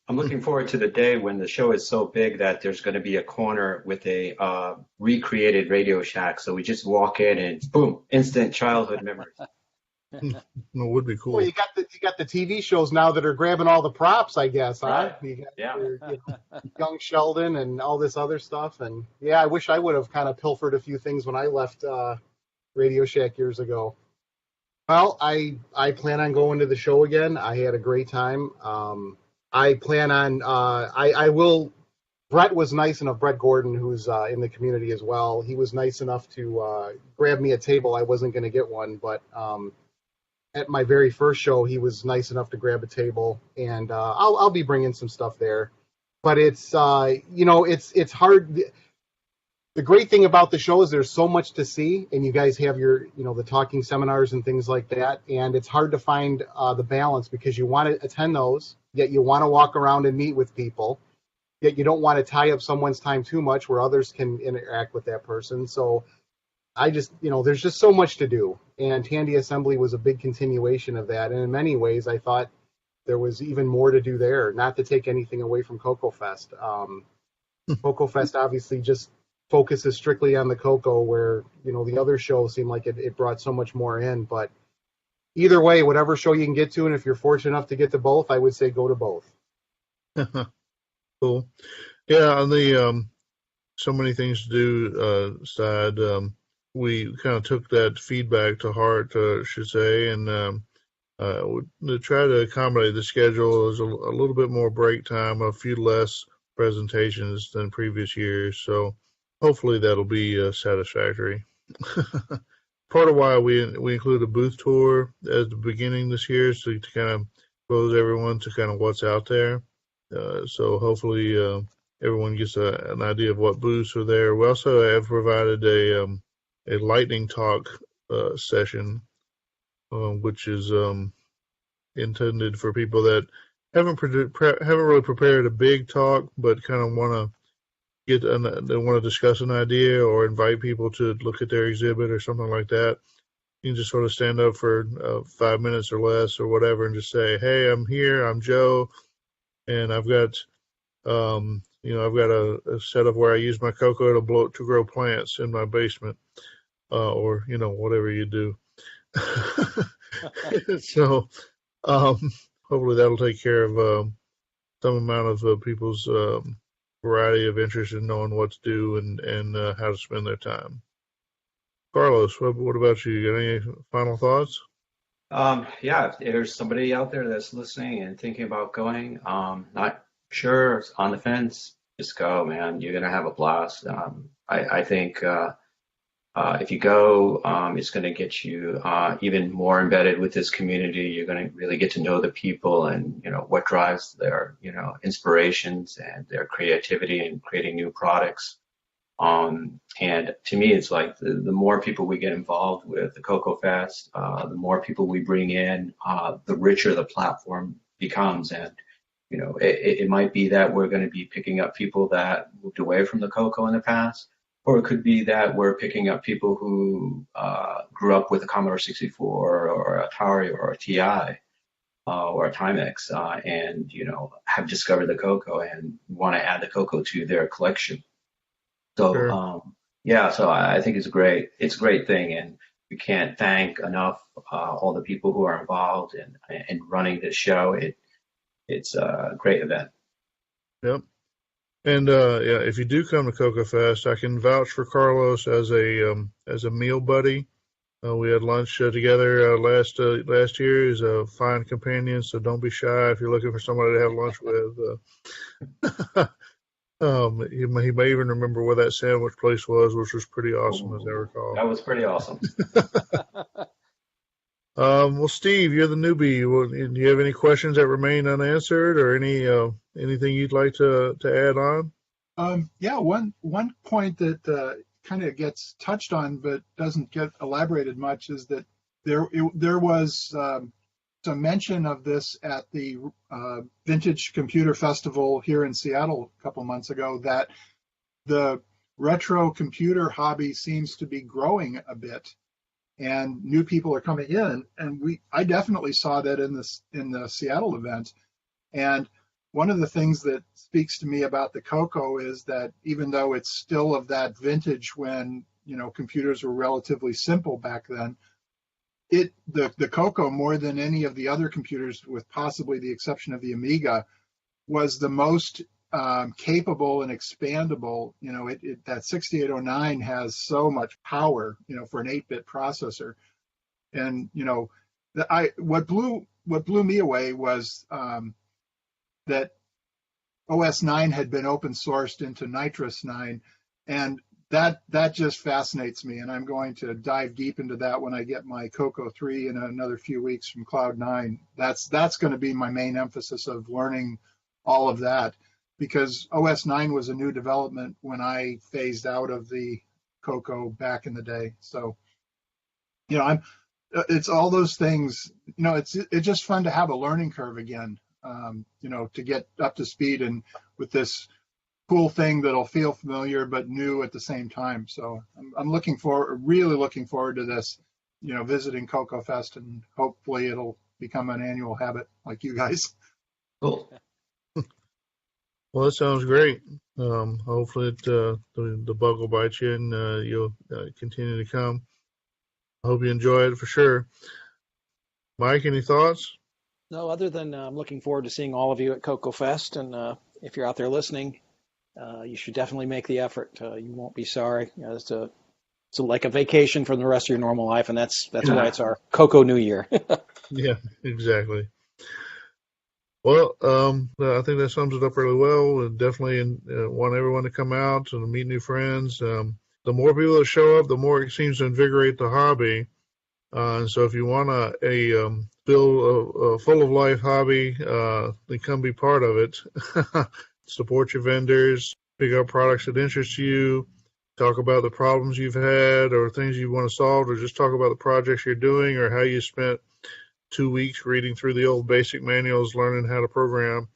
I'm looking forward to the day when the show is so big that there's going to be a corner with a recreated Radio Shack. So we just walk in and boom, instant childhood memories. It would be cool. Well, you got the TV shows now that are grabbing all the props, I guess, huh? Right. You got Yeah. Young Sheldon and all this other stuff. And yeah, I wish I would have kind of pilfered a few things when I left Radio Shack years ago. Well, I plan on going to the show again. I had a great time. I plan on I will. Brett was nice enough. Brett Gordon, who's in the community as well, he was nice enough to grab me a table. I wasn't going to get one, but at my very first show, he was nice enough to grab a table, and I'll be bringing some stuff there. But it's it's hard. The great thing about the show is there's so much to see, and you guys have your the talking seminars and things like that, and it's hard to find the balance because you want to attend those, yet you want to walk around and meet with people, yet you don't want to tie up someone's time too much where others can interact with that person. So I just, there's just so much to do. And Tandy Assembly was a big continuation of that. And in many ways, I thought there was even more to do there, not to take anything away from CoCo Fest. CoCo Fest obviously just focuses strictly on the CoCo, where, the other shows seemed like it brought so much more in. But either way, whatever show you can get to, and if you're fortunate enough to get to both, I would say go to both. Cool. Yeah, on the so many things to do side, we kind of took that feedback to heart, I should say, and we try to accommodate the schedule. There's a little bit more break time, a few less presentations than previous years, so hopefully that'll be satisfactory. Part of why we include a booth tour at the beginning this year is to kind of expose everyone to kind of what's out there. So hopefully everyone gets an idea of what booths are there. We also have provided a lightning talk session, which is intended for people that haven't really prepared a big talk, but kind of want to they want to discuss an idea or invite people to look at their exhibit or something like that. You can just sort of stand up for 5 minutes or less or whatever and just say, "Hey, I'm here. I'm Joe, and I've got I've got a setup where I use my CoCo to grow plants in my basement." Or whatever you do. So hopefully that'll take care of some amount of people's variety of interest in knowing what to do and how to spend their time. Carlos, what about you? Got any final thoughts? Yeah, if there's somebody out there that's listening and thinking about going, not sure, on the fence, just go, man. You're gonna have a blast. I think if you go, it's going to get you even more embedded with this community. You're going to really get to know the people and, what drives their, inspirations and their creativity in creating new products. And to me, it's like the more people we get involved with the CoCo Fest, the more people we bring in, the richer the platform becomes. And, it might be that we're going to be picking up people that moved away from the CoCo in the past, or it could be that we're picking up people who grew up with a Commodore 64 or Atari or a TI or a Timex and, have discovered the CoCo and want to add the CoCo to their collection. So, Sure. so I think it's great. It's a great thing, and we can't thank enough all the people who are involved in running this show. It's a great event. Yep. And if you do come to CoCo Fest, I can vouch for Carlos as a meal buddy. We had lunch together last year. He's a fine companion, so don't be shy if you're looking for somebody to have lunch with. He may even remember where that sandwich place was, which was pretty awesome, as I recall. That was pretty awesome. Well, Steve, you're the newbie. Do you have any questions that remain unanswered, or anything you'd like to add on? One point that kind of gets touched on but doesn't get elaborated much is that there was some mention of this at the Vintage Computer Festival here in Seattle a couple months ago, that the retro computer hobby seems to be growing a bit, and new people are coming in. And I definitely saw that in the Seattle event. And one of the things that speaks to me about the CoCo is that even though it's still of that vintage when computers were relatively simple back then, the CoCo, more than any of the other computers, with possibly the exception of the Amiga, was the most capable and expandable. That 6809 has so much power, for an 8-bit processor. And what blew me away was that OS 9 had been open sourced into Nitrous 9, and that just fascinates me, and I'm going to dive deep into that when I get my CoCo 3 in another few weeks from Cloud 9. That's going to be my main emphasis of learning all of that, because OS 9 was a new development when I phased out of the CoCo back in the day. So, it's all those things. It's just fun to have a learning curve again. To get up to speed and with this cool thing that'll feel familiar but new at the same time. So I'm really looking forward to this, visiting CoCo Fest, and hopefully it'll become an annual habit like you guys. Cool. Well, that sounds great. Hopefully the bug will bite you and you'll continue to come. I hope you enjoy it for sure. Mike, any thoughts? No, other than I'm looking forward to seeing all of you at CoCo Fest, and if you're out there listening, you should definitely make the effort. You won't be sorry. It's like a vacation from the rest of your normal life, and that's why it's our CoCo New Year. Yeah, exactly. Well, I think that sums it up really well. Definitely want everyone to come out and meet new friends. The more people that show up, the more it seems to invigorate the hobby. So if you want a full of life hobby, then come be part of it. Support your vendors, pick up products that interest you, talk about the problems you've had or things you want to solve, or just talk about the projects you're doing or how you spent 2 weeks reading through the old basic manuals, learning how to program.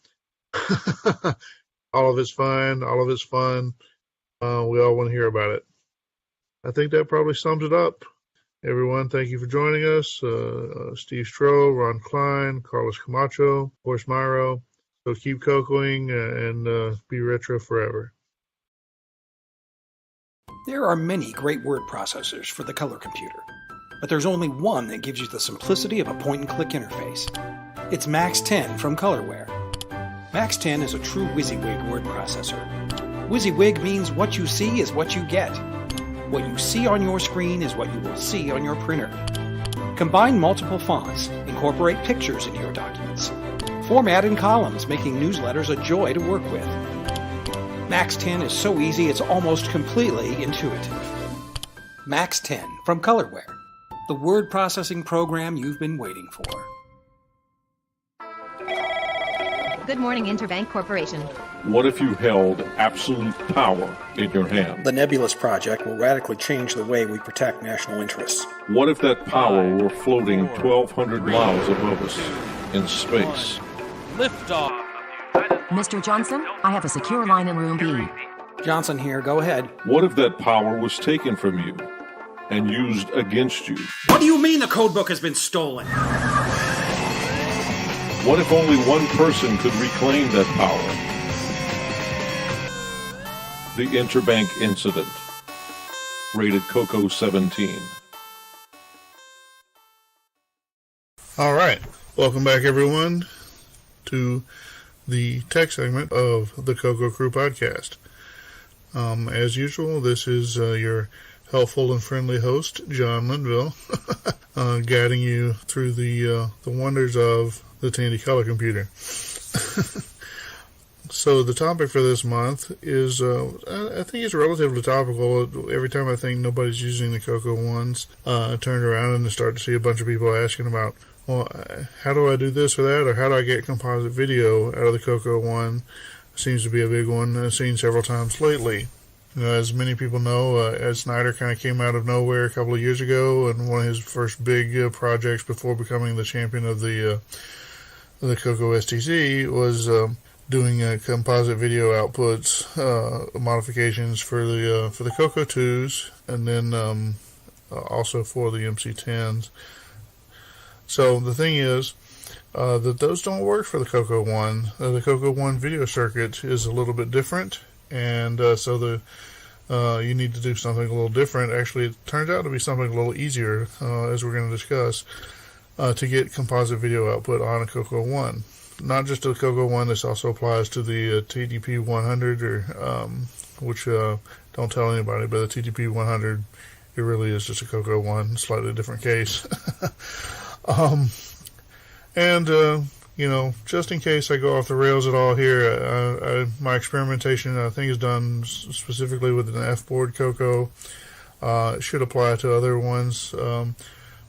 All of it's fun. All of it's fun. We all want to hear about it. I think that probably sums it up. Everyone, thank you for joining us. Steve Stroh, Ron Klein, Carlos Camacho, Horst Myro. So keep CoCoing and be retro forever. There are many great word processors for the color computer, but there's only one that gives you the simplicity of a point-and-click interface. It's Max 10 from Colorware. Max 10 is a true WYSIWYG word processor. WYSIWYG means what you see is what you get. What you see on your screen is what you will see on your printer. Combine multiple fonts, incorporate pictures into your documents. Format in columns, making newsletters a joy to work with. Max 10 is so easy it's almost completely intuitive. Max 10 from Colorware, the word processing program you've been waiting for. Good morning, Interbank Corporation. What if you held absolute power in your hand? The Nebulous Project will radically change the way we protect national interests. What if that power were floating 1,200 miles above us in space? Liftoff. Mr. Johnson, I have a secure line in room B. Johnson here, go ahead. What if that power was taken from you and used against you? What do you mean the codebook has been stolen? What if only one person could reclaim that power? The Interbank Incident. Rated CoCo 17. All right. Welcome back, everyone, to the tech segment of the CoCo Crew podcast. As usual, this is your helpful and friendly host, John Linville, guiding you through the wonders of the Tandy color computer. So the topic for this month is, I think it's relatively topical. Every time I think nobody's using the CoCo ones, I turn around and start to see a bunch of people asking about, well, how do I do this or that, or how do I get composite video out of the CoCo one? Seems to be a big one I've seen several times lately. As many people know, Ed Snyder kind of came out of nowhere a couple of years ago, and one of his first big projects before becoming the champion of the CoCo STC was doing composite video outputs modifications for the CoCo 2s, and then also for the MC10s. So the thing is that those don't work for the CoCo 1. The CoCo 1 video circuit is a little bit different, and so you need to do something a little different. Actually, it turns out to be something a little easier, as we're going to discuss, to get composite video output on a CoCo 1. Not just to the CoCo 1, this also applies to the TDP 100, or which don't tell anybody, but the TDP 100, it really is just a CoCo 1, slightly different case. Just in case I go off the rails at all here, my experimentation, I think, is done specifically with an F-board CoCo. It should apply to other ones,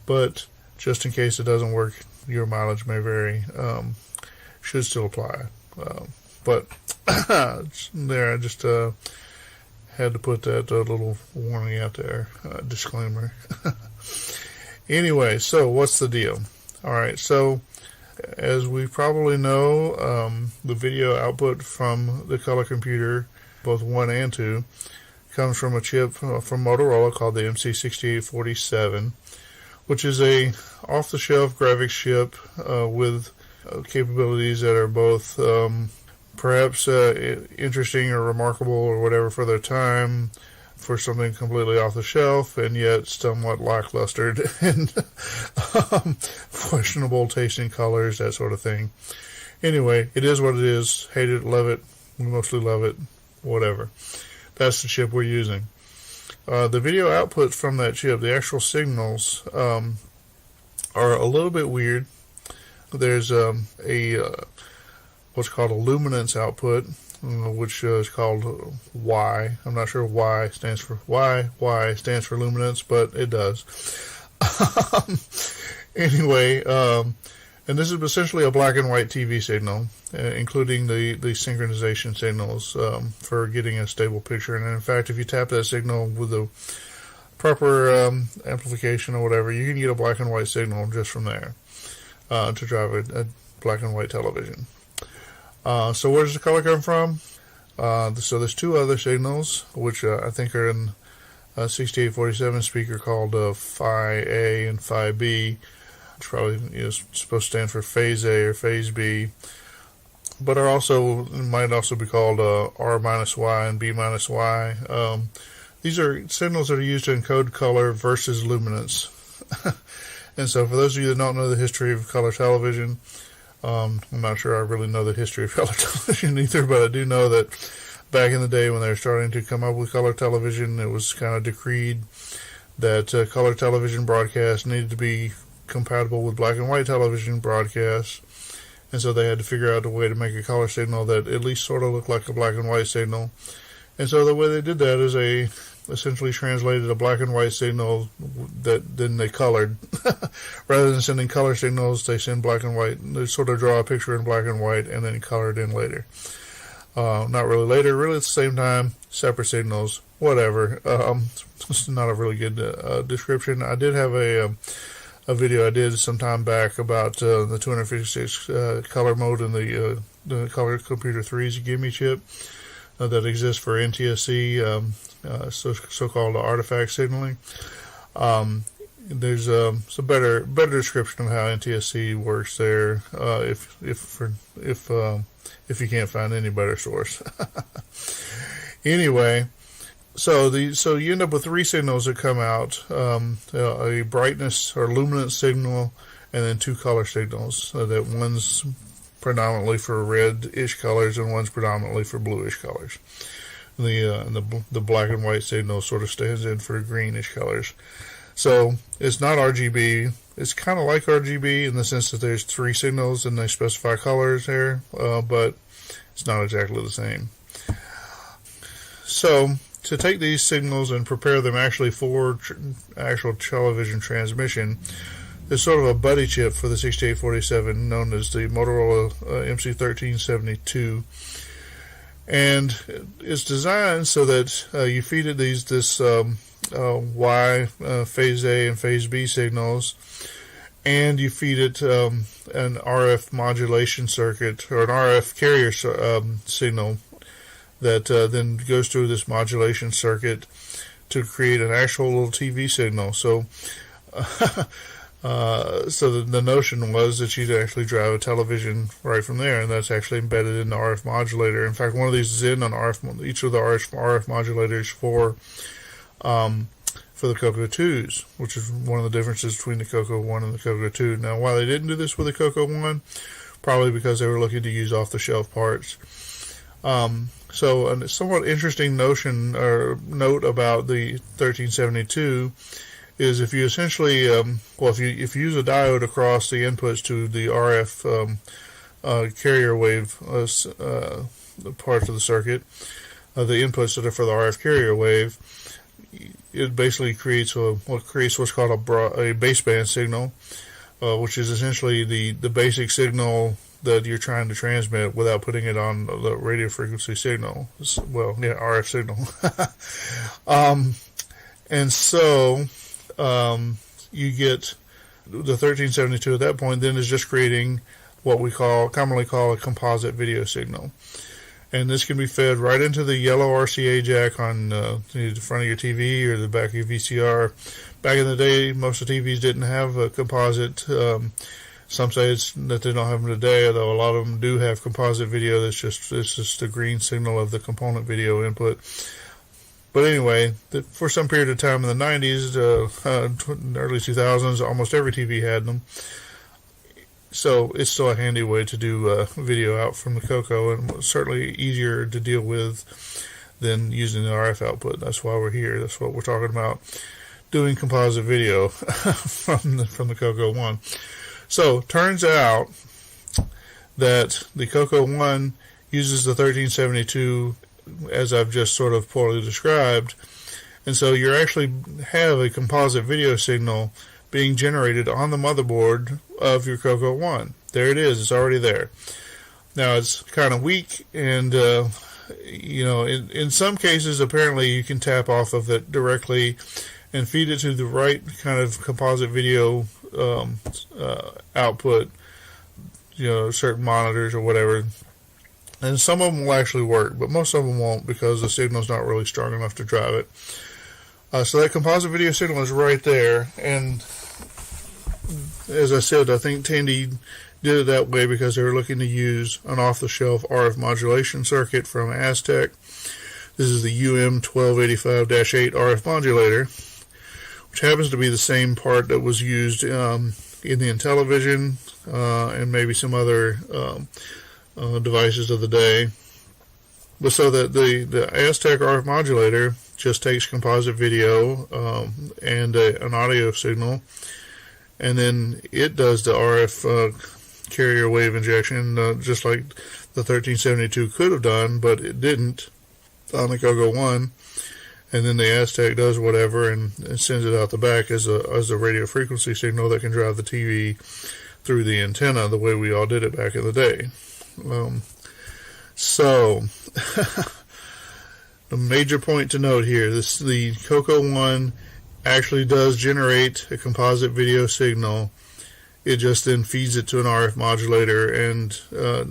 but just in case it doesn't work, your mileage may vary. Should still apply. But there, I just had to put that little warning out there, disclaimer. Anyway, so what's the deal? All right, so as we probably know, the video output from the color computer, both 1 and 2, comes from a chip from Motorola called the MC6847, which is a off-the-shelf graphics chip with capabilities that are both perhaps interesting or remarkable or whatever for their time, for something completely off the shelf, and yet somewhat lackluster and questionable taste in colors, that sort of thing. Anyway, it is what it is. Hate it, love it. We mostly love it. Whatever. That's the chip we're using. The video output from that chip, the actual signals, are a little bit weird. There's what's called a luminance output, which is called Y. I'm not sure Y stands for luminance, but it does. Anyway, and this is essentially a black and white TV signal, including the synchronization signals for getting a stable picture. And in fact, if you tap that signal with the proper amplification or whatever, you can get a black and white signal just from there to drive a black and white television. So where does the color come from? So there's two other signals, which I think are in a 6847 speaker called Phi A and Phi B, which probably is supposed to stand for phase A or phase B, but might also be called R-Y and B-Y. These are signals that are used to encode color versus luminance. And so for those of you that don't know the history of color television, I'm not sure I really know the history of color television either, but I do know that back in the day when they were starting to come up with color television, it was kind of decreed that color television broadcasts needed to be compatible with black and white television broadcasts, and so they had to figure out a way to make a color signal that at least sort of looked like a black and white signal. And so the way they did that is they essentially translated a black and white signal that then they colored. Rather than sending color signals, they send black and white. They sort of draw a picture in black and white and then color it in later. Not really later, really at the same time, separate signals, whatever. It's not a really good description. I did have a video I did some time back about the 256 color mode in the Color Computer 3's Gimme chip that exists for NTSC, so-called artifact signaling. There's some better description of how NTSC works there, if you can't find any better source. Anyway, so you end up with three signals that come out: a brightness or luminance signal, and then two color signals. That one's predominantly for red-ish colors, and one's predominantly for bluish colors. The black and white signal sort of stands in for greenish colors. So it's not RGB. It's kind of like RGB in the sense that there's three signals and they specify colors there, but it's not exactly the same. So to take these signals and prepare them actually for actual television transmission, there's sort of a buddy chip for the 6847 known as the Motorola MC1372. And it's designed so that you feed it this Y phase A and phase B signals, and you feed it an RF modulation circuit or an RF carrier signal that then goes through this modulation circuit to create an actual little TV signal. So the notion was that you'd actually drive a television right from there, and that's actually embedded in the RF modulator. In fact, one of these is in on each of the RF modulators for the CoCo 2s, which is one of the differences between the CoCo 1 and the CoCo 2. Now, why they didn't do this with the CoCo 1, probably because they were looking to use off-the-shelf parts. So a somewhat interesting notion or note about the 1372 is if you essentially, if you use a diode across the inputs to the RF carrier wave parts of the circuit, the inputs that are for the RF carrier wave, it basically creates what's called a baseband signal, which is essentially the basic signal that you're trying to transmit without putting it on the radio frequency signal. Well, yeah, RF signal. And so you get the 1372 at that point then is just creating what we commonly call a composite video signal. And this can be fed right into the yellow RCA jack on the front of your TV or the back of your VCR. Back in the day, most of the TVs didn't have a composite. Some say it's that they don't have them today, although a lot of them do have composite video. It's just the green signal of the component video input. But anyway, for some period of time in the 90s, early 2000s, almost every TV had them. So it's still a handy way to do video out from the CoCo, and certainly easier to deal with than using the RF output. That's why we're here. That's what we're talking about, doing composite video from the CoCo 1. So turns out that the CoCo 1 uses the 1372 as I've just sort of poorly described, and so you actually have a composite video signal being generated on the motherboard of your CoCo 1. There it is. It's already there. Now, it's kind of weak, and, in some cases, apparently, you can tap off of it directly and feed it to the right kind of composite video output, certain monitors or whatever. And some of them will actually work, but most of them won't because the signal's not really strong enough to drive it. So that composite video signal is right there, and as I said, I think Tandy did it that way because they were looking to use an off-the-shelf RF modulation circuit from Aztec. This is the UM1285-8 RF modulator, which happens to be the same part that was used in the Intellivision and maybe some other devices of the day. But so that the Aztec RF modulator just takes composite video and an audio signal, and then it does the RF carrier wave injection just like the 1372 could have done, but it didn't on the CoCo 1. and then the Aztec does whatever and sends it out the back as a radio frequency signal that can drive the TV through the antenna the way we all did it back in the day. So, a major point to note here, the CoCo 1 actually does generate a composite video signal. It just then feeds it to an RF modulator and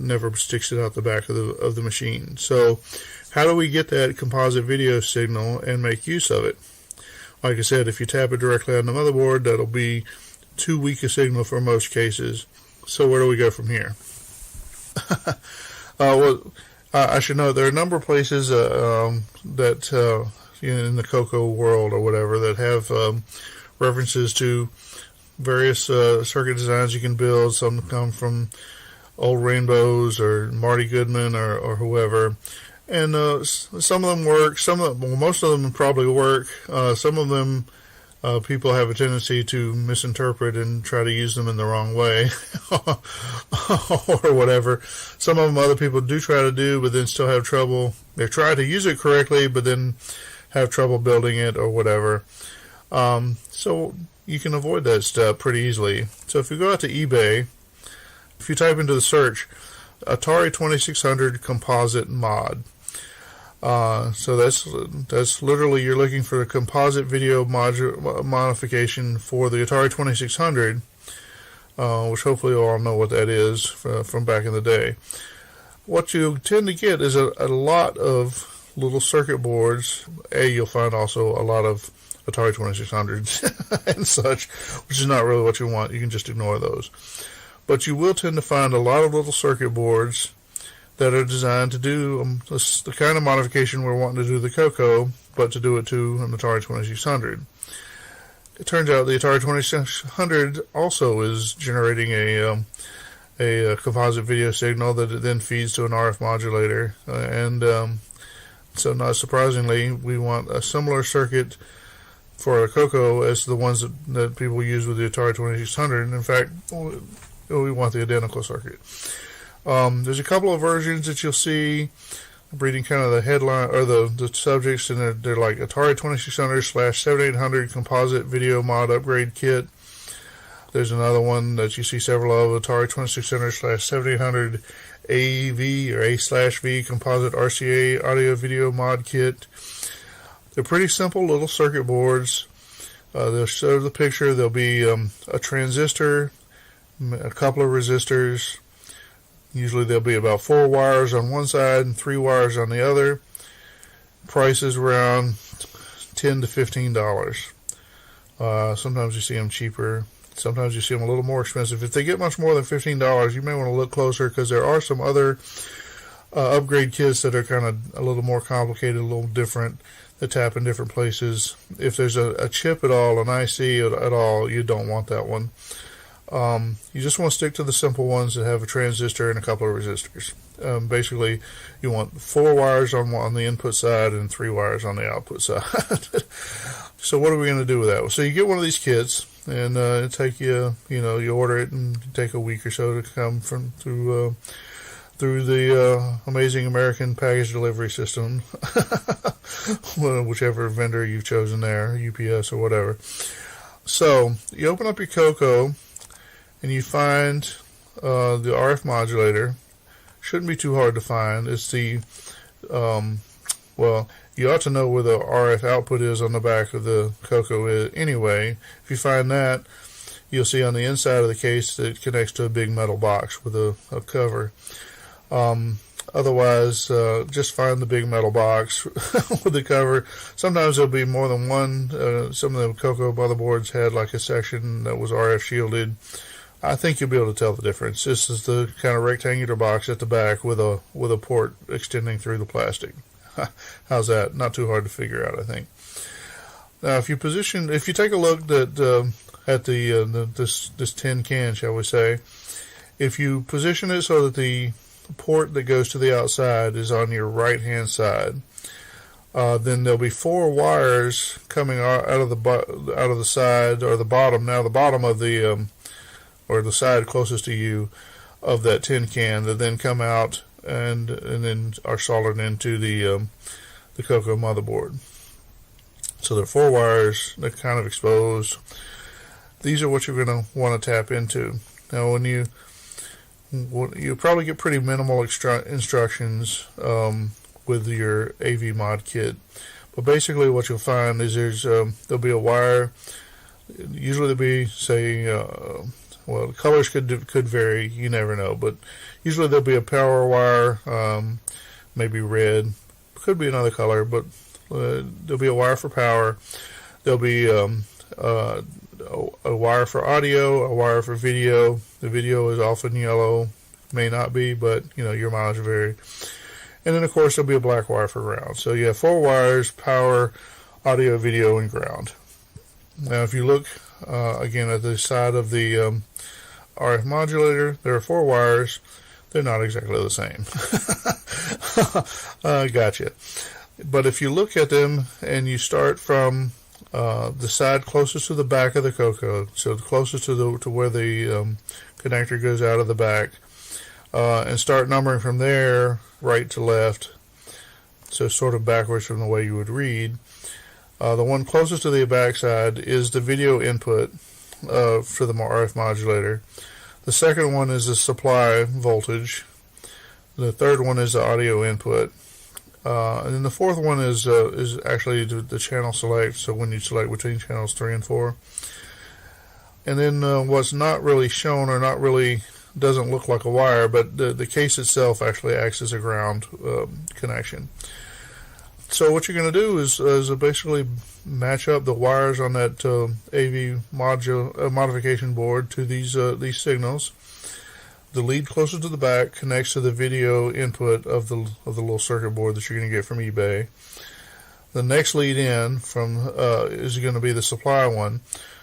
never sticks it out the back of the machine. So, how do we get that composite video signal and make use of it? Like I said, if you tap it directly on the motherboard, that'll be too weak a signal for most cases. So where do we go from here? I should note there are a number of places that in the CoCo world or whatever that have references to various circuit designs you can build. Some come from Old Rainbows or Marty Goodman or whoever. And some of them work. Most of them probably work. Some of them people have a tendency to misinterpret and try to use them in the wrong way or whatever. Some of them other people do try to do, but then still have trouble. They try to use it correctly, but then have trouble building it or whatever. So you can avoid that step pretty easily. So if you go out to eBay, if you type into the search Atari 2600 composite mod, so that's literally you're looking for a composite video modification for the Atari 2600, which hopefully you all know what that is from back in the day. What you tend to get is a lot of little circuit boards. You'll find also a lot of Atari 2600s and such, which is not really what you want. You can just ignore those. But you will tend to find a lot of little circuit boards that are designed to do the kind of modification we're wanting to do the CoCo, but to do it to an Atari 2600. It turns out the Atari 2600 also is generating a composite video signal that it then feeds to an RF modulator, so not surprisingly, we want a similar circuit for a CoCo as the ones that people use with the Atari 2600. In fact, we want the identical circuit. There's a couple of versions that you'll see. I'm reading kind of the headline or the subjects, and they're like Atari 2600/7800 composite video mod upgrade kit. There's another one that you see several of, Atari 2600/7800 AV or A/V composite RCA audio video mod kit. They're pretty simple little circuit boards. They'll show the picture. There'll be a transistor, a couple of resistors. Usually there'll be about 4 wires on one side and 3 wires on the other. Price is around $10 to $15. Sometimes you see them cheaper. Sometimes you see them a little more expensive. If they get much more than $15, you may want to look closer because there are some other upgrade kits that are kind of a little more complicated, a little different, that tap in different places. If there's a chip at all, an IC at all, you don't want that one. You just want to stick to the simple ones that have a transistor and a couple of resistors. Basically, you want 4 wires on the input side and 3 wires on the output side. So what are we going to do with that? So you get one of these kits, and it'll take you, you order it and take a week or so to come through the amazing American package delivery system, whichever vendor you've chosen there, UPS or whatever. So you open up your CoCo, and you find the RF modulator. Shouldn't be too hard to find. It's the, you ought to know where the RF output is on the back of the CoCo anyway. If you find that, you'll see on the inside of the case that it connects to a big metal box with a cover. Otherwise, just find the big metal box with the cover. Sometimes there'll be more than one. Some of the CoCo motherboards had like a section that was RF shielded. I think you'll be able to tell the difference. This is the kind of rectangular box at the back with a port extending through the plastic. How's that? Not too hard to figure out, I think. Now, if you take a look at this tin can, shall we say, if you position it so that the port that goes to the outside is on your right hand side, then there'll be 4 wires coming out of the side or the bottom. Now the bottom of the or the side closest to you of that tin can that then come out and then are soldered into the CoCo motherboard. So they're 4 wires. They're kind of exposed. These are what you're going to want to tap into. Now, when you'll probably get pretty minimal instructions with your AV mod kit. But basically what you'll find is there'll be a wire. Usually there'll be, say, well, the colors could vary. You never know. But usually there'll be a power wire, maybe red. Could be another color, but there'll be a wire for power. There'll be a wire for audio, a wire for video. The video is often yellow. May not be, but, your mileage will vary. And then, of course, there'll be a black wire for ground. So you have 4 wires: power, audio, video, and ground. Now, if you look, again, at the side of the RF modulator, there are 4 wires. They're not exactly the same. Gotcha. But if you look at them and you start from the side closest to the back of the CoCo, so closest to where the connector goes out of the back, and start numbering from there, right to left, so sort of backwards from the way you would read. The one closest to the back side is the video input for the RF modulator. The second one is the supply voltage. The third one is the audio input. And then the fourth one is actually the channel select, so when you select between channels 3 and 4. And then what's not really shown, or not really doesn't look like a wire, but the case itself actually acts as a ground connection. So what you're going to do is basically match up the wires on that AV modification board to these signals. The lead closest to the back connects to the video input of the little circuit board that you're going to get from eBay. The next lead in is going to be the supply one,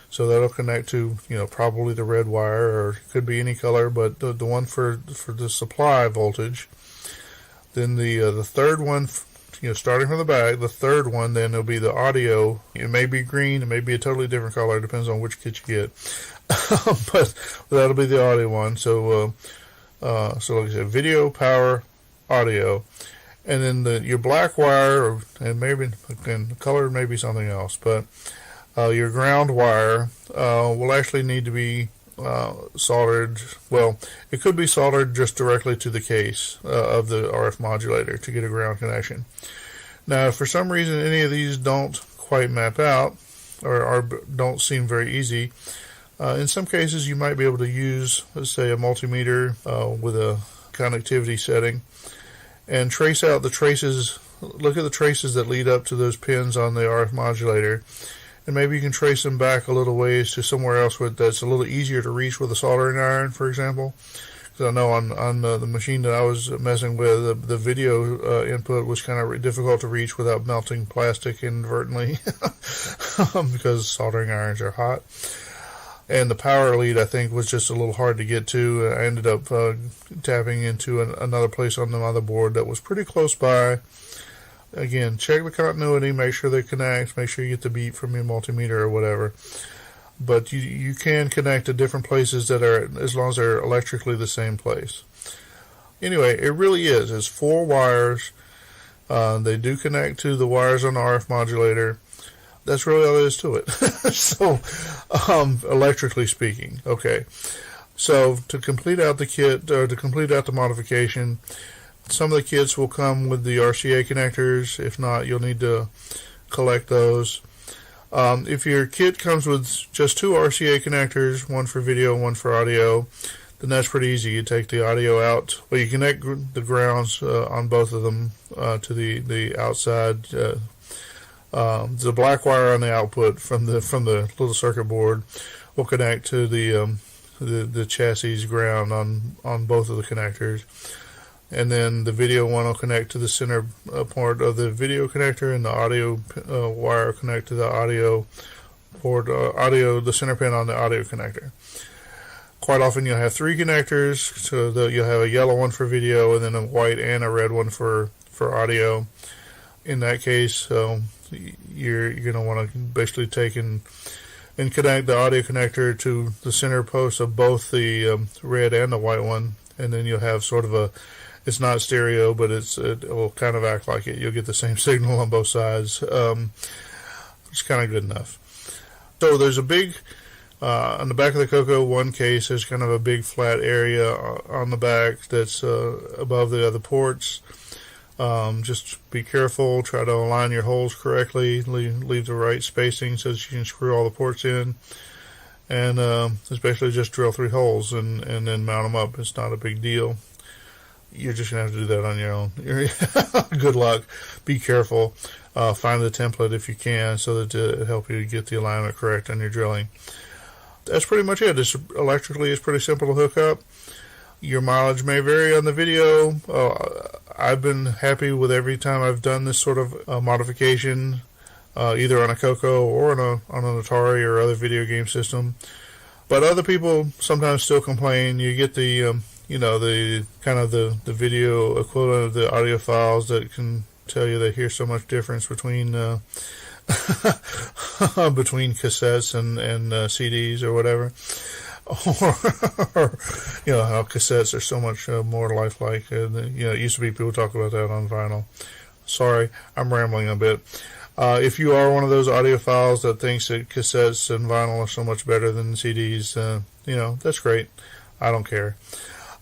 so that'll connect to probably the red wire, or it could be any color, but the one for the supply voltage. Then the third one, starting from the back, the third one, then it'll be the audio. It may be green, it may be a totally different color, it depends on which kit you get. But that'll be the audio one. So like I said, video, power, audio, and then your black wire, and maybe again the color may be something else, but your ground wire will actually need to be soldered. Well, it could be soldered just directly to the case of the RF modulator to get a ground connection. Now, if for some reason any of these don't quite map out, or don't seem very easy, in some cases you might be able to use, let's say, a multimeter with a connectivity setting, and trace out the traces. Look at the traces that lead up to those pins on the RF modulator, and maybe you can trace them back a little ways to somewhere else that's a little easier to reach with a soldering iron, for example. Because I know on the machine that I was messing with, the video input was kind of difficult to reach without melting plastic inadvertently because soldering irons are hot. And the power lead, I think, was just a little hard to get to. I ended up tapping into another place on the motherboard that was pretty close by. Again, check the continuity, make sure they connect, make sure you get the beat from your multimeter or whatever. But you can connect to different places that are, as long as they're electrically the same place. Anyway, it really is. It's 4 wires. They do connect to the wires on the RF modulator. That's really all there is to it. So, electrically speaking. Okay. So, to complete out the kit, or to complete out the modification, some of the kits will come with the RCA connectors. If not, you'll need to collect those. If your kit comes with just 2 RCA connectors, one for video, one for audio, then that's pretty easy. You take the audio out. Well, you connect the grounds on both of them to the outside. The black wire on the output from the little circuit board will connect to the chassis ground on both of the connectors. And then the video one will connect to the center port of the video connector, and the audio wire will connect to the audio port, the center pin on the audio connector. Quite often you'll have 3 connectors, so you'll have a yellow one for video, and then a white and a red one for audio. In that case, you're going to want to basically take and connect the audio connector to the center post of both the red and the white one, and then you'll have sort of it's not stereo, but it will kind of act like it. You'll get the same signal on both sides. it's kind of good enough. So there's a big, on the back of the CoCo One case, there's kind of a big flat area on the back that's above the other ports. Just be careful, try to align your holes correctly, leave the right spacing so that you can screw all the ports in. And especially just drill 3 holes and then mount them up. It's not a big deal. You're just going to have to do that on your own. Good luck. Be careful. Find the template if you can so that it'll help you get the alignment correct on your drilling. That's pretty much it. This electrically is pretty simple to hook up. Your mileage may vary on the video. I've been happy with every time I've done this sort of modification, either on a CoCo or on an Atari or other video game system. But other people sometimes still complain. You get the the kind of the video equivalent of the audio files that can tell you that here's so much difference between between cassettes and CDs or whatever. Or how cassettes are so much more lifelike. It used to be people talk about that on vinyl. Sorry, I'm rambling a bit. If you are one of those audiophiles that thinks that cassettes and vinyl are so much better than CDs, that's great. I don't care.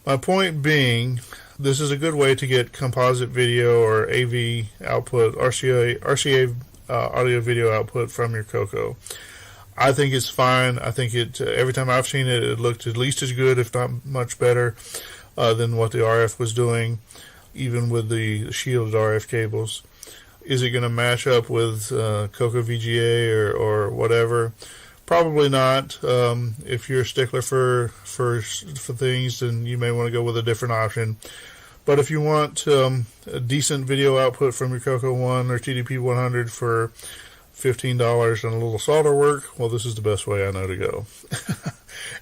My point being, this is a good way to get composite video or AV output, RCA audio video output from your CoCo. I think it's fine. I think every time I've seen it, it looked at least as good, if not much better, than what the RF was doing, even with the shielded RF cables. Is it going to match up with CoCo VGA or whatever? Probably not. If you're a stickler for things, then you may want to go with a different option. But if you want a decent video output from your CoCo One or TDP 100 for $15 and a little solder work, well, this is the best way I know to go.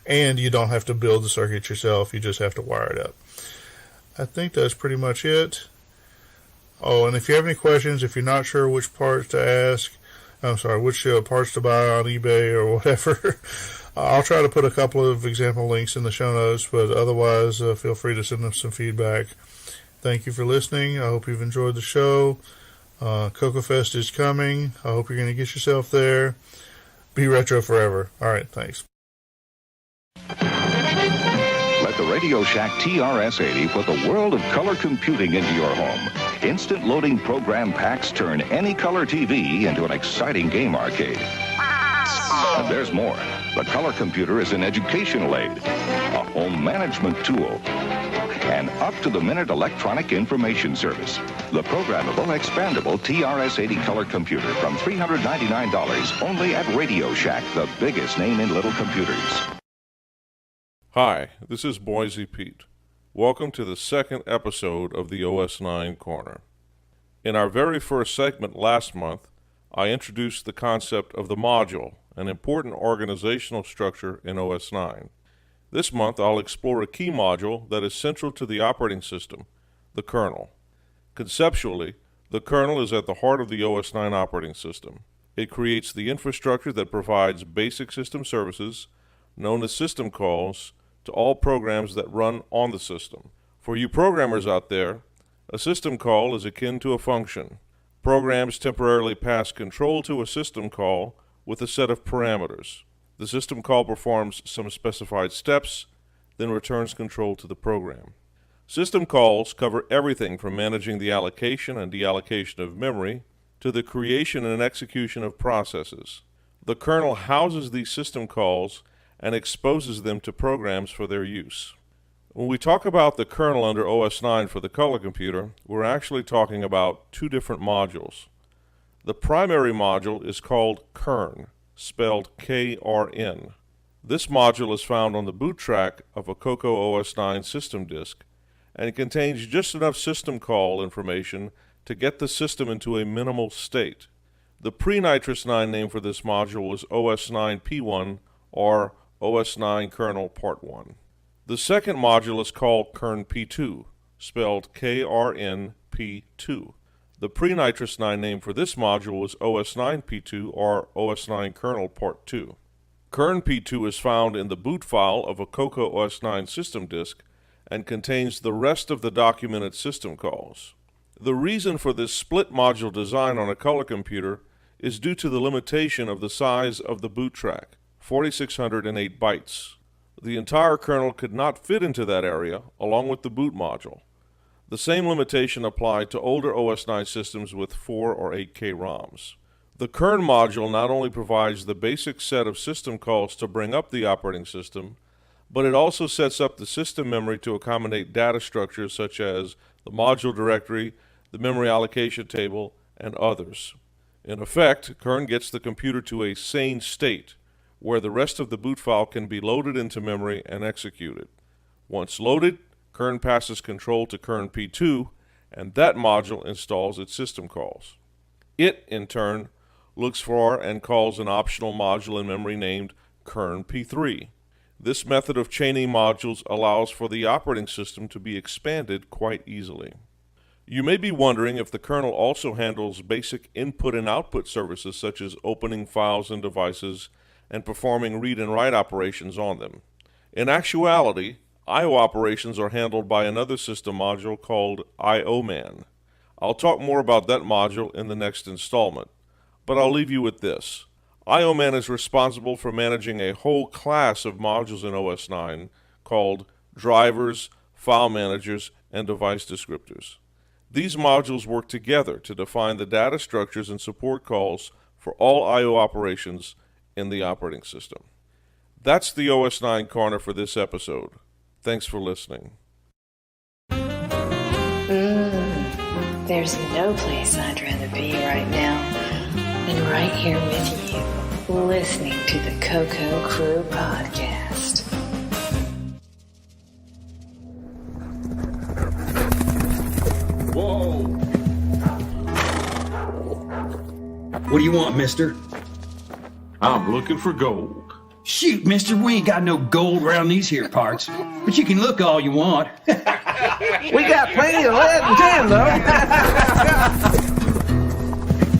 And you don't have to build the circuit yourself. You just have to wire it up. I think that's pretty much it. Oh, and if you have any questions, if you're not sure which parts to ask, which parts to buy on eBay or whatever, I'll try to put a couple of example links in the show notes, but otherwise, feel free to send us some feedback. Thank you for listening. I hope you've enjoyed the show. CoCo Fest is coming. I hope you're going to get yourself there. Be retro forever. All right, thanks. Let the Radio Shack TRS-80 put the world of color computing into your home. Instant loading program packs turn any color TV into an exciting game arcade. And there's more. The color computer is an educational aid, a home management tool, an up-to-the-minute electronic information service. The programmable, expandable TRS-80 color computer from $399 only at Radio Shack, the biggest name in little computers. Hi, this is Boise Pete. Welcome to the second episode of the OS9 Corner. In our very first segment last month, I introduced the concept of the module, an important organizational structure in OS9. This month, I'll explore a key module that is central to the operating system, the kernel. Conceptually, the kernel is at the heart of the OS9 operating system. It creates the infrastructure that provides basic system services, known as system calls, to all programs that run on the system. For you programmers out there, a system call is akin to a function. Programs temporarily pass control to a system call with a set of parameters. The system call performs some specified steps, then returns control to the program. System calls cover everything from managing the allocation and deallocation of memory to the creation and execution of processes. The kernel houses these system calls and exposes them to programs for their use. When we talk about the kernel under OS9 for the color computer, we're actually talking about two different modules. The primary module is called kern, spelled K-R-N. This module is found on the boot track of a CoCo OS9 system disk, and it contains just enough system call information to get the system into a minimal state. The pre-Nitrous 9 name for this module was OS9P1 or OS9 Kernel Part 1. The second module is called Kern P2, spelled K-R-N-P2. The pre-Nitrous 9 name for this module was OS9P2 or OS9 Kernel Part 2. Kern P2 is found in the boot file of a CoCo OS9 system disk and contains the rest of the documented system calls. The reason for this split module design on a color computer is due to the limitation of the size of the boot track, 4,608 bytes. The entire kernel could not fit into that area, along with the boot module. The same limitation applied to older OS 9 systems with 4 or 8K ROMs. The kern module not only provides the basic set of system calls to bring up the operating system, but it also sets up the system memory to accommodate data structures such as the module directory, the memory allocation table, and others. In effect, kern gets the computer to a sane state, where the rest of the boot file can be loaded into memory and executed. Once loaded, kern passes control to kern P2, and that module installs its system calls. It, in turn, looks for and calls an optional module in memory named kern P3. This method of chaining modules allows for the operating system to be expanded quite easily. You may be wondering if the kernel also handles basic input and output services such as opening files and devices and performing read and write operations on them. In actuality, I/O operations are handled by another system module called IOMan. I'll talk more about that module in the next installment, but I'll leave you with this. IOMan is responsible for managing a whole class of modules in OS 9 called drivers, file managers, and device descriptors. These modules work together to define the data structures and support calls for all I/O operations in the operating system. That's the OS 9 Corner for this episode. Thanks for listening. There's no place I'd rather be right now than right here with you, listening to the CoCo Crew podcast. Whoa! What do you want, mister? I'm looking for gold. Shoot, mister, we ain't got no gold around these here parts, but you can look all you want. We got plenty of lead and tin, though.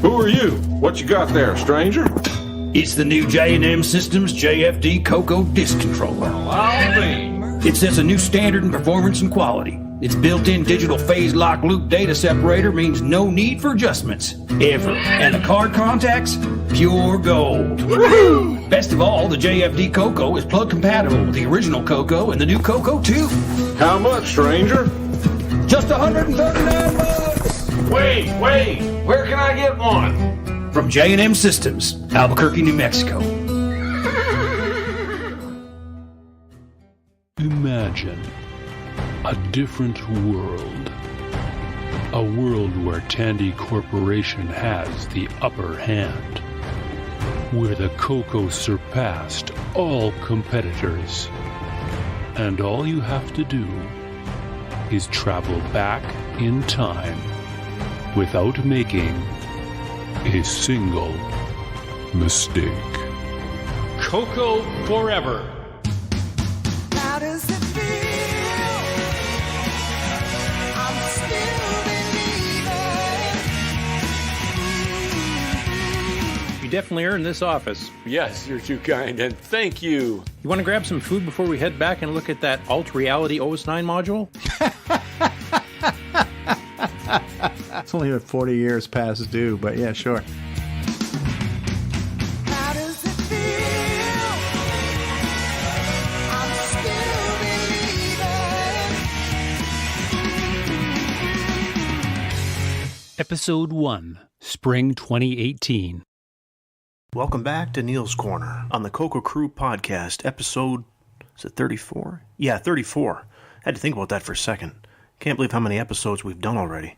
Who are you? What you got there, stranger? It's the new J&M Systems JFD CoCo Disk Controller. It sets a new standard in performance and quality. Its built-in digital phase lock loop data separator means no need for adjustments, ever. And the card contacts, pure gold. Woo-hoo! Best of all, the JFD CoCo is plug compatible with the original CoCo and the new CoCo 2. How much, stranger? Just $139. Wait, where can I get one? From J&M Systems, Albuquerque, New Mexico. Imagine a different world. A world where Tandy Corporation has the upper hand. Where the CoCo surpassed all competitors. And all you have to do is travel back in time without making a single mistake. CoCo forever. How does it feel? I'm still believing. You definitely earned this office. Yes, you're too kind, and thank you. You want to grab some food before we head back and look at that Alt Reality OS 9 module? It's only been 40 years past due, but yeah, sure. How does it feel? I'm still believing. Episode 1, Spring 2018. Welcome back to Neil's Corner on the CoCo Crew podcast, episode, is it 34? Yeah, 34. Had to think about that for a second. Can't believe how many episodes we've done already.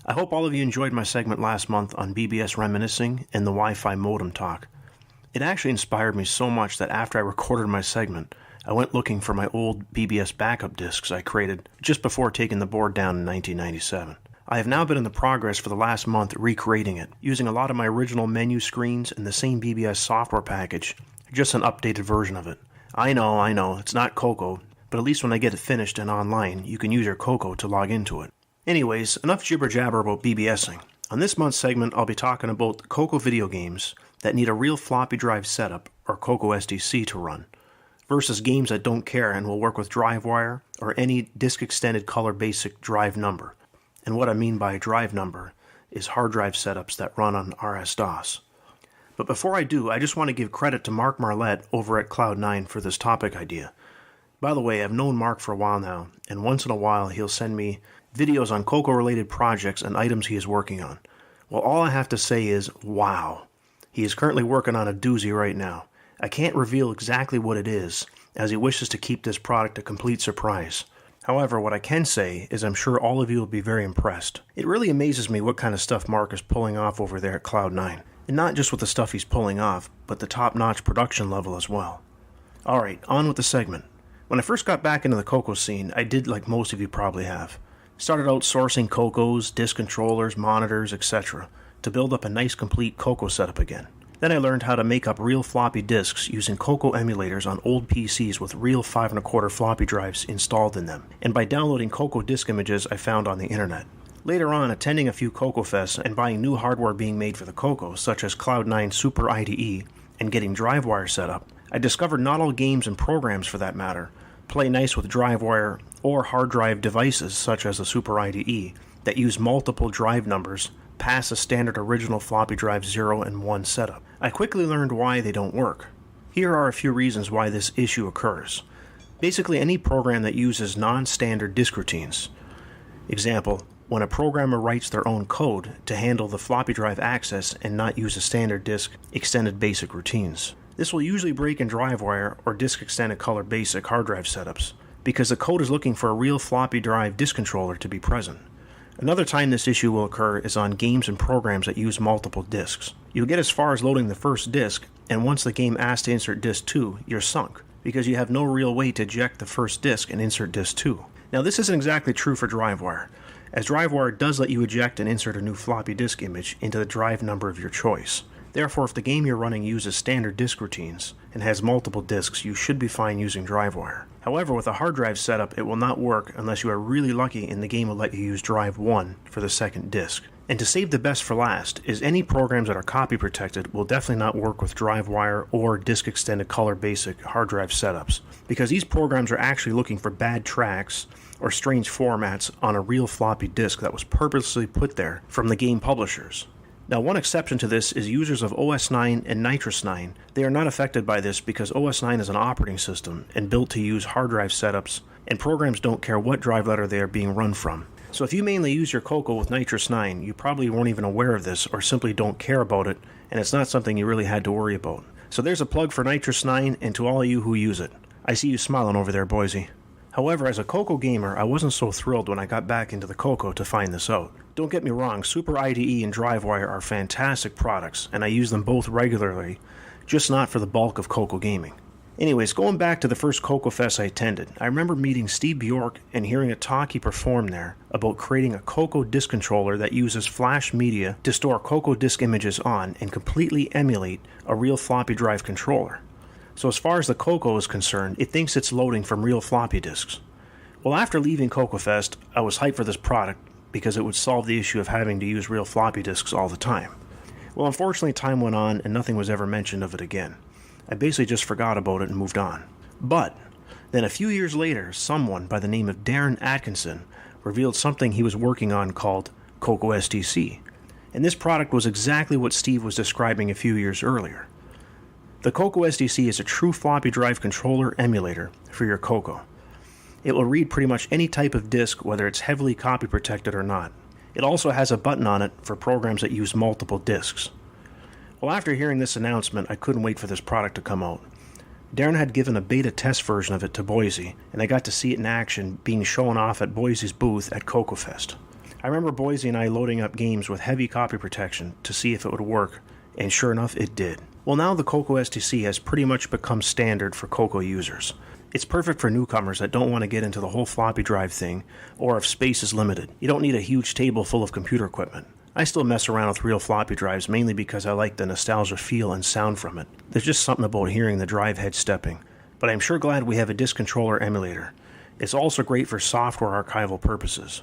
I hope all of you enjoyed my segment last month on BBS reminiscing and the Wi-Fi modem talk. It actually inspired me so much that after I recorded my segment, I went looking for my old BBS backup discs I created just before taking the board down in 1997. I have now been in the progress for the last month recreating it, using a lot of my original menu screens and the same BBS software package, just an updated version of it. I know, it's not CoCo, but at least when I get it finished and online, you can use your CoCo to log into it. Anyways, enough jibber-jabber about BBSing. On this month's segment, I'll be talking about the CoCo video games that need a real floppy drive setup, or CoCo SDC, to run, versus games that don't care and will work with DriveWire or any disk-extended color basic drive number. And what I mean by drive number is hard drive setups that run on RS-DOS. But before I do, I just want to give credit to Mark Marlette over at Cloud9 for this topic idea. By the way, I've known Mark for a while now, and once in a while he'll send me videos on CoCo-related projects and items he is working on. Well, all I have to say is, wow. He is currently working on a doozy right now. I can't reveal exactly what it is, as he wishes to keep this product a complete surprise. However, what I can say is I'm sure all of you will be very impressed. It really amazes me what kind of stuff Mark is pulling off over there at Cloud9. And not just with the stuff he's pulling off, but the top-notch production level as well. Alright, on with the segment. When I first got back into the CoCo scene, I did like most of you probably have. Started out sourcing CoCos, disk controllers, monitors, etc. to build up a nice complete CoCo setup again. Then I learned how to make up real floppy disks using CoCo emulators on old PCs with real 5 1/4 floppy drives installed in them, and by downloading CoCo disk images I found on the internet. Later on, attending a few CoCo fests and buying new hardware being made for the CoCo, such as Cloud9 Super IDE, and getting DriveWire set up, I discovered not all games and programs for that matter play nice with DriveWire or hard drive devices such as the Super IDE that use multiple drive numbers past a standard original floppy drive 0 and 1 setup. I quickly learned why they don't work. Here are a few reasons why this issue occurs. Basically, any program that uses non-standard disk routines. Example, when a programmer writes their own code to handle the floppy drive access and not use a standard disk extended basic routines. This will usually break in DriveWire or disk extended color basic hard drive setups, because the code is looking for a real floppy drive disk controller to be present. Another time this issue will occur is on games and programs that use multiple disks. You'll get as far as loading the first disk, and once the game asks to insert disk 2, you're sunk, because you have no real way to eject the first disk and insert disk 2. Now this isn't exactly true for DriveWire, as DriveWire does let you eject and insert a new floppy disk image into the drive number of your choice. Therefore, if the game you're running uses standard disk routines and has multiple disks, you should be fine using DriveWire. However, with a hard drive setup, it will not work unless you are really lucky and the game will let you use Drive 1 for the second disk. And to save the best for last, is any programs that are copy protected will definitely not work with DriveWire or disk extended color basic hard drive setups, because these programs are actually looking for bad tracks or strange formats on a real floppy disk that was purposely put there from the game publishers. Now, one exception to this is users of OS 9 and Nitrous 9. They are not affected by this because OS 9 is an operating system and built to use hard drive setups, and programs don't care what drive letter they are being run from. So if you mainly use your CoCo with Nitrous 9, you probably weren't even aware of this or simply don't care about it, and it's not something you really had to worry about. So there's a plug for Nitrous 9 and to all of you who use it. I see you smiling over there, Boise. However, as a CoCo gamer, I wasn't so thrilled when I got back into the CoCo to find this out. Don't get me wrong, Super IDE and DriveWire are fantastic products, and I use them both regularly, just not for the bulk of CoCo gaming. Anyways, going back to the first CoCo Fest I attended, I remember meeting Steve Bjork and hearing a talk he performed there about creating a CoCo disk controller that uses flash media to store CoCo disk images on and completely emulate a real floppy drive controller. So as far as the CoCo is concerned, it thinks it's loading from real floppy disks. Well, after leaving CoCo Fest, I was hyped for this product because it would solve the issue of having to use real floppy disks all the time. Well, unfortunately, time went on and nothing was ever mentioned of it again. I basically just forgot about it and moved on. But then a few years later, someone by the name of Darren Atkinson revealed something he was working on called CoCo SDC. And this product was exactly what Steve was describing a few years earlier. The CoCo SDC is a true floppy drive controller emulator for your CoCo. It will read pretty much any type of disk, whether it's heavily copy protected or not. It also has a button on it for programs that use multiple disks. Well, after hearing this announcement, I couldn't wait for this product to come out. Darren had given a beta test version of it to Boise, and I got to see it in action being shown off at Boise's booth at CoCo Fest. I remember Boise and I loading up games with heavy copy protection to see if it would work, and sure enough, it did. Well, now the CoCo SDC has pretty much become standard for CoCo users. It's perfect for newcomers that don't want to get into the whole floppy drive thing, or if space is limited. You don't need a huge table full of computer equipment. I still mess around with real floppy drives mainly because I like the nostalgia feel and sound from it. There's just something about hearing the drive head stepping. But I'm sure glad we have a disk controller emulator. It's also great for software archival purposes.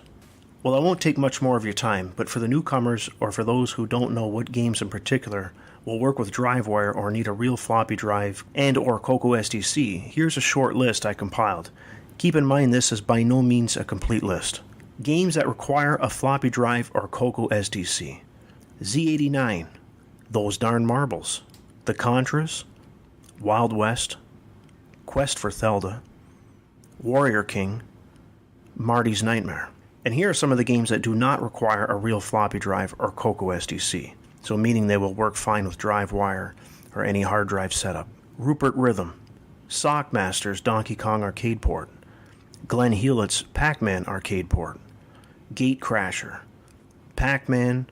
Well, I won't take much more of your time, but for the newcomers or for those who don't know what games in particular will work with DriveWire or need a real floppy drive and or CoCo SDC, here's a short list I compiled. Keep in mind this is by no means a complete list. games that require a floppy drive or CoCo SDC. Z89, Those Darn Marbles, The Contras, Wild West, Quest for Thelda, Warrior King, Marty's Nightmare. And here are some of the games that do not require a real floppy drive or CoCo SDC, so meaning they will work fine with DriveWire or any hard drive setup. Rupert Rhythm, Sockmaster's Donkey Kong Arcade Port, Glenn Hewlett's Pac-Man Arcade Port, Gate Crasher, Pac-Man,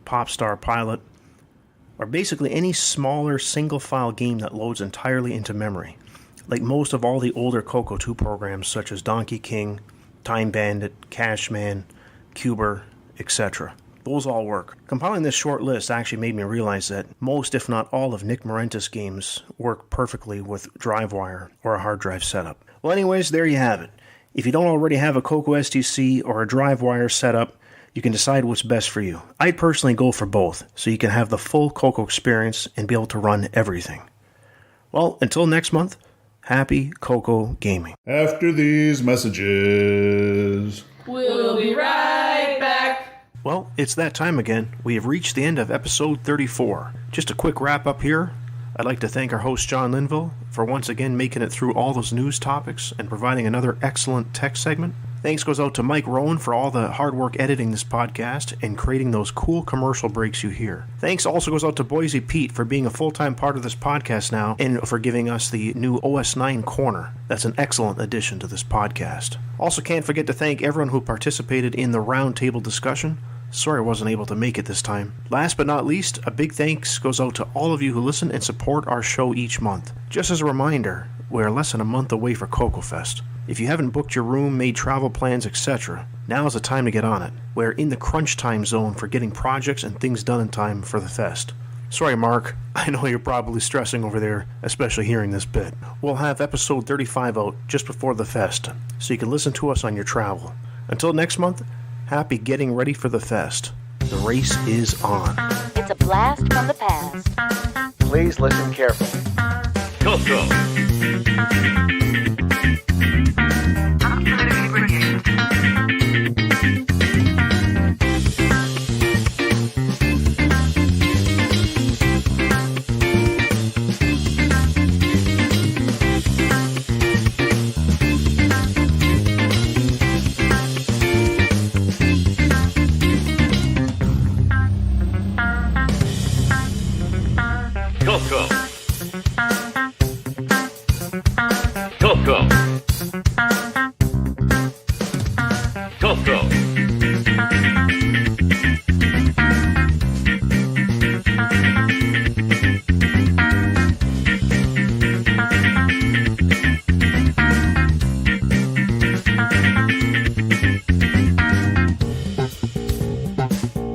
Popstar Pilot, or basically any smaller single-file game that loads entirely into memory, like most of all the older CoCo 2 programs such as Donkey King, Time Bandit, Cashman, Cuber, etc. Those all work. Compiling this short list actually made me realize that most, if not all, of Nick Morentis games work perfectly with DriveWire or a hard drive setup. Well, anyways, there you have it. If you don't already have a CoCo SDC or a DriveWire setup, you can decide what's best for you. I'd personally go for both, so you can have the full CoCo experience and be able to run everything. Well, until next month, happy CoCo gaming. After these messages, we'll be right back. Well, it's that time again. We have reached the end of episode 34. Just a quick wrap up here. I'd like to thank our host John Linville for once again making it through all those news topics and providing another excellent tech segment. Thanks goes out to Mike Rowan for all the hard work editing this podcast and creating those cool commercial breaks you hear. Thanks also goes out to Boise Pete for being a full-time part of this podcast now and for giving us the new OS9 Corner. That's an excellent addition to this podcast. Also can't forget to thank everyone who participated in the roundtable discussion. Sorry I wasn't able to make it this time. Last but not least, a big thanks goes out to all of you who listen and support our show each month. Just as a reminder, we're less than a month away for CoCo Fest. If you haven't booked your room, made travel plans, etc., now is the time to get on it. We're in the crunch time zone for getting projects and things done in time for the fest. Sorry, Mark. I know you're probably stressing over there, especially hearing this bit. We'll have episode 35 out just before the fest, so you can listen to us on your travel. Until next month, happy getting ready for the fest. The race is on. It's a blast from the past. Please listen carefully. CoCo. CoCo. CoCo. CoCo.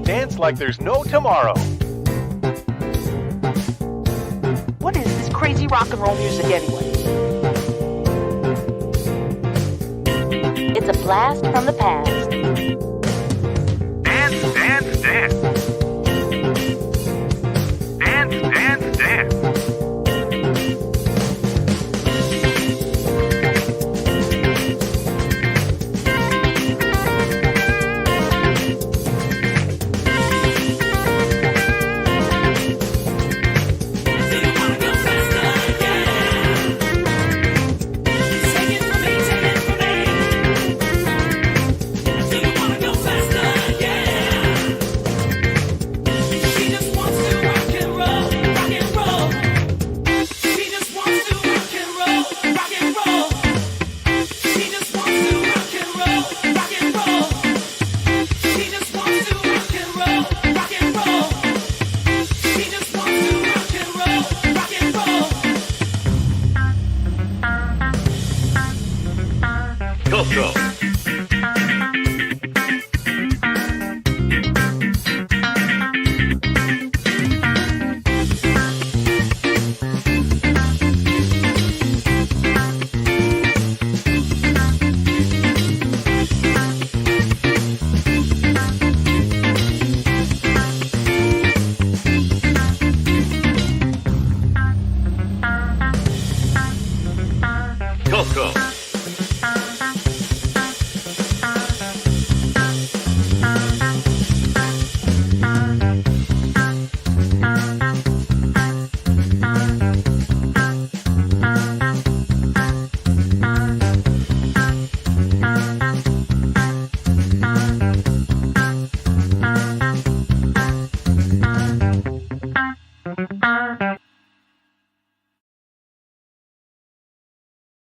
Dance like there's no tomorrow. What is this crazy rock and roll music anyway? It's a blast from the past.